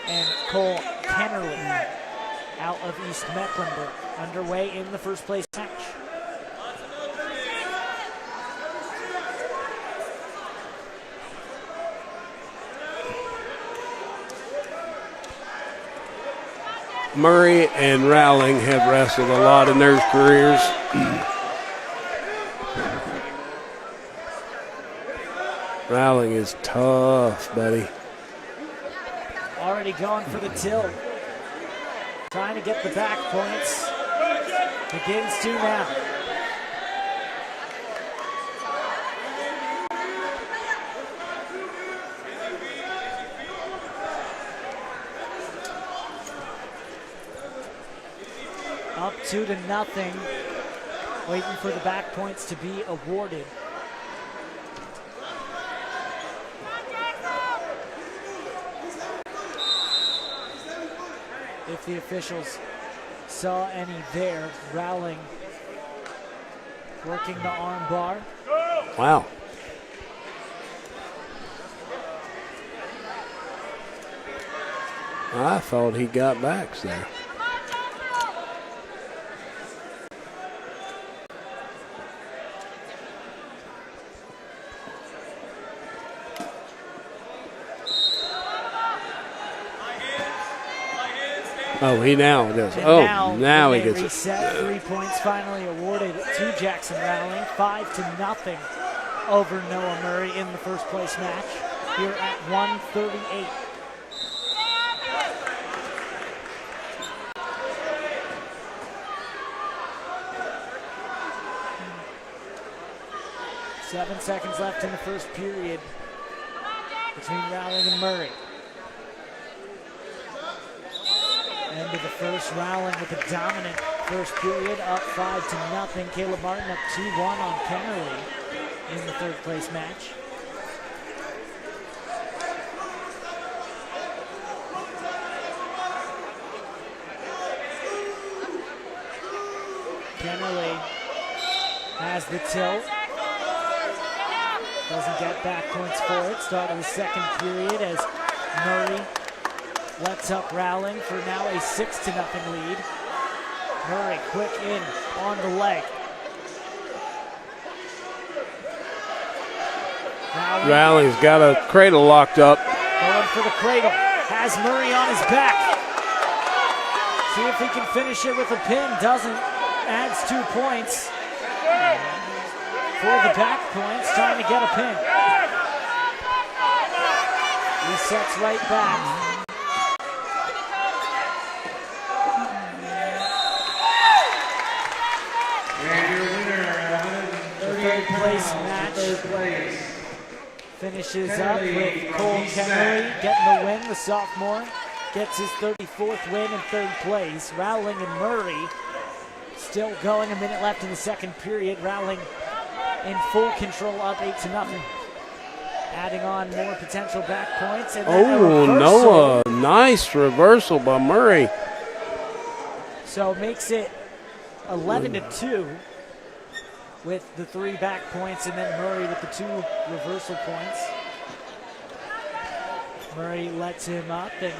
and Cole Kennerly out of East Mecklenburg. Underway in the first place match. Murray and Rowling have wrestled a lot in their careers. Rowling is tough, buddy. Already going for the tilt. Trying to get the back points. Begins to now. Up 2-0. Waiting for the back points to be awarded. If the officials saw any there, Rowling working the arm bar. Wow. I thought he got backs there. Oh, he now does. And now he gets reset. it. 3 points finally awarded to Jackson Rowling. 5-0 over Noah Murray in the first place match here at 138. Seven seconds left in the first period between Rowling and Murray. End of the first, Rowling with a dominant first period, up 5-0. Caleb Martin up 2-1 on Kennerly in the third place match. Kennerly has the tilt. Doesn't get back points for it. Start of the second period as Murray lets up Rowling for now a 6-0 lead. Murray quick in on the leg. Rowling's got a cradle locked up. Going for the cradle. Has Murray on his back. See if he can finish it with a pin. Doesn't. Adds 2 points. For the back points, trying to get a pin. Resets right back. Third place match finishes up with Cole Kennerly getting the win. The sophomore gets his 34th win in third place. Rowling and Murray still going. A minute left in the second period. Rowling in full control, up 8-0. Adding on more potential back points. And Noah, nice reversal by Murray. So makes it 11-2. With the 3 back points, and then Murray with the 2 reversal points. Murray lets him up, and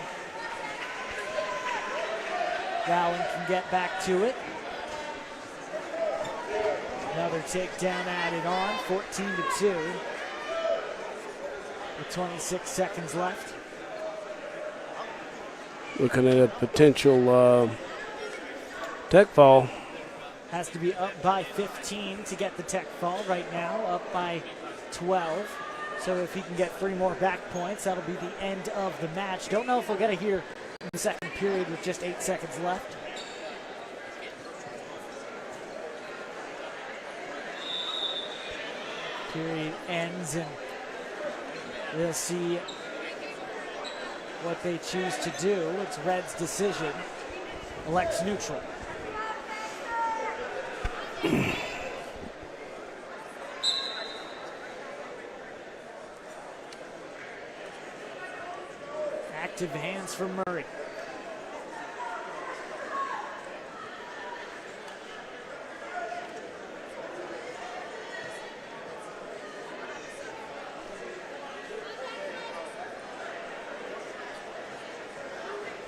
Rowling can get back to it. Another takedown added on, 14-2. With 26 seconds left. Looking at a potential tech fall. Has to be up by 15 to get the tech fall. Right now, up by 12. So if he can get 3 more back points, that'll be the end of the match. Don't know if we'll get it here in the second period with just 8 seconds left. Period ends, and we'll see what they choose to do. It's Red's decision. Elects neutral. active hands for Murray.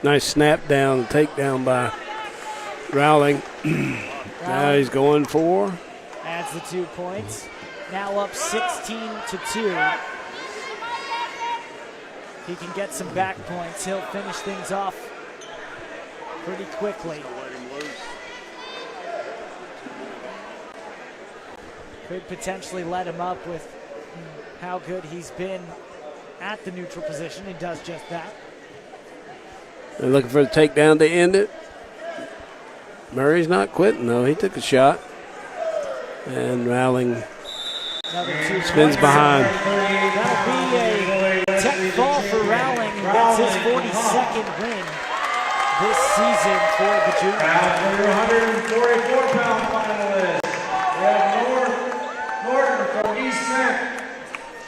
Nice snap down, takedown by Rowling. Now he's going for. Adds the 2 points. Now up 16-2. He can get some back points. He'll finish things off pretty quickly. Could potentially let him up with how good he's been at the neutral position. He does just that. They're looking for the takedown to end it. Murray's not quitting, though. He took a shot. And Rowling spins behind. That'll be a tech fall for Rowling, and that's his 42nd win this season for the juniors. After 144-pound finalists, we have Norton from East Neck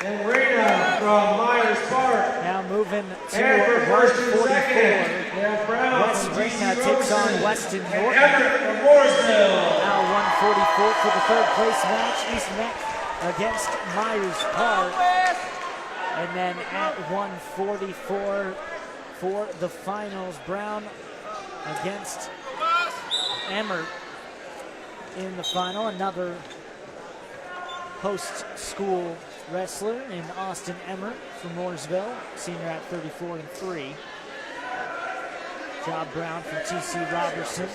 and Rena from Myers Park. Now moving to And for first and 144. second, we have Brown West from Rena TC takes on Robertson Weston and Norton. Everett from Mooresville. Now 144 for the third place match. East Neck against Myers Park. And then at 144 for the finals, Brown against Emmert in the final. Another host school wrestler in Austin Emmert from Mooresville, senior at 34-3. Job Brown from TC Robertson.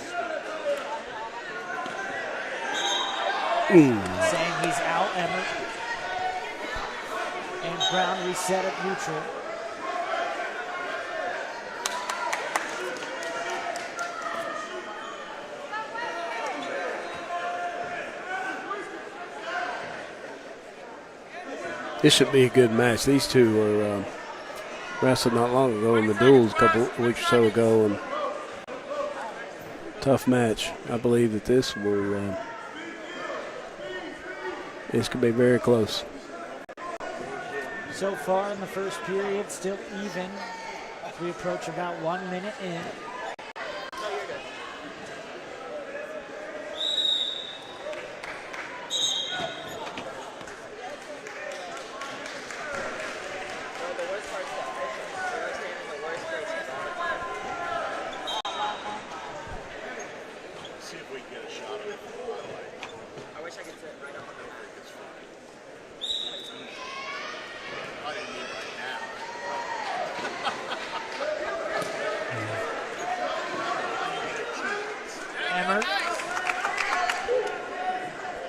Saying he's out, Emmert. And Brown reset at neutral. This should be a good match. These two were wrestled not long ago in the duels a couple weeks or so ago, and tough match. I believe that this will this could be very close. So far in the first period, still even as we approach about 1 minute in.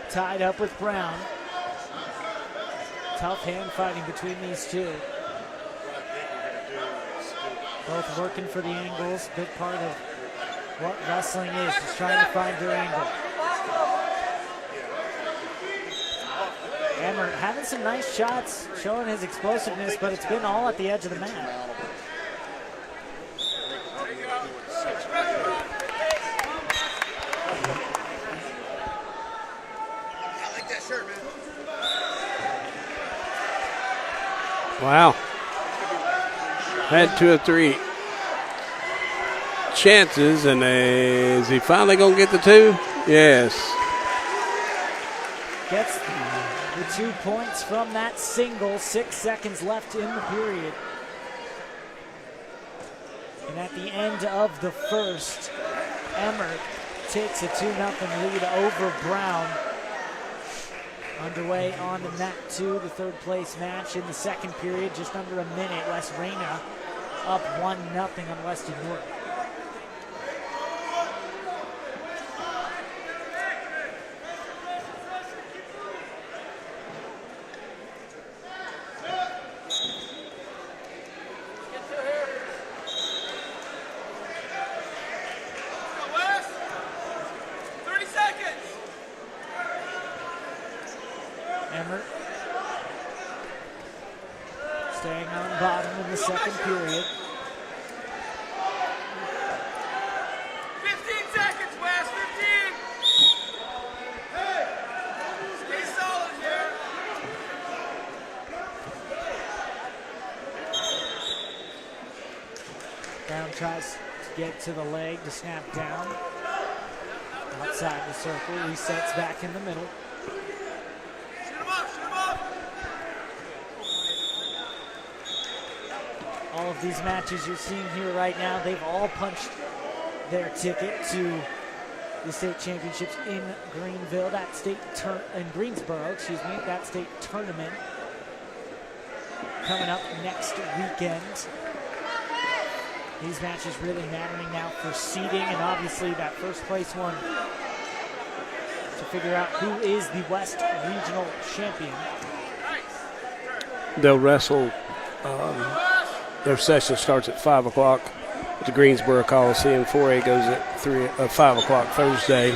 Tied up with Brown. Tough hand fighting between these two. Both working for the angles. Big part of what wrestling is trying to find your angle. Emmert having some nice shots, showing his explosiveness, but it's been all at the edge of the mat. Wow. Had 2 or 3 chances, and is he finally going to get the 2? Yes. Gets the 2 points from that single. 6 seconds left in the period. And at the end of the first, Emmert takes a 2-0 lead over Brown. Underway on the mat 2, the third place match in the second period, just under a minute. West Rena up 1-0 on Weston Norton. Emmert staying on bottom in the second period. 15 seconds, Wes, 15. Stay solid here. Brown tries to get to the leg to snap down. Outside the circle, resets back in the middle. Shoot him up! All of these matches you're seeing here right now, they've all punched their ticket to the state championships in Greenville, in Greensboro, excuse me, that state tournament coming up next weekend. These matches really mattering now for seeding, and obviously that first place one to figure out who is the West Regional champion. They'll wrestle. Their session starts at 5 o'clock at the Greensboro Coliseum. 4A goes at 5 o'clock Thursday.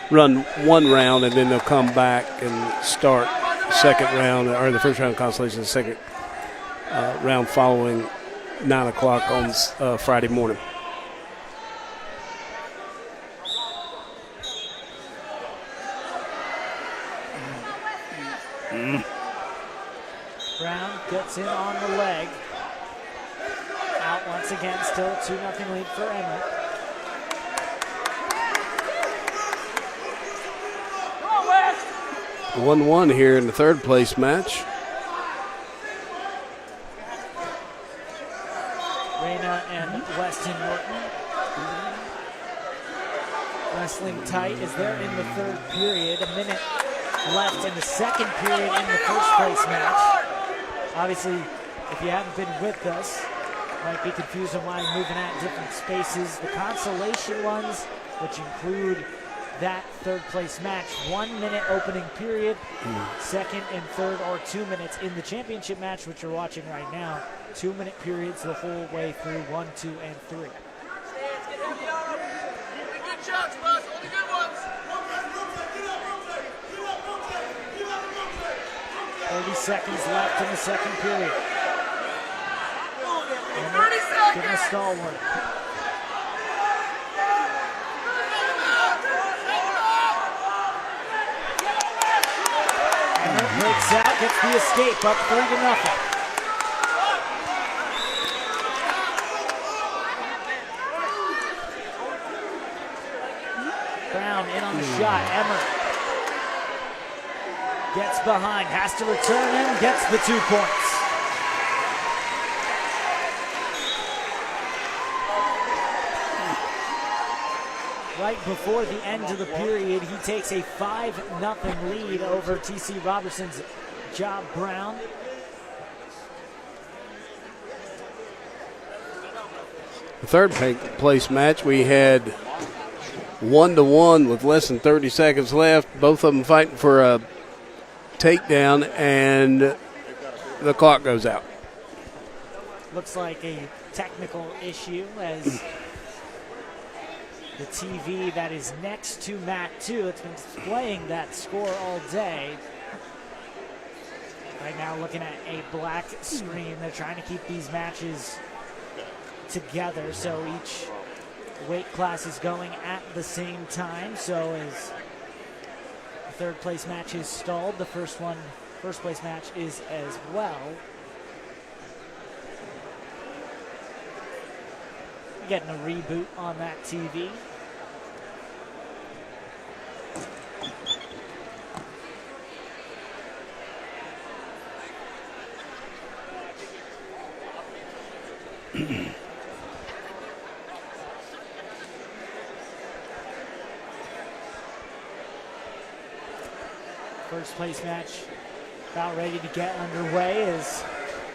Run one round, and then they'll come back and start the second round, or the first round of Consolation, the second round following 9 o'clock on Friday morning. Brown gets in on the leg. Out once again, still 2-0 lead for Emmett. Come on, West! 1-1 here in the third place match. Reyna and Weston Norton wrestling tight as they're in the third period. A minute left in the second period in the first place match. Obviously, if you haven't been with us, might be confused on why I'm moving at different spaces. The consolation ones, which include that third place match, 1 minute opening period. Second and third are 2 minutes. In the championship match, which you're watching right now, 2 minute periods the whole way through 1, 2, and 3. Good shots, West. Only good ones. 30 seconds left in the second period. 30 seconds. Giving a stall work. Breaks out, gets the escape, up 3-0. Brown in on the shot. Emmer gets behind, has to return in, gets the 2 points. Right before the end of the period, he takes a 5-0 lead over T.C. Robertson's Job Brown. The third place match, we had 1-1 with less than 30 seconds left. Both of them fighting for a takedown, and the clock goes out. Looks like a technical issue as the TV that is next to Mat 2, it's been displaying that score all day. Right now looking at a black screen. They're trying to keep these matches together, so each weight class is going at the same time. So as the third place match is stalled, the first place match is as well. Getting a reboot on that TV. First place match about ready to get underway as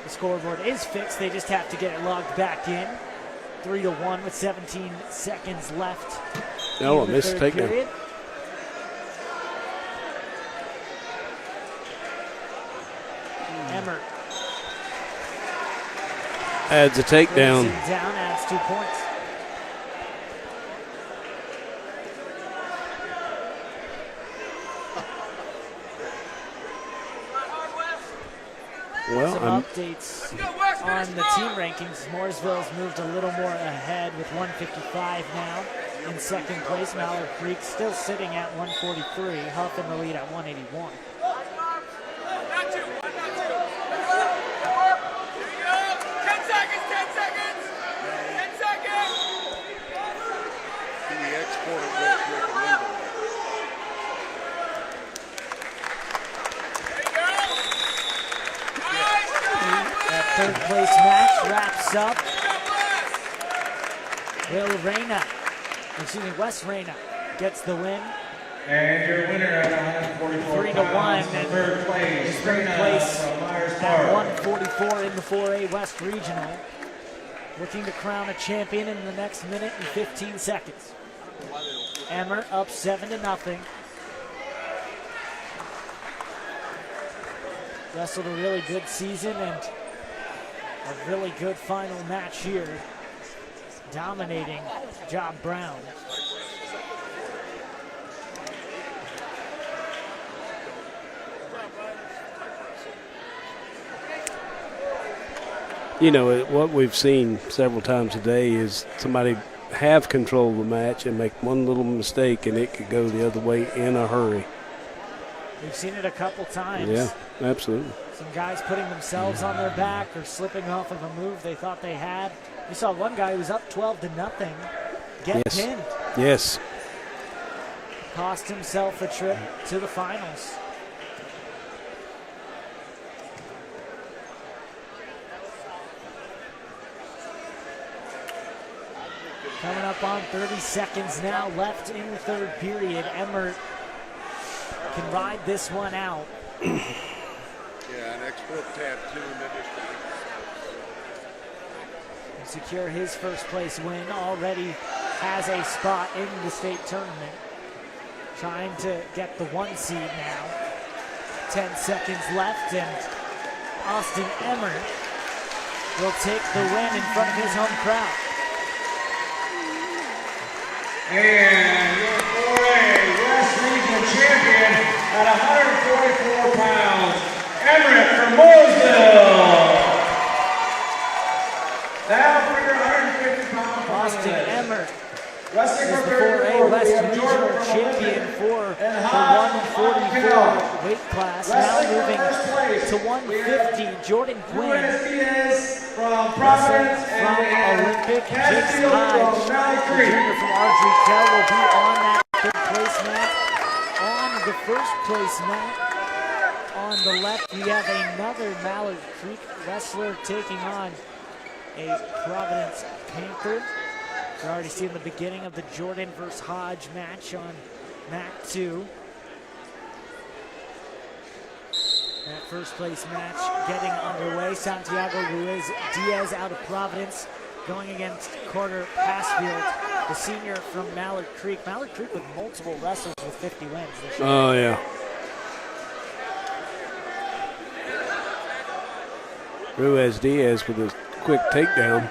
the scoreboard is fixed. They just have to get it logged back in. 3-1 with 17 seconds left. No, a missed takedown. Emmer Adds a takedown. down, adds 2 points. Well, Some updates on the team rankings. Mooresville's moved a little more ahead with 155 now. In second place, Mallard Creek still sitting at 143. Huff in the lead at 181. Not two. Here we go. 10 seconds. 10 seconds. 10 seconds. Third place match wraps up. West Reyna gets the win. And your winner at 144 3-1, pounds, and third place, third Reyna place from Myers at Park. 144 in the 4A West Regional. Looking to crown a champion in the next minute and 15 seconds. Emmer up 7-0. Wrestled a really good season and a really good final match here, dominating Job Brown. You know, what we've seen several times today is somebody have control of the match and make one little mistake and it could go the other way in a hurry. We've seen it a couple times. Yeah, absolutely. Some guys putting themselves on their back or slipping off of a move they thought they had. We saw one guy who was up 12-0 get pinned. Yes. Cost himself a trip to the finals. Coming up on 30 seconds now left in the third period. Emmer can ride this one out. Yeah, next book tab 2 in the district. And secure his first place win. Already has a spot in the state tournament. Trying to get the 1 seed now. 10 seconds left, and Austin Emmer will take the win in front of his home crowd. And your 4A West Regional champion at 144 pounds, Emmerich from Mooresville. Now for your 150-pound Austin Emmer Wrestling is for the third 4A floor, West we have Regional Jordan from champion Lincoln. for And the Hodge 144 weight class. Now Wrestling for moving first place, to 150, Jordan Quinn. Diaz from Wrestling Providence from and Olympic, Jake Castillo Hyde, from Valley the Creek. junior from Audrey Kell, will be on that third place mat. On the first place mat, on the left, we have another Mallard Creek wrestler taking on a Providence Panther. We're already seeing the beginning of the Jordan versus Hodge match on mat 2. That first place match getting underway. Santiago Ruiz Diaz out of Providence going against Carter Passfield, the senior from Mallard Creek. Mallard Creek with multiple wrestlers with 50 wins this year. Oh, yeah. Ruiz Diaz with a quick takedown.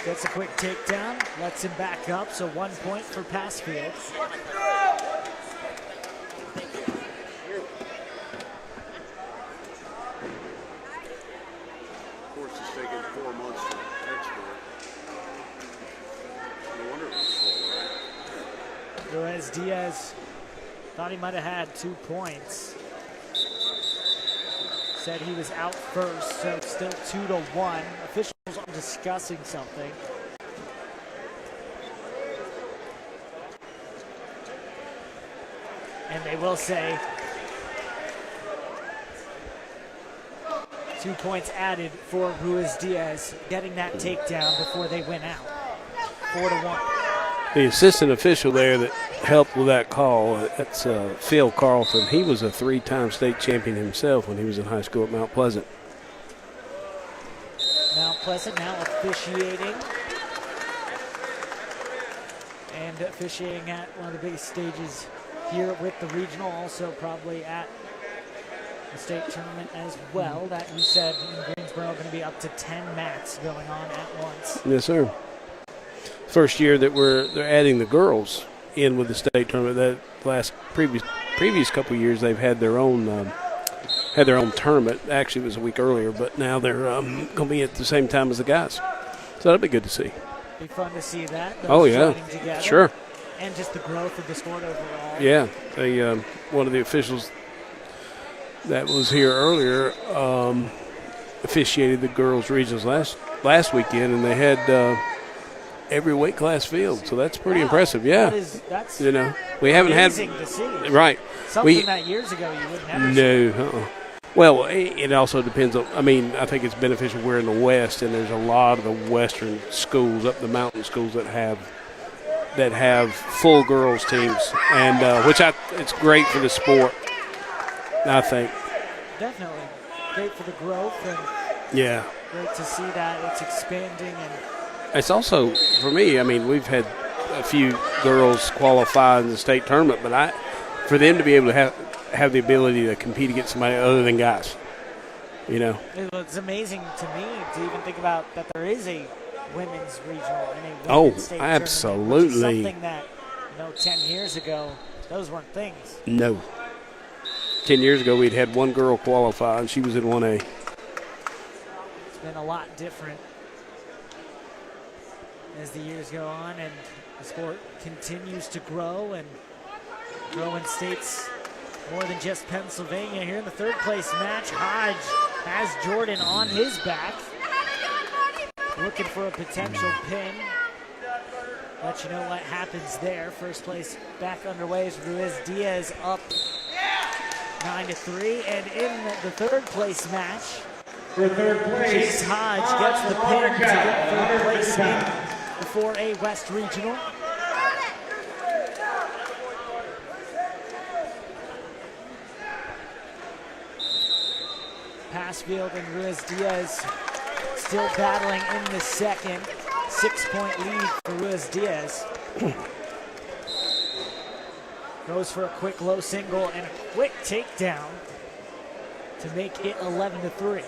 Gets a quick takedown, lets him back up, so 1 point for Passfield. Of course, it's taken 4 months to export. No wonder it was full, right? Ruiz Diaz thought he might have had 2 points. Said he was out first, so it's still 2-1. Officials are discussing something. And they will say 2 points added for Ruiz Diaz getting that takedown before they went out. 4-1. The assistant official there that helped with that call, that's Phil Carlton. He was a 3-time state champion himself when he was in high school at Mount Pleasant. Mount Pleasant now officiating. And officiating at one of the biggest stages here with the regional, also probably at the state tournament as well. That you said in Greensboro going to be up to 10 mats going on at once. Yes, sir. First year that they're adding the girls in with the state tournament. That previous couple of years they've had their own tournament. Actually, it was a week earlier, but now they're going to be at the same time as the guys. So that'll be good to see. Be fun to see that. Oh yeah, together. Sure. And just the growth of the sport overall. Yeah, they one of the officials that was here earlier officiated the girls' regionals last weekend, and they had every weight class field. So that's pretty impressive. Yeah, that's we haven't had to see. right. Something that years ago you would never see. No, Well, it also depends on. I mean, I think it's beneficial. We're in the West, and there's a lot of the Western schools, up the mountain schools, that have full girls teams, and it's great for the sport. I think. Definitely great for the growth, and Yeah. great to see that it's expanding. And It's also, for me, I mean, we've had a few girls qualify in the state tournament, but for them to be able to have the ability to compete against somebody other than guys, you know. it's amazing to me to even think about that there is a women's regional and a women's state tournament, absolutely. which is something that 10 years ago those weren't things. No. 10 years ago, we'd had one girl qualify, and she was in 1A. It's been a lot different as the years go on, and the sport continues to grow and grow in states more than just Pennsylvania. Here in the third place match, Hodge has Jordan on his back, looking for a potential pin. Let you know what happens there. First place back underway as Ruiz Diaz up 9-3, and in the third place match, Chase Hodge gets the pin to get third place in the 4A West Regional. Passfield and Ruiz Diaz still battling in the second. 6-point lead for Ruiz Diaz. Goes for a quick low single and a quick takedown to make it 11-3.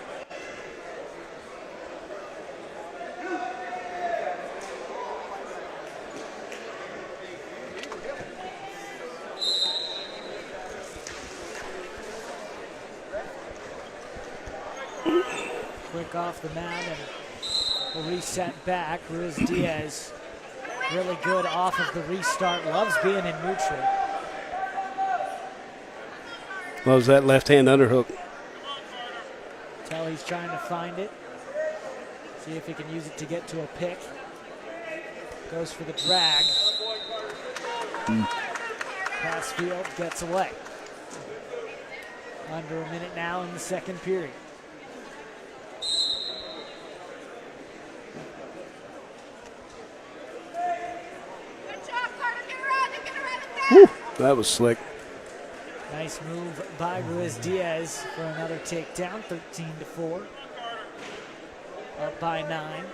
Quick off the mat and we'll reset back. Ruiz Diaz really good off of the restart. Loves being in neutral. Loves that left-hand underhook. Tell he's trying to find it. See if he can use it to get to a pick. Goes for the drag. Passfield gets away. Under a minute now in the second period. Whew, that was slick. Nice move by Ruiz Diaz for another takedown, 13-4. Up by 9.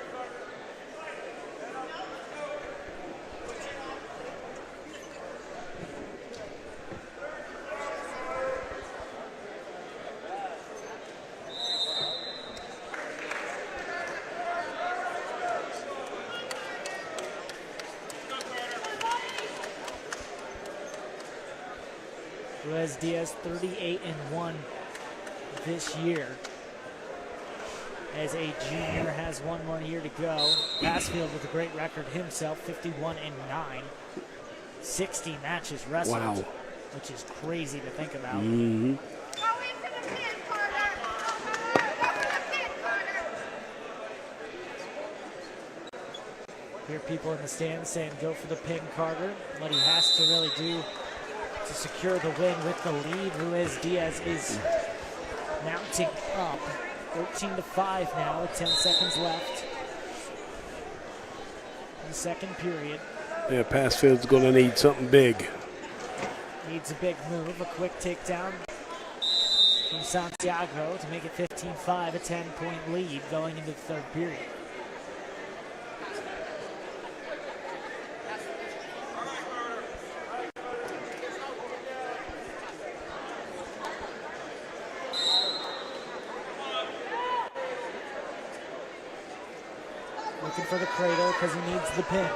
Ruiz Diaz 38-1 this year. As a junior, has one more year to go. Passfield with a great record himself, 51-9. 60 matches wrestled, Wow. which is crazy to think about. Mm-hmm. Hear people in the stands saying, go for the pin, Carter. What he has to really do to secure the win with the lead. Ruiz Diaz is mounting up. 13-5 now with 10 seconds left in the second period. Yeah, Passfield's going to need something big. Needs a big move, a quick takedown from Santiago to make it 15-5, a 10-point lead going into the third period. Looking for the cradle because he needs the pin.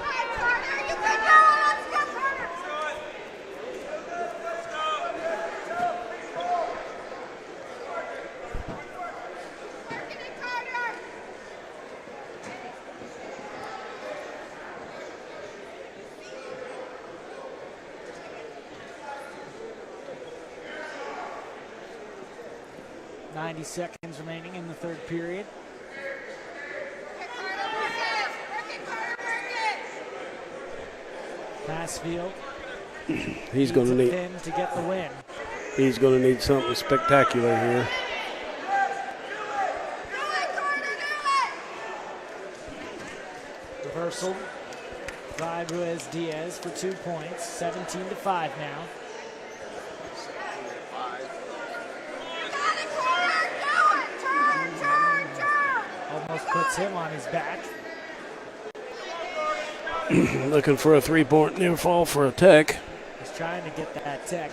.90 seconds remaining in the third period. Passfield. He's going to need pin to get the win. He's going to need something spectacular here. Reversal by Ruiz Diaz for 2 points. 17-5 now. Almost puts him on his back. Looking for a three-point near fall for a Tech. He's trying to get that Tech.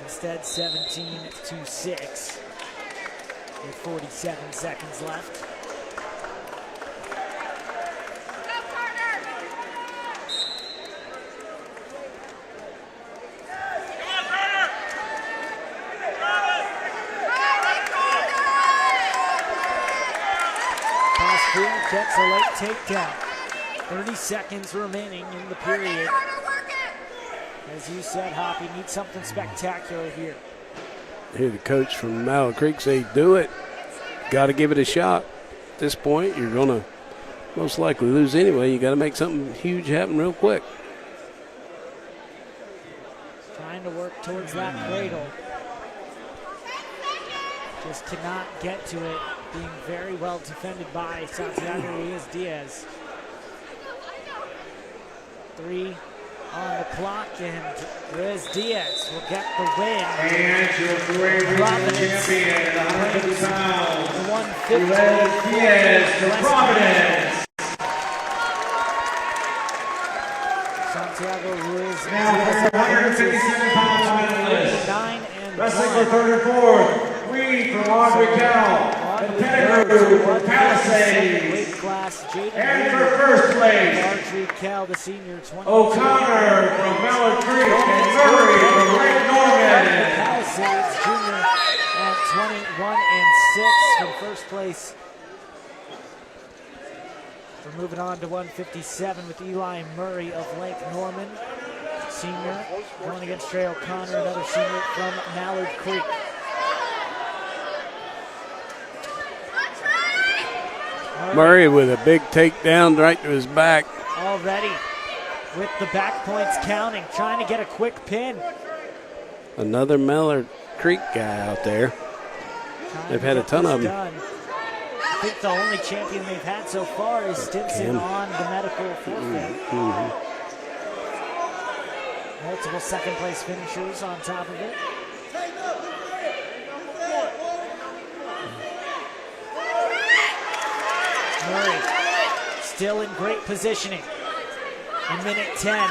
Instead, 17-6 with 47 seconds left. Gets a late takedown. 30 seconds remaining in the period. As you said, Hoppy, need something spectacular here. Hear the coach from Mallard Creek say, do it. Got to give it a shot. At this point, you're going to most likely lose anyway. You got to make something huge happen real quick. Trying to work towards that cradle. Just cannot get to it. Being very well defended by Santiago Ruiz Diaz. 3 on the clock, and Ruiz Diaz will get the win. And your three-regional champion, 150 pounds, 150. Ruiz Diaz to Providence. Santiago Ruiz Now for your 157-pound finalist, 9 and wrestling for third and fourth, Reed from Audrey Cal, and Pettigrew from Palisades. Weight class, Jaden And Reed, for first place, Audrey Cal, the senior, 22. O'Connor from Mallard Creek and Murray from Lake Norman. Palisades Jr. at 21 and 6 from first place. We're moving on to 157 with Eli Murray of Lake Norman, senior, going against Trey O'Connor, another senior from Mallard Creek. Murray with a big takedown right to his back. Already with the back points counting, trying to get a quick pin. Another Mallard Creek guy out there. They've had a ton of them. I think the only champion they've had so far is Stinson on the medical forfeit. Multiple second place finishers on top of it. Murray still in great positioning. In minute 10.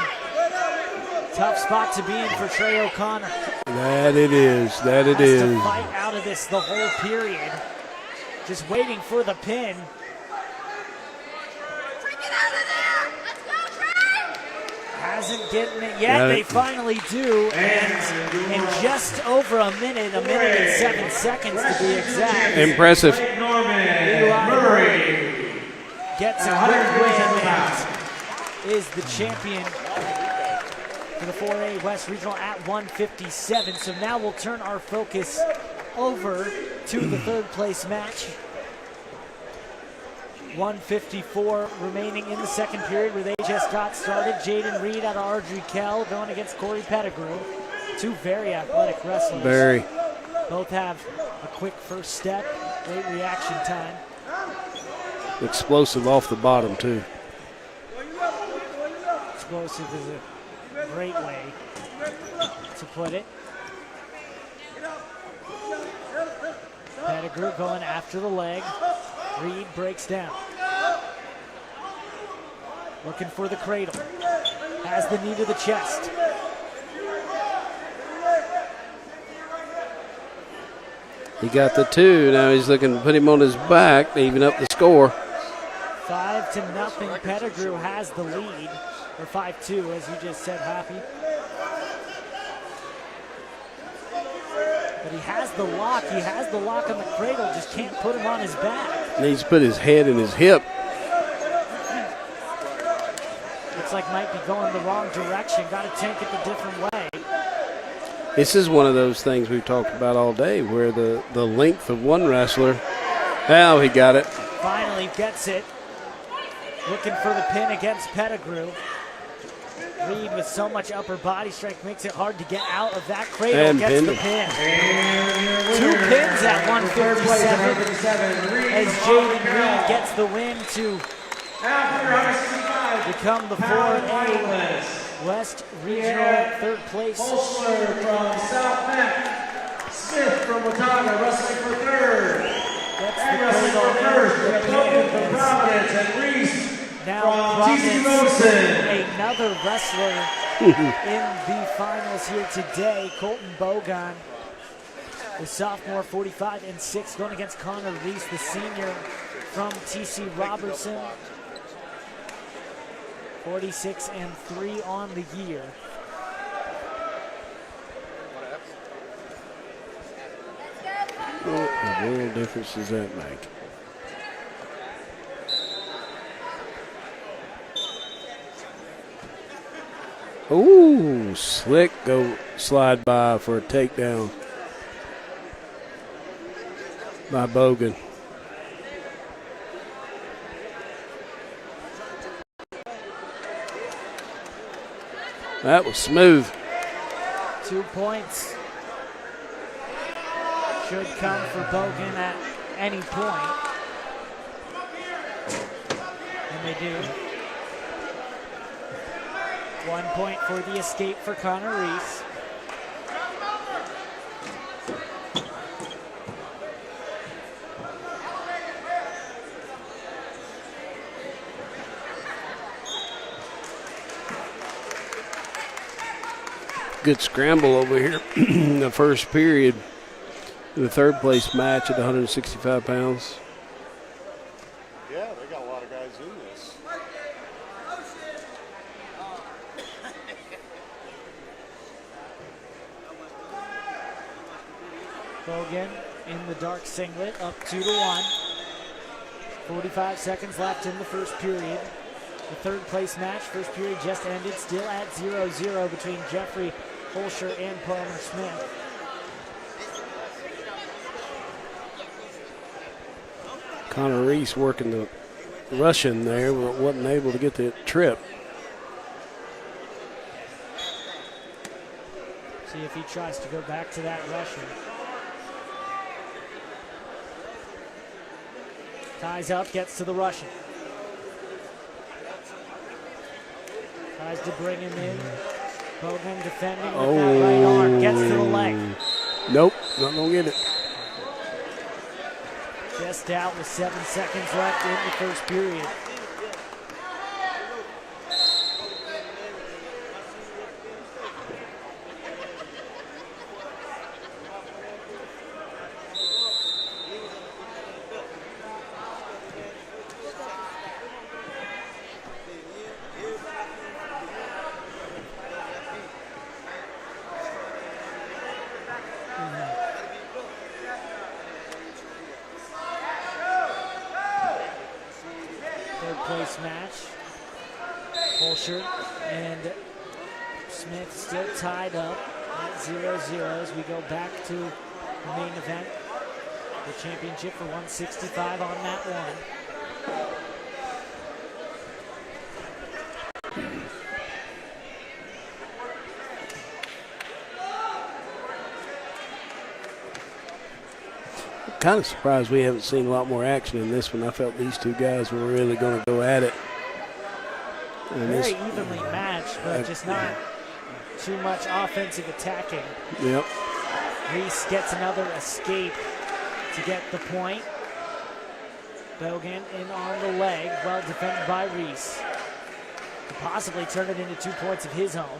Tough spot to be in for Trey O'Connor. That it is. That it Has is. to fight out of this the whole period. Just waiting for the pin. Hasn't getting it yet. They finally do. And in just over a minute and 7 seconds to be exact. Impressive. Murray Gets a quick win and is the champion for the 4A West Regional at 157. So now we'll turn our focus over to the third place match. 154 remaining in the second period where they just got started. Jaden Reed out of Ardrey Kell going against Corey Pettigrew. Two very athletic wrestlers. Very. Both have a quick first step, great reaction time. Explosive off the bottom, too. Explosive is a great way to put it. Pettigrew going after the leg. Reed breaks down. Looking for the cradle. Has the knee to the chest. He got the 2. Now he's looking to put him on his back to even up the score. 5-0. Pettigrew has the lead. Or 5-2, as you just said, Happy. But he has the lock. He has the lock on the cradle. Just can't put him on his back. Needs to put his head in his hip. Looks like might be going the wrong direction. Got to take it the different way. This is one of those things we've talked about all day where the length of one wrestler. Now he got it. Finally gets it. Looking for the pin against Pettigrew. Reed with so much upper body strength makes it hard to get out of that cradle. And gets pinned the him. pin. 2 pins at 157 as Jaden Reed gets the win to Now for 165. Become the 4A West Regional third place. Holsler from South Mac. Smith from Watauga wrestling for third. That's And the wrestling for first. We have Logan from Providence and Reese now from TC Wilson. another wrestler in the finals here today. Colton Bogan, the sophomore, 45-6, going against Connor Reese, the senior from TC Robertson, 46-3 on the year. What the world difference does that make? Ooh, slick go slide by for a takedown by Bogan. That was smooth. 2 points should come for Bogan at any point. And they do. 1 point for the escape for Connor Reese. Good scramble over here in the first period. The third place match at 165 pounds. Yeah, they got a lot of guys in this. Bogan in the dark singlet, up 2-1. 45 seconds left in the first period. The third place match, first period just ended, still at 0-0 between Jeffrey Holscher and Palmer Smith. Connor Reese working the Russian there, but wasn't able to get the trip. See if he tries to go back to that Russian. Ties up, gets to the Russian. Tries to bring him in. Bogan defending with that right arm. Gets to the leg. Nope, not gonna get it. Just out with 7 seconds left in the first period. Place match. Holscher and Smith still tied up at 0-0 as we go back to the main event. The championship for 165 on mat one. Kind of surprised we haven't seen a lot more action in this one. I felt these two guys were really going to go at it. And very evenly matched, but just not too much offensive attacking. Yep. Reese gets another escape to get the point. Bogan in on the leg, well defended by Reese. Could possibly turn it into 2 points of his own.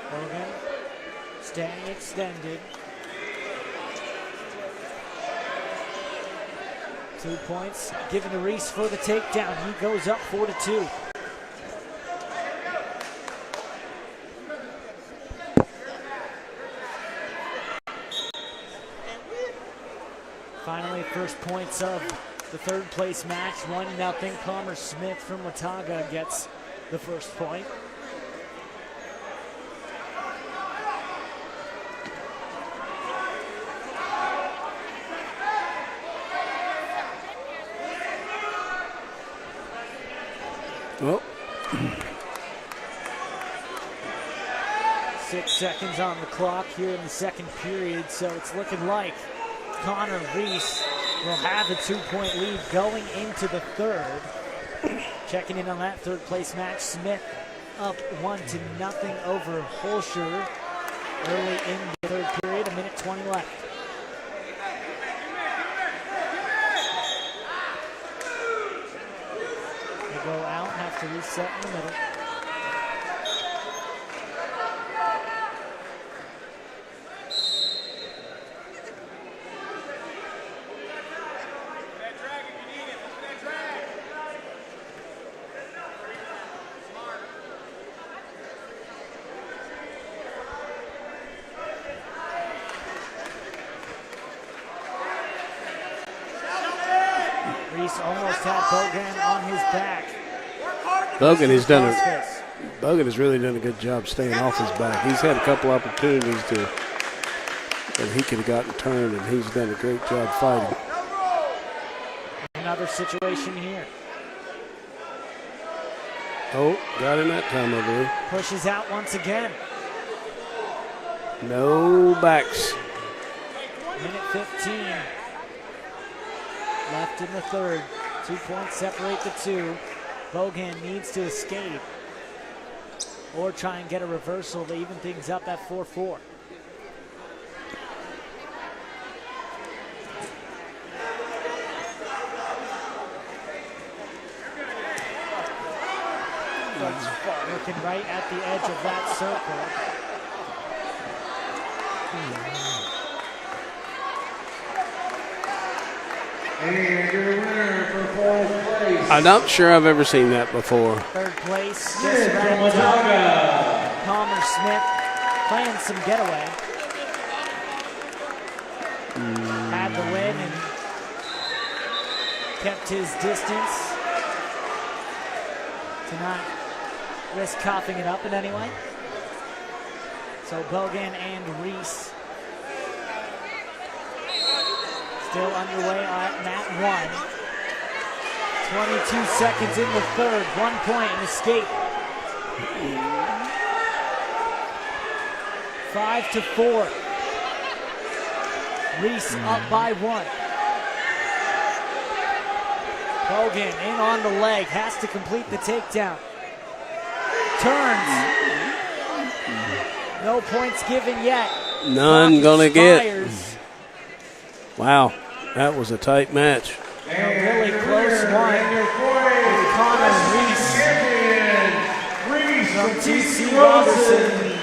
Bogan staying extended. 2 points given to Reese for the takedown. He goes up 4-2. Finally, first points of the third place match. 1-0. Palmer Smith from Watauga gets the first point. 6 seconds on the clock here in the second period, so it's looking like Connor Reese will have a 2-point lead going into the third. Checking in on that third place match, Smith up 1-0 over Holscher early in the third period, 1:20 left. They go out, have to reset in the middle. Reese almost had Bogan on his back. Bogan has really done a good job staying off his back. He's had a couple opportunities that he could have gotten turned, and he's done a great job fighting. Another situation here. Oh, got him that time, I believe. Pushes out once again. No backs. 1:15 left in the third. 2 points separate the two. Bogan needs to escape or try and get a reversal to even things up at 4-4. Looking right at the edge of that circle. And your winner for fourth place. I'm not sure I've ever seen that before. Third place, just wrapped up. Palmer Smith playing some getaway. Had the win and kept his distance to not risk coughing it up in any way. So Bogan and Reese still underway at mat 1. 22 seconds in the third, 1 point and escape. 5-4. Reese up by 1. Bogan in on the leg, has to complete the takedown. Turns. No points given yet. None gonna get. Fires. Wow, that was a tight match. A really close one with Connor Reese from TC Robertson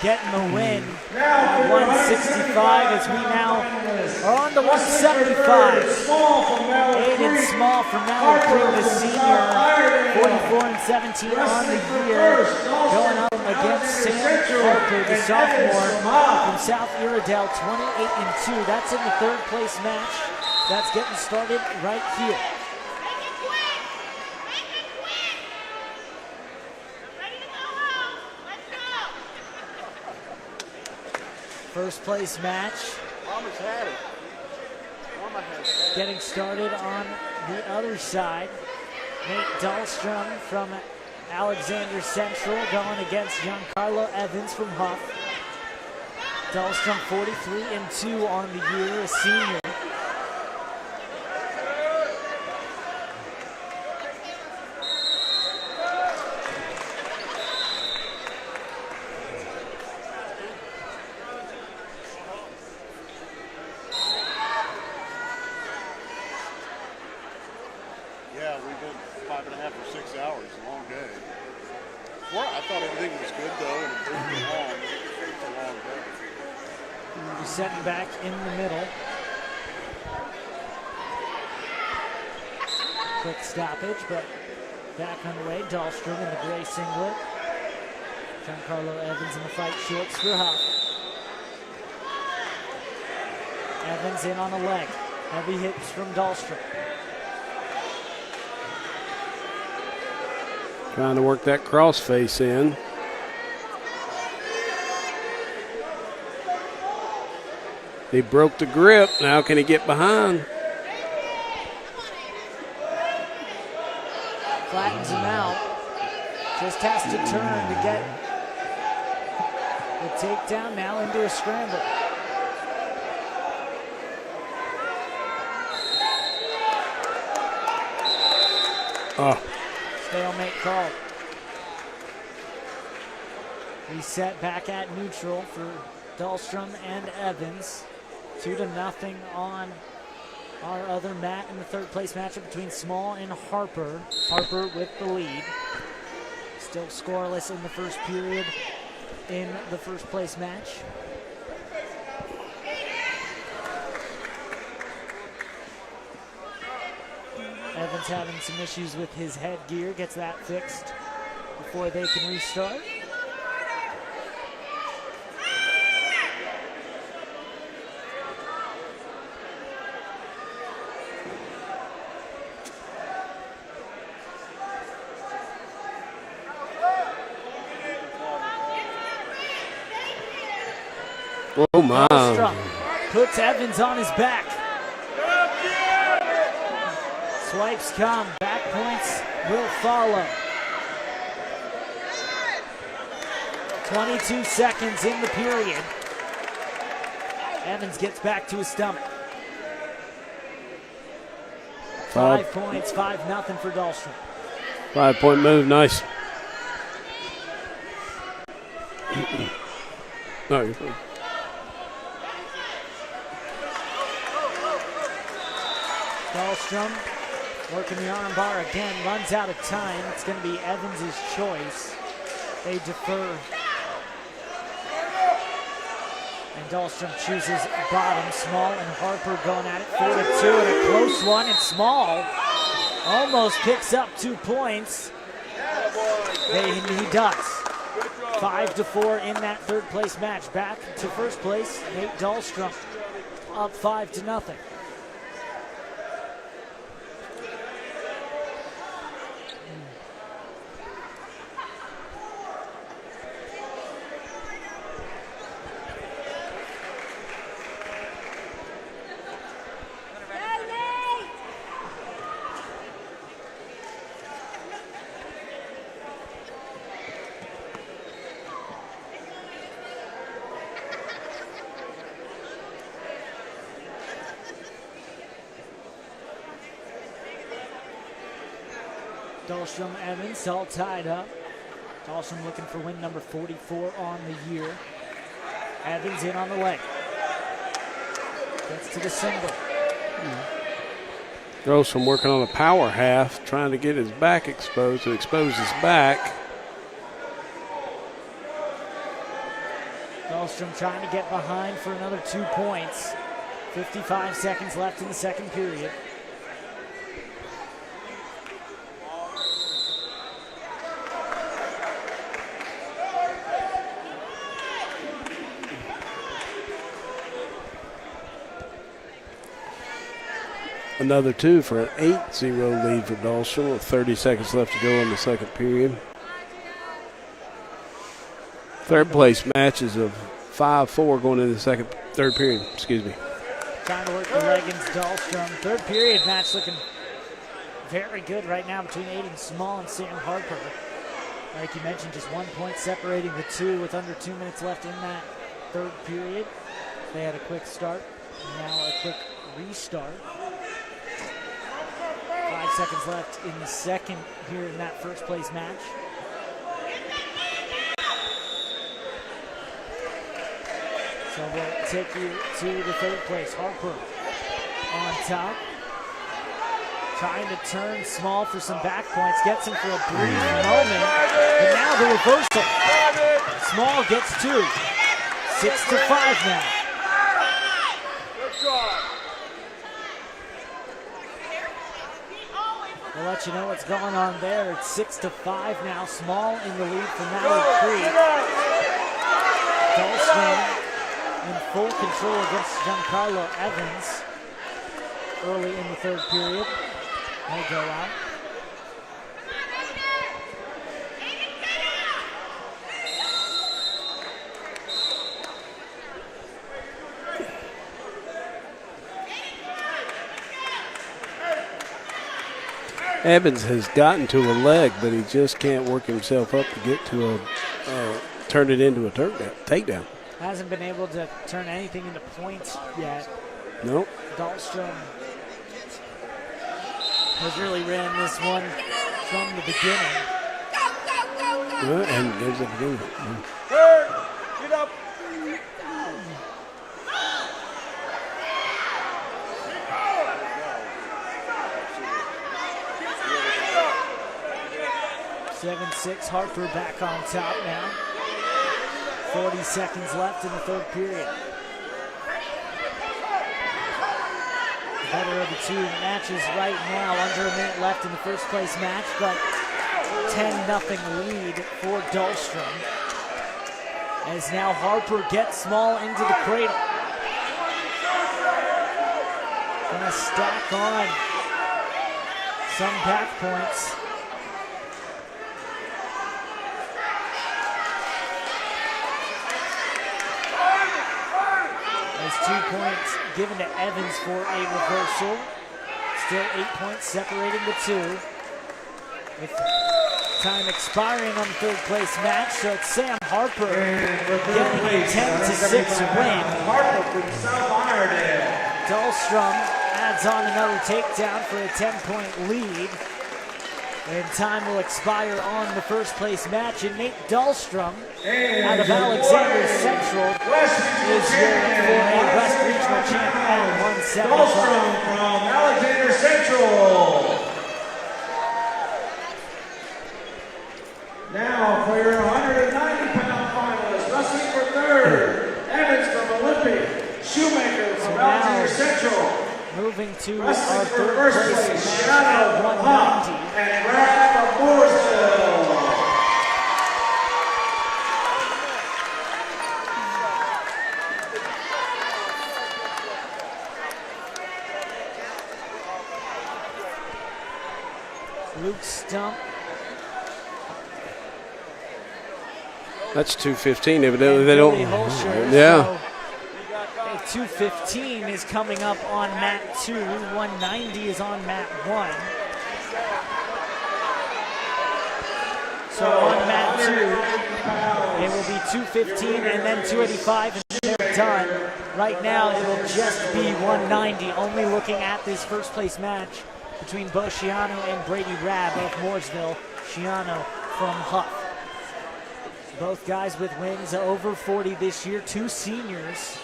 getting the win at 165 as we now are on to 175. Aiden Small from Mallard Creek, the senior, 44-17 on the year, going up against Sam Parker, the sophomore from South Iredell, 28-2. That's in the third place match. That's getting started right here. First place match. Mama's had it. Mama has it. Getting started on the other side. Nate Dahlstrom from Alexander Central going against Giancarlo Evans from Huff. Dahlstrom 43-2 on the year, a senior. Yeah, we've been 5.5 or 6 hours, a long day. Well, I thought everything was good though, and it didn't be long. It's a long day. We're setting back in the middle. Quick stoppage, but back underway. Dahlstrom in the gray singlet. Giancarlo Evans in the fight shorts for Huff. Evans in on the leg. Heavy hits from Dahlstrom. Trying to work that crossface in. He broke the grip. Now can he get behind? Flattens him out. Just has to turn to get the takedown now into a scramble. Stalemate called. Reset back at neutral for Dahlstrom and Evans. 2-0 on our other mat in the third place matchup between Small and Harper. Harper with the lead. Still scoreless in the first period in the first place match. Evans having some issues with his headgear, gets that fixed before they can restart. Oh my. Dahlstrom puts Evans on his back. Swipes come, back points will follow. 22 seconds in the period. Evans gets back to his stomach. 5 points, 5-0 for Dahlstrom. 5-point move, nice. No, you're fine. Dahlstrom working the arm bar again, runs out of time. It's going to be Evans' choice. They defer. And Dahlstrom chooses bottom. Small and Harper going at it 4-2 and a close one. And Small almost picks up 2 points. He does. 5-4 in that third place match. Back to first place, Nate Dahlstrom up 5-0. Dahlstrom, Evans all tied up. Dahlstrom looking for win number 44 on the year. Evans in on the leg. Gets to the single. Dahlstrom working on a power half, trying to get his back exposed, to expose his back. Dahlstrom trying to get behind for another 2 points. 55 seconds left in the second period. Another 2 for an 8-0 lead for Dahlstrom with 30 seconds left to go in the second period. Third place matches of 5-4 going into the third period. Excuse me. Trying to work the leg against Dahlstrom. Third period match looking very good right now between Aiden Small and Sam Harper. Like you mentioned, just 1 point separating the two with under 2 minutes left in that third period. They had a quick start, now a quick restart. 5 seconds left in the second here in that first place match. So we'll take you to the third place. Harper on top. Trying to turn Small for some back points. Gets him for a brief moment. And now the reversal. Small gets 2. 6-5 now. Good try. We'll let you know what's going on there. It's 6-5 now. Small in the lead for Mallard Creek. Dahlstrom in full control against Giancarlo Evans early in the third period. They go out. Evans has gotten to a leg, but he just can't work himself up to get to turn it into a takedown. Hasn't been able to turn anything into points yet. Nope. Dahlstrom has really ran this one from the beginning. And there's the beginning. Get up. Seven, 6, Harper back on top now. 40 seconds left in the third period. The better of the two matches right now. Under a minute left in the first place match, but 10-0 lead for Dahlstrom. As now Harper gets Small into the cradle. Gonna stack on some back points. There's 2 points given to Evans for a reversal. Still 8 points separating the two. With time expiring on the third place match, so it's Sam Harper getting a 10-6 win. Harper from South Iredale. Dahlstrom adds on another takedown for a 10-point lead. And time will expire on the first place match. And Nate Dahlstrom out of Alexander Central is here for a West Regional champ at 175. Dahlstrom from Alexander Central. Now for your 190-pound finalist, wrestling for third, Evans from Olympic, Shoemaker from Alexander Central. Moving to Wrestling our for third first place place, match Shadow at Hunt 190. and Brad from Mooresville. Luke Stump. That's 2:15. Evidently, they Billy don't. Holscher. Yeah. So, 2:15 is coming up on mat 2. 190 is on mat 1. So on mat 2, it will be 2:15 and then 285, and they're done. Right now, it will just be 190. Only looking at this first place match between Bo Shiano and Brady Rabb of Mooresville. Shiano from Huff. Both guys with wins over 40 this year, 2 seniors.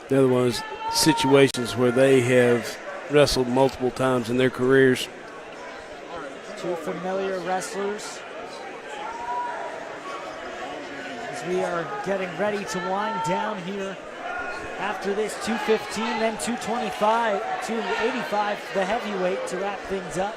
The other one is situations where they have wrestled multiple times in their careers. 2 familiar wrestlers. As we are getting ready to wind down here after this 2:15, then 2:25, 2:85, the heavyweight to wrap things up.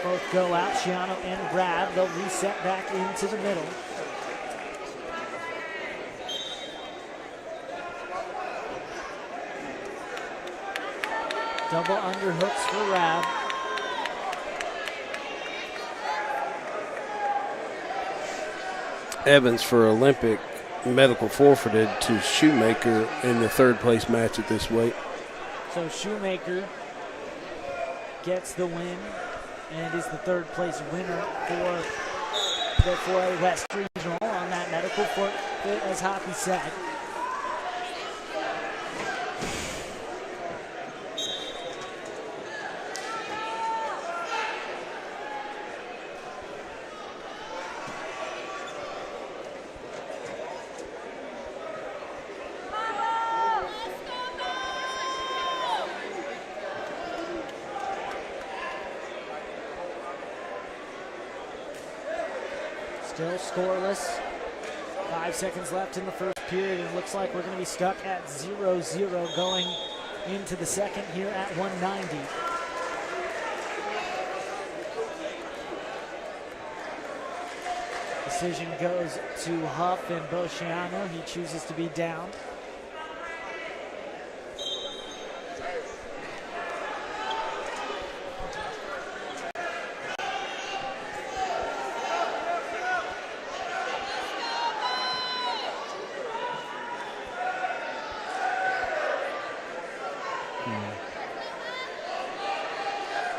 Both go out, Shiano and Rabb. They'll reset back into the middle. Double underhooks for Rabb. Evans for Olympic, medical forfeited to Shoemaker in the third place match at this weight. So Shoemaker gets the win and is the third place winner for the 4A West Regional on that medical forfeit, as Hoppy said. Still scoreless. 5 seconds left in the first period. It looks like we're going to be stuck at 0-0 going into the second here at 190. The decision goes to Huff and Bosciano. He chooses to be down.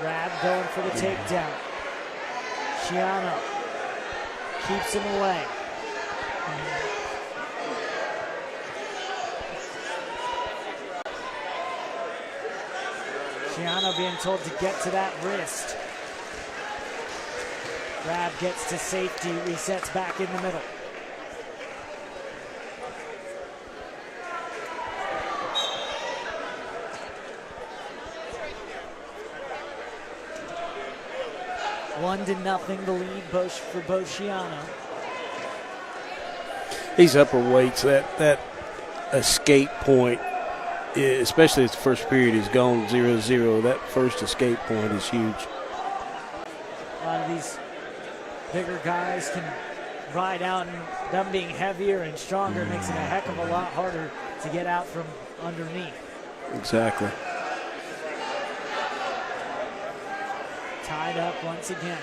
Rab going for the takedown. Shiano keeps him away. Shiano being told to get to that wrist. Rab gets to safety, resets back in the middle. 1-0 the lead for Bosciano. These upper weights, that escape point, especially as the first period is gone 0-0, that first escape point is huge. A lot of these bigger guys can ride out, and them being heavier and stronger makes it a heck of a lot harder to get out from underneath. Exactly. Tied up once again.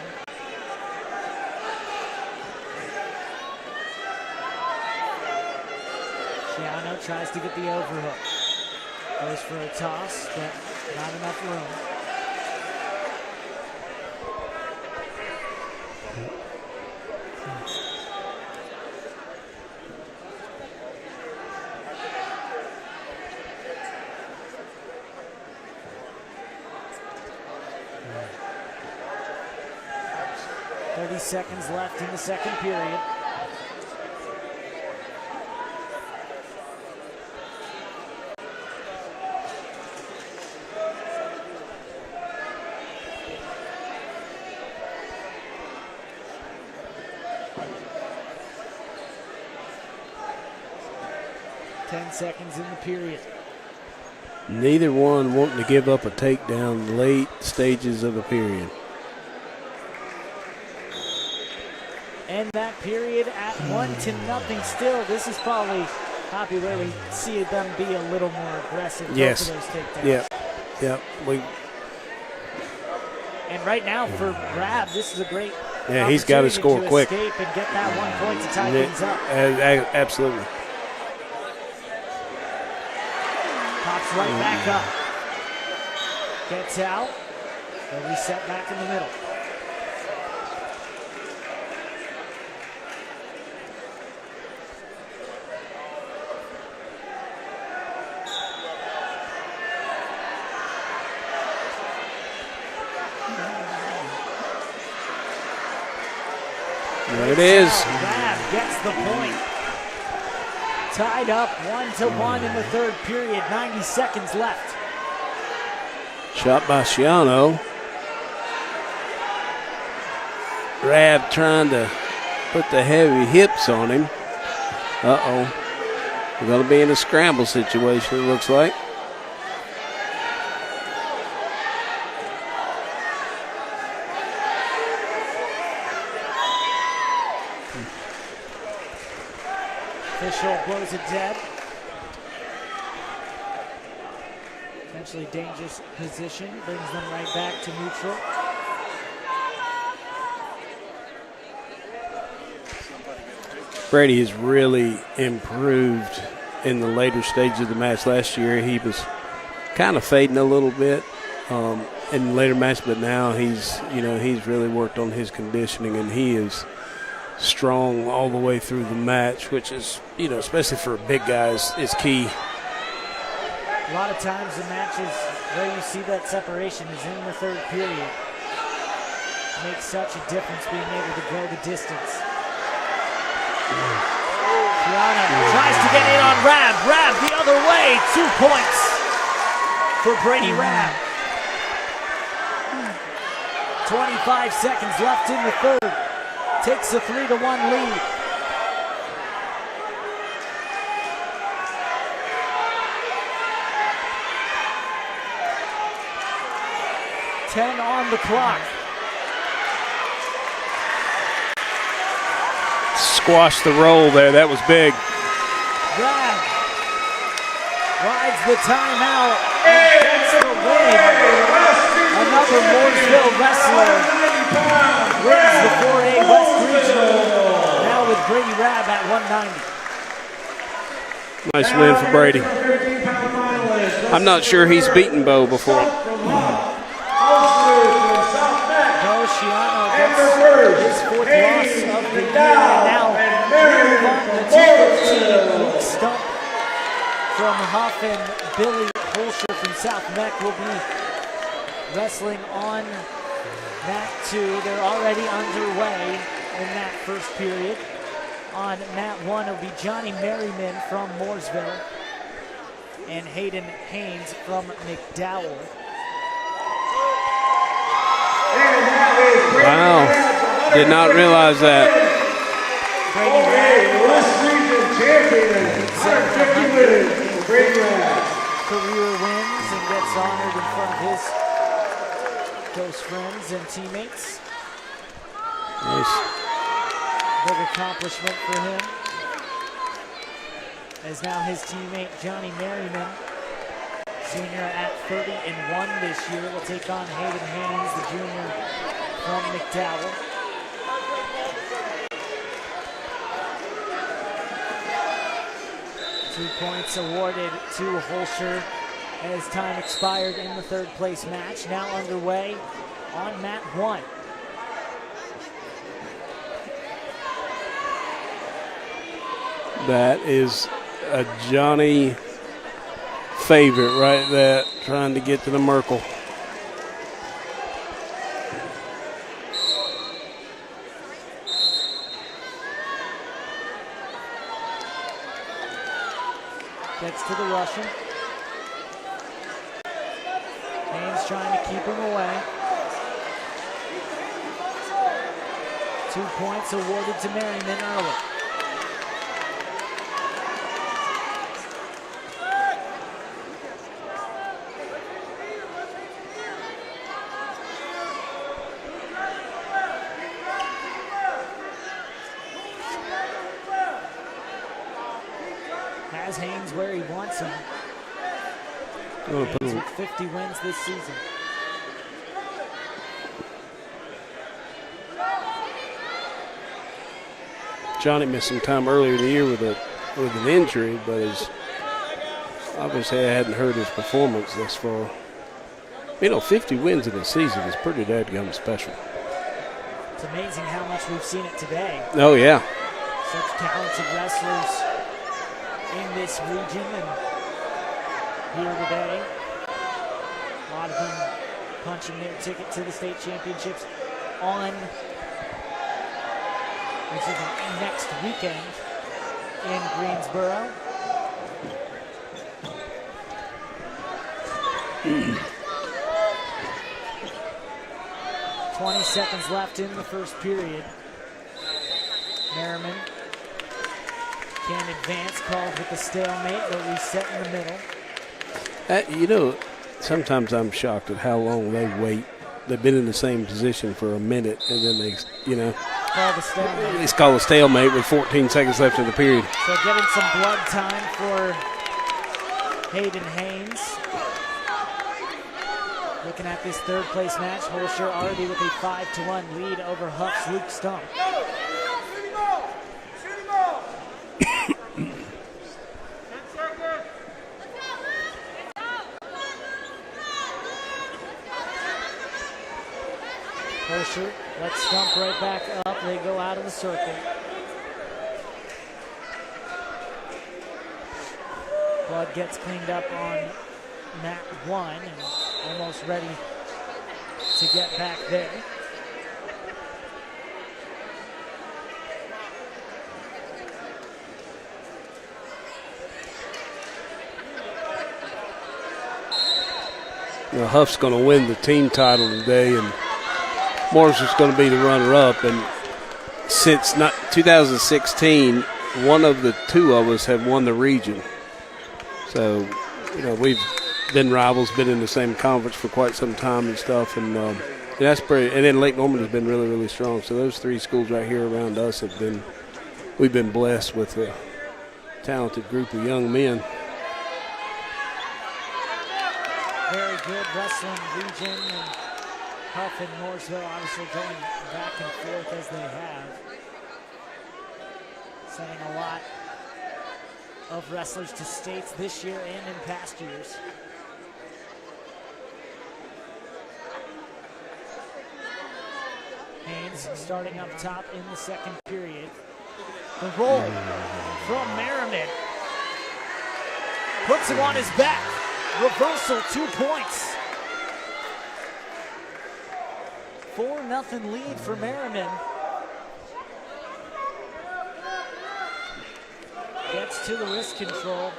Shiano tries to get the overhook. Goes for a toss, but not enough room. Seconds left in the second period. Ten seconds in the period. Neither one wanting to give up a takedown late stages of the period. End that period at 1-0 still. This is probably Hoppy where we see them be a little more aggressive. Yes. For those takedowns. Yep. And right now for Rab, this is a great he's got to score quick. Escape and get that 1 point to tie things up. Absolutely. Pops right back up. Gets out. And reset back in the middle. There it is. Rab gets the point. Tied up 1-1 in the third period. 90 seconds left. Shot by Shiano. Rab trying to put the heavy hips on him. Uh-oh. We're going to be in a scramble situation, it looks like. Official blows it dead. Potentially dangerous position. Brings them right back to neutral. Brady has really improved in the later stages of the match. Last year he was kind of fading a little bit in the later match, but now he's really worked on his conditioning, and he is strong all the way through the match, which is, especially for big guys, is key. A lot of times the matches where you see that separation is in the third period. It makes such a difference being able to go the distance. Tiana tries to get in on Rab. Rab the other way. 2 points for Brady Rab. 25 seconds left in the third. Takes a 3-1 lead. Ten on the clock. squashed the roll there. That was big. Brad rides the timeout and gets the win. Another Mooresville wrestler wins the 4A West Regional. Now with Brady Rabb at 190. Nice win for Brady. I'm not sure he's beaten Bo before. Bo Shiano gets his fourth loss of the year. And now we move on to 215. Luke Stump from Huff and Billy Holscher from South Meck will be wrestling on mat 2. They're already underway in that first period. On mat 1 will be Johnny Merriman from Mooresville and Hayden Haynes from McDowell. Wow, did not realize that. Brady Rabb career wins and gets honored in front of his close friends and teammates. Nice. Big accomplishment for him. As now his teammate Johnny Merriman, junior at 30-1 this year, will take on Hayden Haynes, the junior from McDowell. Two points awarded to Holscher as time expired in the third place match. Now underway on mat 1. That is a Johnny favorite right there, trying to get to the Merkle. Gets to the Russian. Haynes trying to keep him away. 2 points awarded to Merriman early. Has Haynes where he wants him. Haynes with 50 wins this season. Johnny missed some time earlier in the year with an injury, but obviously I hadn't heard his performance thus far. 50 wins in a season is pretty dadgum special. It's amazing how much we've seen it today. Oh, yeah. Such talented wrestlers in this region and here today. A lot of them punching their ticket to the state championships on next weekend in Greensboro. 20 seconds left in the first period. Merriman can advance, called with a stalemate, but reset in the middle. Sometimes I'm shocked at how long they wait. They've been in the same position for a minute, and then they, Call the stalemate. It's called a stalemate with 14 seconds left in the period. So getting some blood time for Hayden Haynes. Looking at this third place match, Holscher already with a 5-1 lead over Huff's Luke Stump. Holscher lets Stump right back up. They go out of the circle. Blood gets cleaned up on mat 1 and almost ready to get back there. Huff's going to win the team title today, and Mooresville's going to be the runner-up. And since 2016, one of the two of us have won the region. So, we've been rivals, been in the same conference for quite some time and stuff, and that's pretty. And then Lake Norman has been really, really strong. So those three schools right here around us have been we've been blessed with a talented group of young men. Very good wrestling region, and Huff and Mooresville obviously going back and forth as they have. Sending a lot of wrestlers to states this year and in past years. Haynes starting up top in the second period. The roll from Merriman. Puts him on his back. Reversal, 2 points. 4-0 lead for Merriman. Gets to the wrist control.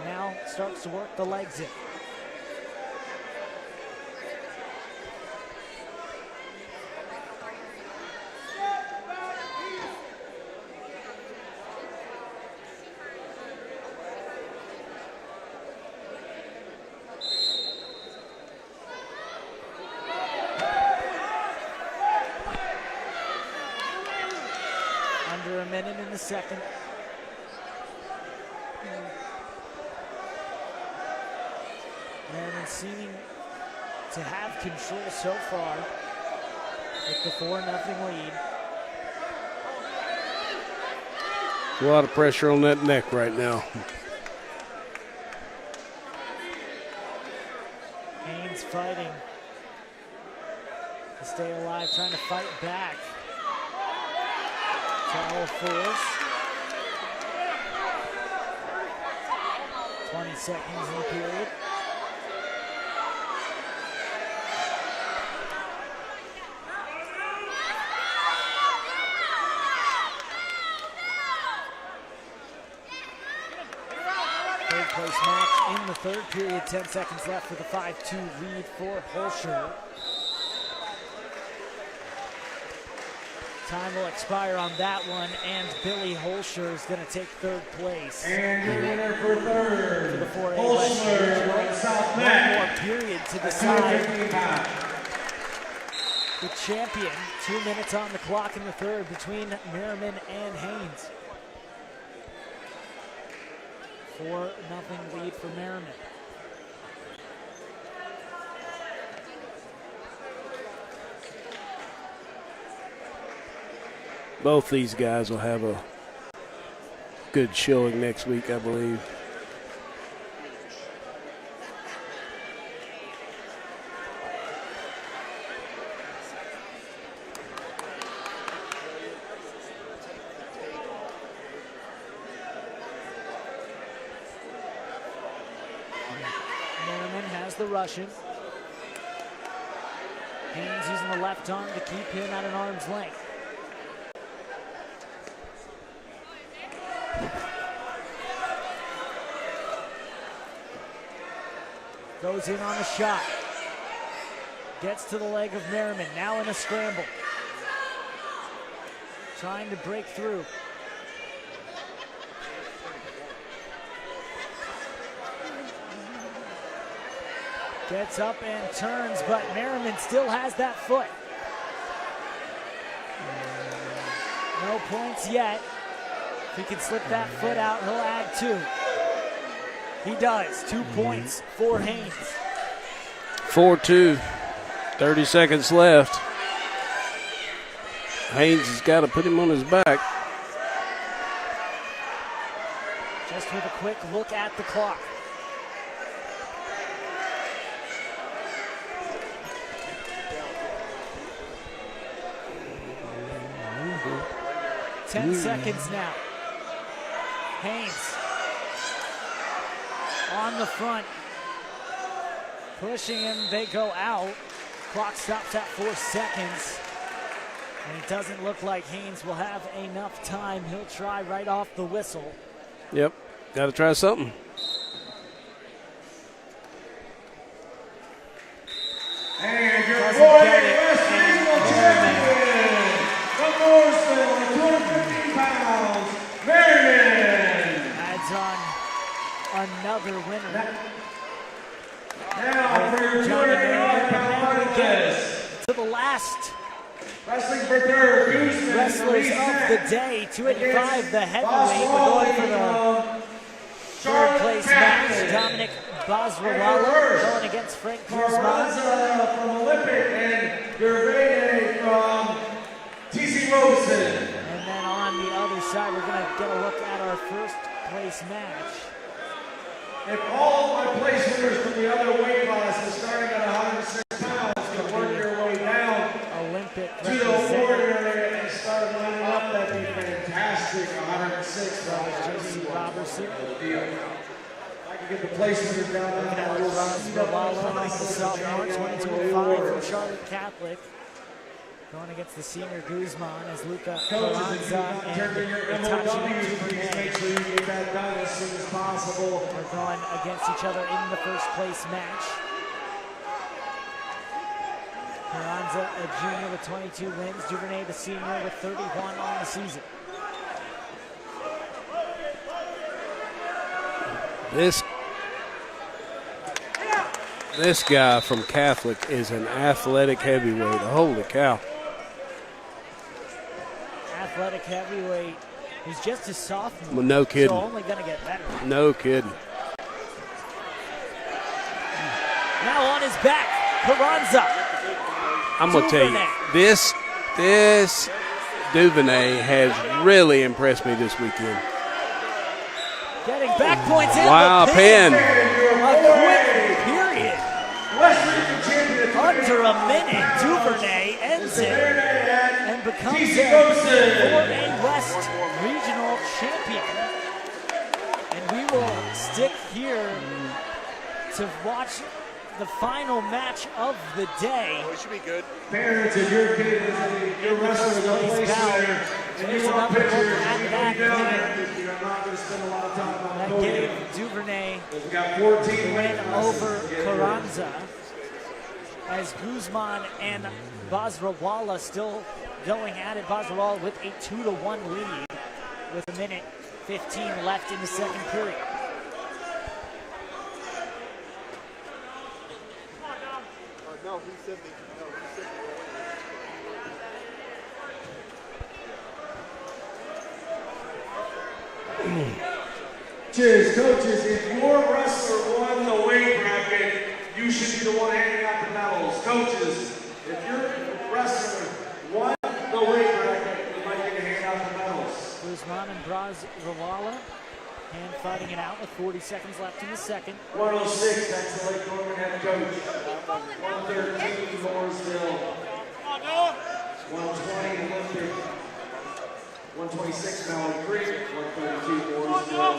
Now starts to work the legs in. Under a minute in the second. Merriman seeming to have control so far with the 4-0 lead. A lot of pressure on that neck right now. Haynes fighting to stay alive, trying to fight back. Towel force. 20 seconds in the period. Third place match in the third period. 10 seconds left with a 5-2 lead for Holscher. Time will expire on that one, and Billy Holscher is going to take third place. And your winner for third, for the 4A Holscher West. South One Mac. more period to decide the champion. 2 minutes on the clock in the third between Merriman and Haynes. 4-0 lead for Merriman. Both these guys will have a good showing next week, I believe. Merriman has the Russian. Haynes using the left arm to keep him at an arm's length. Goes in on a shot. Gets to the leg of Merriman, now in a scramble. Trying to break through. Gets up and turns, but Merriman still has that foot. No points yet. If he can slip that foot out, he'll add 2. He does. 2 points for Haynes. 4-2, 30 seconds left. Haynes has got to put him on his back. Just with a quick look at the clock. Mm-hmm. 10 seconds now. Haynes on the front, pushing him, they go out. Clock stops at 4 seconds. And it doesn't look like Haynes will have enough time. He'll try right off the whistle. Yep, got to try something. And your Doesn't 4A get it. West Regional champion from Mooresville, 250 pounds, Merriman. Adds on another winner. Now for your 285-pound contest. To the last Wrestling for third, Guzman. Wrestlers of the day, 285, the heavyweight. We're going for the third place match. Dominic Basrawala going against Frank Guzman. Carranza from Olympic and Gervais from TC Rosen. And then on the other side, we're going to get a look at our first place match. If all of my place winners from the other weight classes starting at 106 pounds can work your way down Olympic to the award area and start lining up, that'd be fantastic. 106 J.C. Robertson. I can get the place winners down there. The sophomore, 2205 from Charlotte Catholic. Going against the senior Guzman as Luca Carranza and Itachi Make sure you get that done as soon as possible. are going against each other in the first place match. Carranza, a junior with 22 wins. Duvernay, the senior, with 31 on the season. This guy from Catholic is an athletic heavyweight. Holy cow. Athletic heavyweight. He's just a sophomore. Well, no kidding. So only going to get better. No kidding. Now on his back, Carranza. I'm going to tell you, this Duvernay has really impressed me this weekend. Getting back points in. Wow, the pin. A quick period. Under a minute, Duvernay ends it and becomes a 4A West regional champion. And we will stick here to watch the final match of the day. Oh, it should be good. Parents, if your kid is your wrestler is a place winner, and you want pictures, you're not going to spend a lot of time on that gave Duvernay we got 14 win over Carranza, as Guzman and Basrawala still going at it. Basrawala with a 2-1 lead with a minute 15 left in the second period. No, he said that. Cheers, coaches. If your wrestler won the weight bracket, you should be the one handing out the medals. Coaches, if your wrestler won the weight bracket, you'd like to hand out the medals. Guzman and Basrawala hand fighting it out with 40 seconds left in the second. 106, that's the Lake Norman head coach. 113, Mooresville. 120, Olympic. 126, Valley Creek. 132, Mooresville.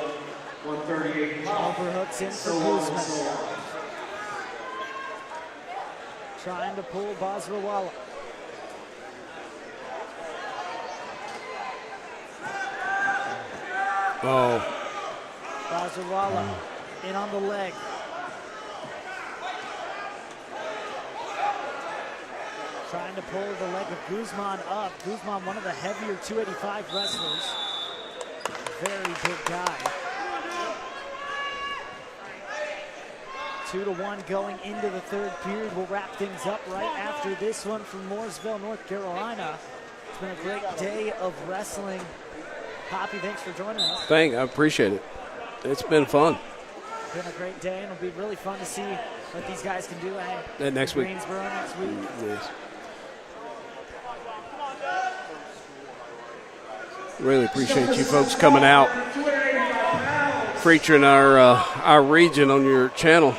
138, Overhooks in for Guzman. Trying to pull Basrawala. Oh. Basrawala in on the leg. Trying to pull the leg of Guzman up. Guzman, one of the heavier 285 wrestlers. Very big guy. 2-1 going into the third period. We'll wrap things up right after this one from Mooresville, North Carolina. It's been a great day of wrestling. Poppy, thanks for joining us. I appreciate it. It's been fun. Been a great day, and it'll be really fun to see what these guys can do at next week. Greensboro next week. Yes. Really appreciate you folks coming out, featuring our region on your channel,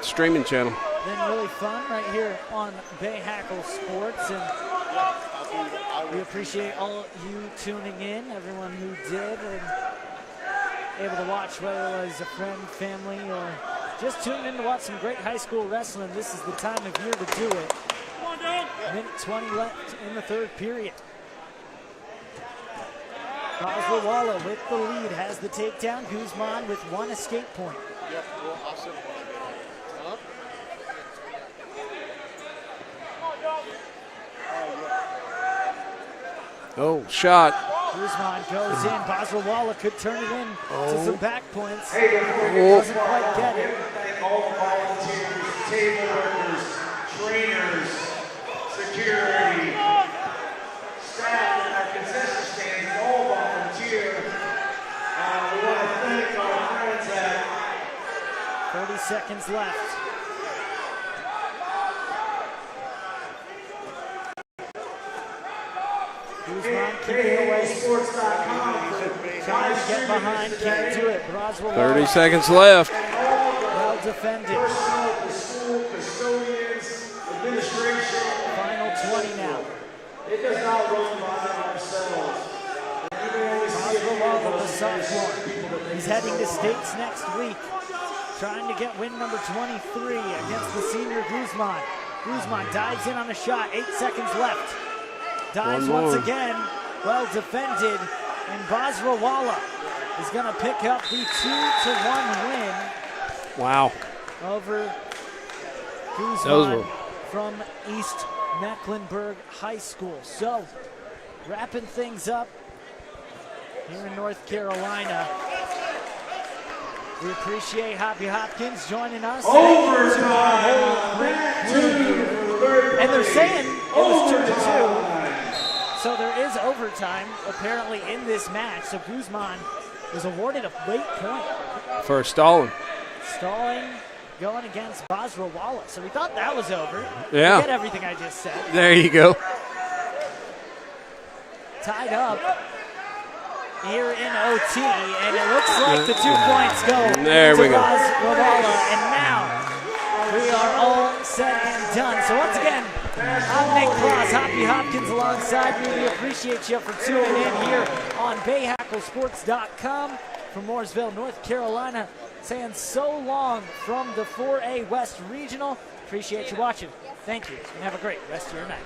streaming channel. Been really fun right here on Bahakel Sports, and we appreciate all you tuning in, everyone who did, and able to watch, whether it was a friend, family, or just tuning in to watch some great high school wrestling. This is the time of year to do it. Minute 20 left in the third period. Basrawala with the lead has the takedown. Guzman with one escape point. Yep, well, I'll send one. Huh? Oh, shot. Guzman goes in. Basrawala could turn it in to some back points. Hey, doesn't quite get it. Thank all the volunteers, table workers, trainers, security, seconds left. Guzman keeping away. Trying to get behind, can't do it. Broswell 30 seconds left. well defended. The school, custodians, administration. Final 20 now. It does not run by ourselves. Broswell, the sophomore. He's heading to states next week. Trying to get win number 23 against the senior Guzman. Guzman dives in on a shot, 8 seconds left. Dives once again, well defended, and Basrawala is going to pick up the 2-1 win. Wow. Over Guzman from East Mecklenburg High School. So, wrapping things up here in North Carolina. We appreciate Hoppy Hopkins joining us. And they're saying it was 2-2. So there is overtime apparently in this match. So Guzman was awarded a late point. For stalling. Stalling going against Basrawala. So we thought that was over. Yeah. Forget everything I just said. There you go. Tied up here in OT, and it looks like the 2 points go there to we go. Basrawala, and now we are all set and done. So once again, I'm Nick Cross, Hoppy Hopkins alongside me. We appreciate you for tuning in here on BahakelSports.com from Mooresville, North Carolina. Saying so long from the 4A West Regional. Appreciate you watching. Thank you, and have a great rest of your night.